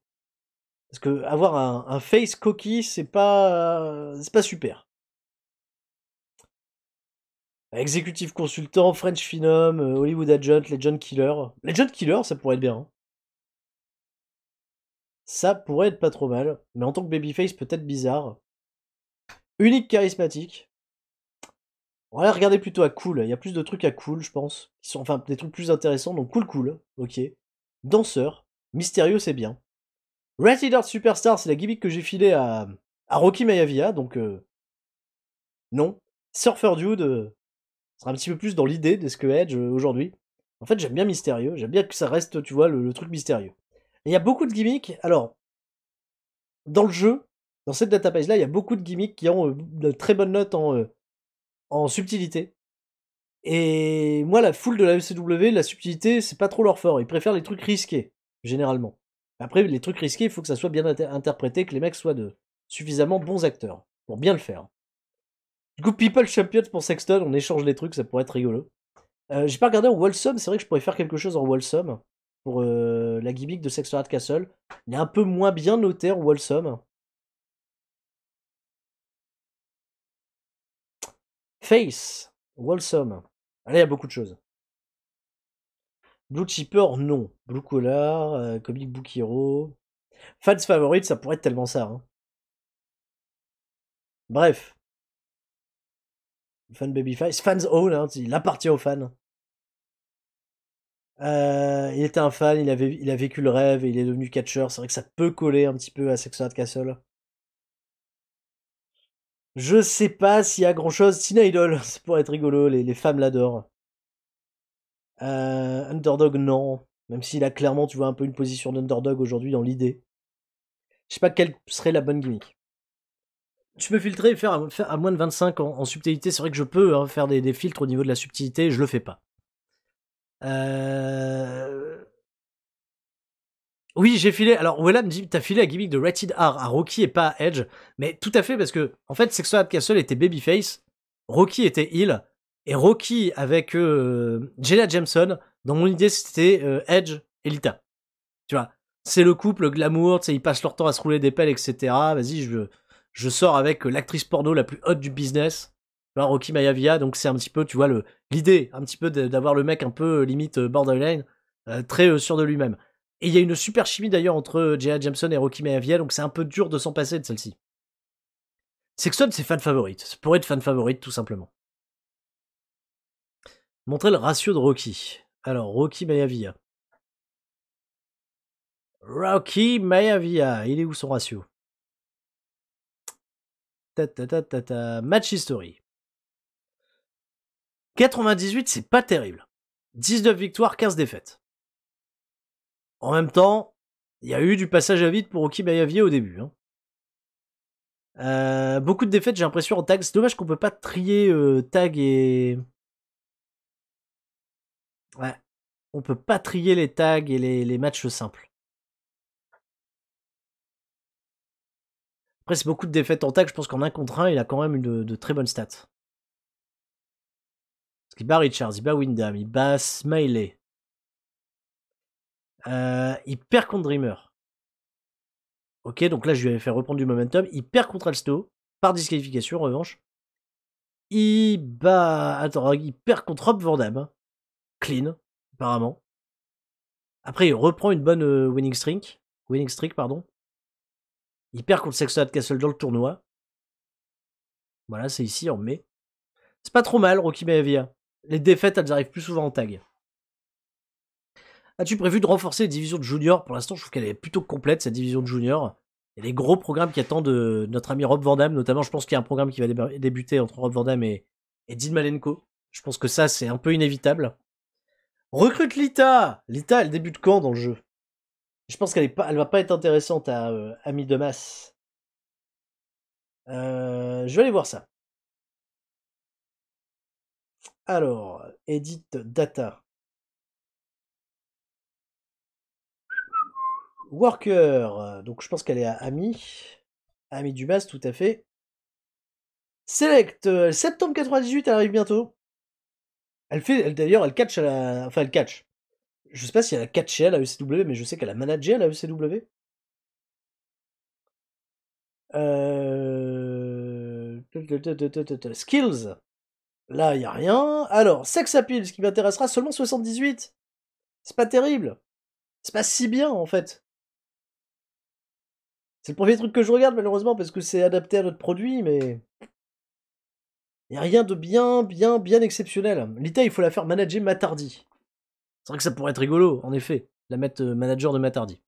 Parce que avoir un face coquille, c'est pas super. Exécutif consultant, French Phenom, Hollywood Agent, Legend Killer. Legend Killer, ça pourrait être bien. Hein. Ça pourrait être pas trop mal. Mais en tant que babyface, peut-être bizarre. Unique charismatique. On va regarder plutôt à cool. Il y a plus de trucs à cool, je pense. Qui sont, enfin, des trucs plus intéressants. Donc cool. Ok. Danseur. Mystérieux, c'est bien. Red Heart Superstar, c'est la gimmick que j'ai filée à Rocky Maivia. Donc, non. Surfer Dude sera un petit peu plus dans l'idée de ce que Edge aujourd'hui. En fait, j'aime bien mystérieux. J'aime bien que ça reste, tu vois, le truc mystérieux. Et il y a beaucoup de gimmicks. Alors, dans le jeu, dans cette database-là, il y a beaucoup de gimmicks qui ont de très bonnes notes en subtilité. Et moi, la foule de la ECW, la subtilité, c'est pas trop leur fort. Ils préfèrent les trucs risqués, généralement. Après, les trucs risqués, il faut que ça soit bien interprété, que les mecs soient de suffisamment bons acteurs pour bien le faire. Du coup, People Champions pour Sexton, on échange les trucs, ça pourrait être rigolo. J'ai pas regardé en Wholesome, c'est vrai que je pourrais faire quelque chose en Wholesome pour la gimmick de Sexton Castle. Il est un peu moins bien noté en Wholesome. Face, Wholesome. Allez, il y a beaucoup de choses. Blue Chipper, non. Blue Collar, Comic Book Hero. Fans favorite, ça pourrait être tellement ça. Hein. Bref. Fan Babyface. Fans Own, hein, il appartient aux fans. Il était un fan, il a vécu le rêve et il est devenu catcheur. C'est vrai que ça peut coller un petit peu à Sexton Castle. Je sais pas s'il y a grand chose. Tina Idol, c'est pour être rigolo, les femmes l'adorent. Underdog, non. Même s'il a clairement, tu vois, un peu une position d'underdog aujourd'hui dans l'idée. Je sais pas quelle serait la bonne gimmick. Je peux filtrer et faire à moins de 25 en subtilité. C'est vrai que je peux hein, faire des filtres au niveau de la subtilité. Je le fais pas. Oui, j'ai filé. Alors, Wella me dit, t'as filé la gimmick de Rated R à Rocky et pas à Edge. Mais tout à fait, parce que, en fait, Sexton Castle était babyface, Rocky était heel, et Rocky avec Jenna Jameson, dans mon idée, c'était Edge et Lita. Tu vois, c'est le couple glamour, tu sais, ils passent leur temps à se rouler des pelles, etc. Vas-y, je sors avec l'actrice porno la plus haute du business, tu vois, Rocky Maivia, donc c'est un petit peu, tu vois, l'idée, un petit peu d'avoir le mec un peu limite borderline, très sûr de lui-même. Et il y a une super chimie d'ailleurs entre Jenna Jameson et Rocky Maivia, donc c'est un peu dur de s'en passer de celle-ci. Sexton, c'est fan favorite. Ça pourrait être fan favorite, tout simplement. Montrer le ratio de Rocky. Alors, Rocky Maivia. Rocky Maivia, il est où son ratio? Match history. 98, c'est pas terrible. 19 victoires, 15 défaites. En même temps, il y a eu du passage à vide pour Rocky Maivia au début. Hein. Beaucoup de défaites, j'ai l'impression, en tag. C'est dommage qu'on peut pas trier tag et... Ouais. On peut pas trier les tags et les matchs simples. Après, c'est beaucoup de défaites en tag. Je pense qu'en 1 contre 1, il a quand même de très bonnes stats. Parce qu'il bat Richards, il bat Windham, il bat Smiley. Il perd contre Dreamer. Ok, donc là, je lui avais fait reprendre du momentum. Il perd contre Alsto, par disqualification, en revanche. Il bat... Attends, il perd contre Rob Van Dam. Clean, apparemment. Après, il reprend une bonne winning streak. Winning streak, pardon. Il perd contre Sexton Castle dans le tournoi. Voilà, c'est ici, en mai. C'est pas trop mal, Rocky Maivia. Les défaites, elles arrivent plus souvent en tag. As-tu prévu de renforcer les divisions de junior? Pour l'instant, je trouve qu'elle est plutôt complète, cette division de junior. Il y a des gros programmes qui attendent notre ami Rob Van Dam, notamment, je pense qu'il y a un programme qui va débuter entre Rob Van Dam et Dean Malenko. Je pense que ça, c'est un peu inévitable. Recrute Lita! Lita, elle débute quand dans le jeu? Je pense qu'elle va pas être intéressante à Ami de Masse. Je vais aller voir ça. Alors, Edit Data. Worker. Donc je pense qu'elle est à Ami. Ami Dumas, tout à fait. Select. Septembre 98, elle arrive bientôt. D'ailleurs, elle catch à la... Enfin, elle catch. Je sais pas si elle a catché à la ECW, mais je sais qu'elle a managé à la ECW. Skills. Là, il n'y a rien. Alors, Sex Appeal, ce qui m'intéressera, seulement 78. C'est pas terrible. C'est pas si bien, en fait. C'est le premier truc que je regarde, malheureusement, parce que c'est adapté à notre produit, mais... Il n'y a rien de bien exceptionnel. Lita, il faut la faire manager Matardi. C'est vrai que ça pourrait être rigolo, en effet, la mettre manager de Matardi.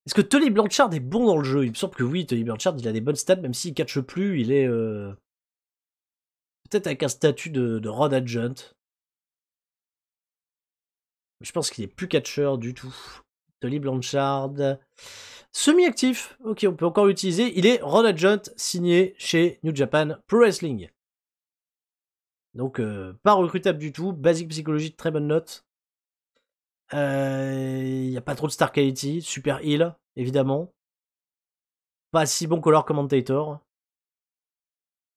Est-ce que Tully Blanchard est bon dans le jeu? Il me semble que oui, Tully Blanchard, il a des bonnes stats, même s'il catche plus, il est... peut-être avec un statut de Rod Adjunt. Mais je pense qu'il est plus catcheur du tout. Tully Blanchard... Semi-actif, ok, on peut encore l'utiliser. Il est Rod Adjunt, signé chez New Japan Pro Wrestling. Donc, pas recrutable du tout. Basic psychologie, très bonne note. Il n'y a pas trop de star quality. Super heal, évidemment. Pas si bon color commentator.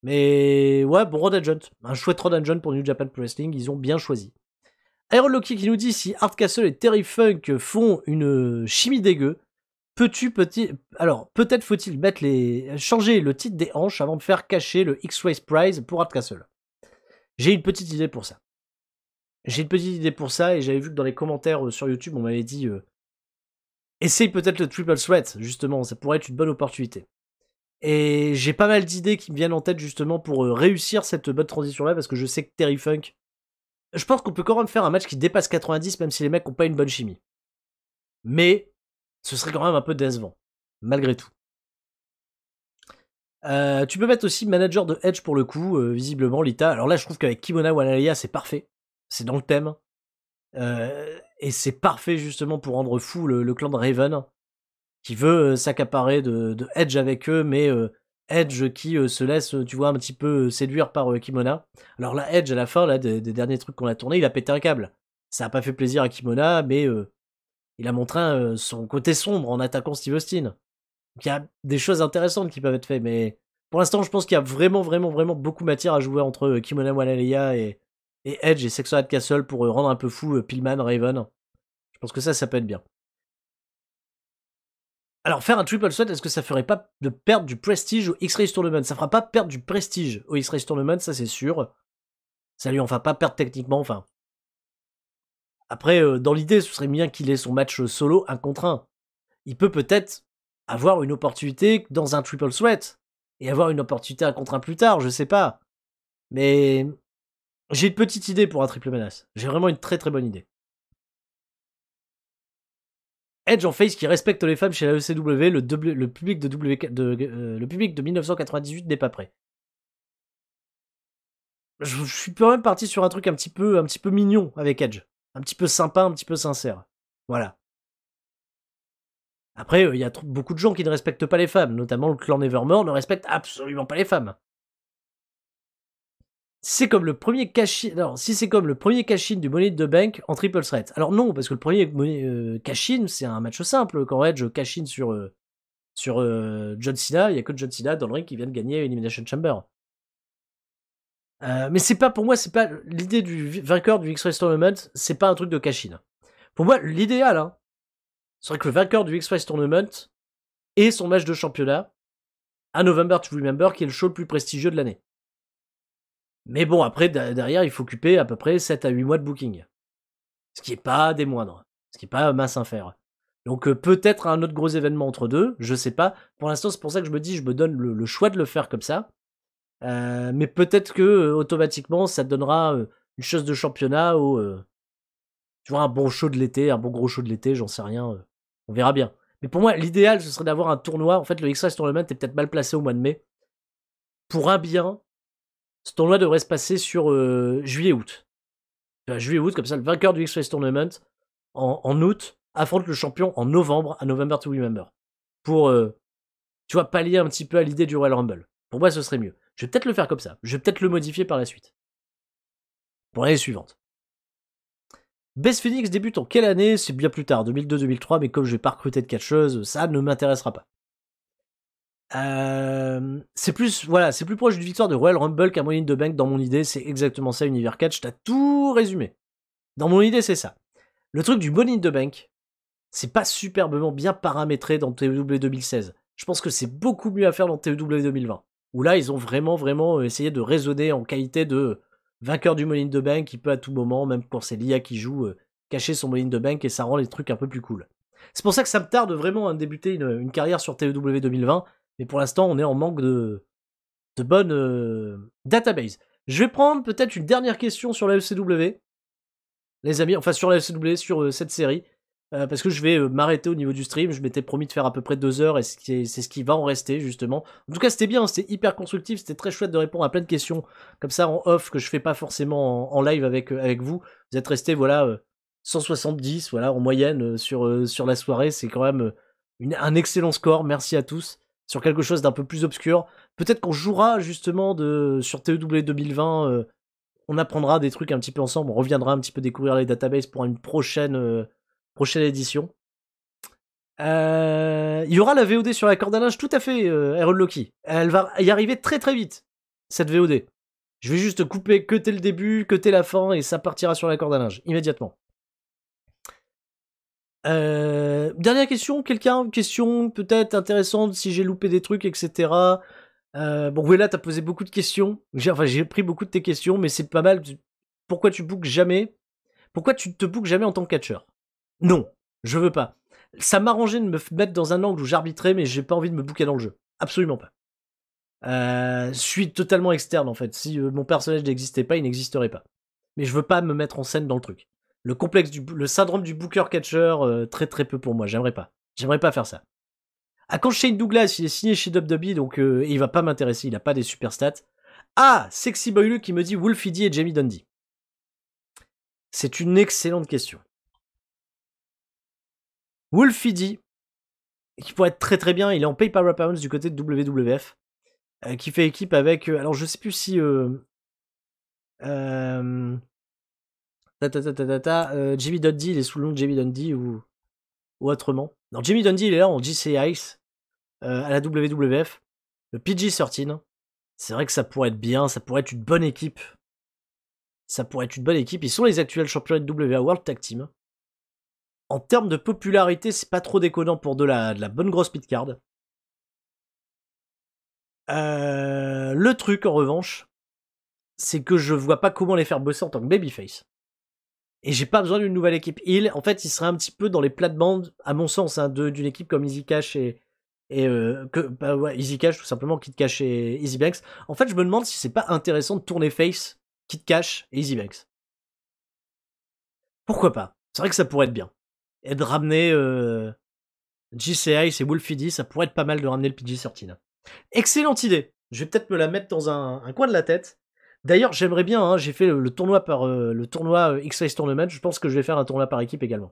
Mais ouais, bon Rod Adjunt. Un chouette Rod Adjunt pour New Japan Pro Wrestling. Ils ont bien choisi. Iron Loki qui nous dit si Hardcastle et Terry Funk font une chimie dégueu, alors peut-être faut-il changer le titre des hanches avant de faire cacher le X-Race Prize pour Hardcastle. J'ai une petite idée pour ça. J'ai une petite idée pour ça, et j'avais vu que dans les commentaires sur YouTube, on m'avait dit essaye peut-être le triple threat, justement, ça pourrait être une bonne opportunité. Et j'ai pas mal d'idées qui me viennent en tête justement pour réussir cette bonne transition-là, parce que je sais que Terry Funk, je pense qu'on peut quand même faire un match qui dépasse 90, même si les mecs ont pas une bonne chimie. Mais ce serait quand même un peu décevant, malgré tout. Tu peux mettre aussi manager de Edge pour le coup, visiblement, Lita. Alors là, je trouve qu'avec Kimona Wanalia, c'est parfait. C'est dans le thème. Et c'est parfait justement pour rendre fou le clan de Raven, qui veut s'accaparer de Edge avec eux, mais Edge qui se laisse, tu vois, un petit peu séduire par Kimona. Alors là, Edge, à la fin là, des derniers trucs qu'on a tournés, il a pété un câble. Ça a pas fait plaisir à Kimona, mais il a montré son côté sombre en attaquant Steve Austin. Donc il y a des choses intéressantes qui peuvent être faites, mais pour l'instant, je pense qu'il y a vraiment, vraiment, vraiment beaucoup de matière à jouer entre Kimona Wanalia et Edge et Sexual Castle pour rendre un peu fou Pillman, Raven. Je pense que ça peut être bien. Alors, faire un triple threat, est-ce que ça ferait pas de perdre du prestige au X-Race Tournament? Ça fera pas perdre du prestige au X-Race Tournament, ça c'est sûr. Ça lui en fera pas perdre techniquement, enfin. Après, dans l'idée, ce serait bien qu'il ait son match solo 1 contre 1. Il peut peut-être avoir une opportunité dans un triple threat. Et avoir une opportunité 1 contre 1 plus tard, je sais pas. Mais j'ai une petite idée pour un triple menace. J'ai vraiment une très très bonne idée. Edge en face qui respecte les femmes chez la ECW, le public le public de 1998 n'est pas prêt. Je suis quand même parti sur un truc un petit peu mignon avec Edge. Un petit peu sympa, un petit peu sincère. Voilà. Après, il y a beaucoup de gens qui ne respectent pas les femmes, notamment le clan Nevermore ne respecte absolument pas les femmes. C'est comme le premier cash-in. Alors, si c'est comme le premier cash-in du Money in the Bank en triple threat. Alors non, parce que le premier cash-in, c'est un match simple. Quand Edge cash-in sur John Cena, il y a que John Cena dans le ring qui vient de gagner Elimination Chamber. Mais c'est pas, pour moi, c'est pas l'idée du vainqueur du X-Race Tournament, c'est pas un truc de cash-in. Pour moi, l'idéal, hein, serait que le vainqueur du X-Race Tournament ait son match de championnat à November to Remember, qui est le show le plus prestigieux de l'année. Mais bon, après, derrière, il faut occuper à peu près 7 à 8 mois de booking. Ce qui est pas des moindres. Ce qui est pas mince à faire. Donc peut-être un autre gros événement entre deux, je sais pas. Pour l'instant, c'est pour ça que je me dis, je me donne le choix de le faire comme ça. Mais peut-être que automatiquement, ça te donnera une chose de championnat ou tu vois, un bon show de l'été, un bon gros show de l'été, j'en sais rien. On verra bien. Mais pour moi, l'idéal, ce serait d'avoir un tournoi. En fait, le X-Race Tournament est peut-être mal placé au mois de mai. Pour un bien, ce tournoi devrait se passer sur juillet-août. Juillet-août, comme ça, le vainqueur du X-Race Tournament, en août, affronte le champion en novembre, à November to Remember. Pour, tu vois, pallier un petit peu à l'idée du Royal Rumble. Pour moi, ce serait mieux. Je vais peut-être le faire comme ça. Je vais peut-être le modifier par la suite. Pour l'année suivante. Best Phoenix débute en quelle année? C'est bien plus tard, 2002-2003, mais comme je vais pas recruter de catcheuse, ça ne m'intéressera pas. C'est plus, voilà, c'est plus proche d'une victoire de Royal Rumble qu'un Money in the Bank dans mon idée. C'est exactement ça, Univers Catch. T'as tout résumé. Dans mon idée, c'est ça. Le truc du Money in the Bank, c'est pas superbement bien paramétré dans TEW 2016. Je pense que c'est beaucoup mieux à faire dans TEW 2020. Où là, ils ont vraiment, vraiment essayé de raisonner en qualité de vainqueur du Money in the Bank qui peut à tout moment, même quand c'est l'IA qui joue, cacher son Money in the Bank et ça rend les trucs un peu plus cool. C'est pour ça que ça me tarde vraiment à débuter une carrière sur TEW 2020, mais pour l'instant, on est en manque de bonnes databases. Je vais prendre peut-être une dernière question sur la ECW, les amis, enfin sur la ECW, sur cette série. Parce que je vais m'arrêter au niveau du stream. Je m'étais promis de faire à peu près 2 heures et c'est ce qui va en rester justement. En tout cas, c'était bien, c'était hyper constructif, c'était très chouette de répondre à plein de questions comme ça en off que je fais pas forcément en live avec vous. Vous êtes restés, voilà, 170, voilà, en moyenne sur la soirée. C'est quand même un excellent score. Merci à tous. Sur quelque chose d'un peu plus obscur. Peut-être qu'on jouera justement sur TEW 2020. On apprendra des trucs un petit peu ensemble. On reviendra un petit peu découvrir les databases pour une prochaine édition. Il y aura la VOD sur la corde à linge, tout à fait, Aaron Loki. Elle va y arriver très très vite, cette VOD. Je vais juste couper que t'es le début, que t'es la fin, et ça partira sur la corde à linge, immédiatement. Dernière question, quelqu'un? Une question peut-être intéressante, si j'ai loupé des trucs, etc. Bon, voilà, t'as posé beaucoup de questions. J'ai pris beaucoup de tes questions, mais c'est pas mal. Pourquoi tu bookes jamais? Pourquoi tu ne te bookes jamais en tant que catcheur? Non, je veux pas. Ça m'arrangeait de me mettre dans un angle où j'arbitrais, mais j'ai pas envie de me booker dans le jeu. Absolument pas. Je suis totalement externe en fait. Si mon personnage n'existait pas, il n'existerait pas. Mais je veux pas me mettre en scène dans le truc. Le syndrome du booker catcher, très très peu pour moi. J'aimerais pas. J'aimerais pas faire ça. Ah, quand Shane Douglas, il est signé chez WWE, donc il va pas m'intéresser. Il a pas des super stats. Ah, Sexy Boy Luke qui me dit Wolfie D et Jamie Dundee. C'est une excellente question. Wolfie D, qui pourrait être très très bien, il est en Pay Power Pounds du côté de WWF, qui fait équipe avec. Alors je sais plus si. Jamie Dundee, il est sous le nom de Jamie Dundee ou autrement. Non, Jamie Dundee, il est là en GC Ice à la WWF. Le PG-13. C'est vrai que ça pourrait être bien, ça pourrait être une bonne équipe. Ça pourrait être une bonne équipe. Ils sont les actuels champions de WA World Tag Team. En termes de popularité, c'est pas trop déconnant pour de la bonne grosse midcard. Le truc, en revanche, c'est que je vois pas comment les faire bosser en tant que babyface. Et j'ai pas besoin d'une nouvelle équipe heel. En fait, il serait un petit peu dans les plates-bandes, à mon sens, hein, d'une équipe comme Easy Cash Easy Cash, tout simplement, Kid Cash et Easy Banks. En fait, je me demande si c'est pas intéressant de tourner face, Kid Cash et Easy Banks. Pourquoi pas? C'est vrai que ça pourrait être bien. Et de ramener GCI et Wolfie D, ça pourrait être pas mal de ramener le PG-13. Excellente idée. Je vais peut-être me la mettre dans un coin de la tête. D'ailleurs, j'aimerais bien, hein, j'ai fait le tournoi par le tournoi X-Face Tournament, je pense que je vais faire un tournoi par équipe également.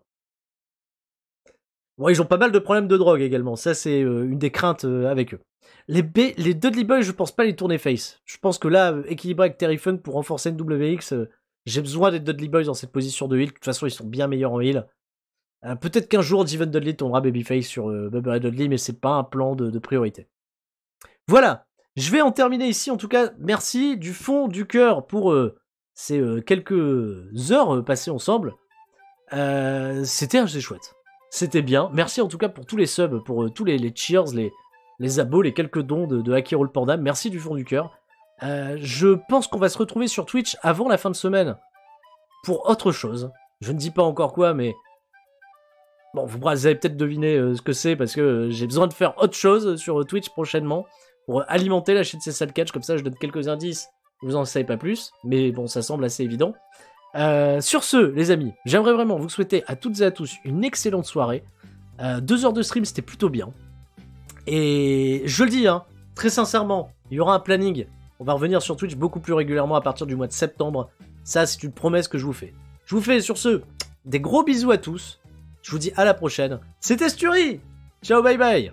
Bon, ils ont pas mal de problèmes de drogue également, ça c'est une des craintes avec eux. Les Dudley Boys, je pense pas les tourner face. Je pense que là, équilibré avec Terry Funk pour renforcer une WX, j'ai besoin des Dudley Boys dans cette position de heal. De toute façon, ils sont bien meilleurs en heal. Peut-être qu'un jour, Devon Dudley tournera Babyface sur Bubba Ray Dudley, mais c'est pas un plan de priorité. Voilà, je vais en terminer ici. En tout cas, merci du fond du cœur pour ces quelques heures passées ensemble. C'était chouette. C'était bien. Merci en tout cas pour tous les subs, pour tous les cheers, les abos, les quelques dons de Haki Roll Panda. Merci du fond du cœur. Je pense qu'on va se retrouver sur Twitch avant la fin de semaine pour autre chose. Je ne dis pas encore quoi, mais bon, vous avez peut-être deviné ce que c'est parce que j'ai besoin de faire autre chose sur Twitch prochainement pour alimenter la chaîne Cessal Catch. Comme ça, je donne quelques indices. Vous en savez pas plus, mais bon, ça semble assez évident. Sur ce, les amis, j'aimerais vraiment vous souhaiter à toutes et à tous une excellente soirée. 2 heures de stream, c'était plutôt bien. Et je le dis, hein, très sincèrement, il y aura un planning. On va revenir sur Twitch beaucoup plus régulièrement à partir du mois de septembre. Ça, c'est une promesse que je vous fais. Je vous fais sur ce, des gros bisous à tous. Je vous dis à la prochaine. C'était Sturi. Ciao, bye bye.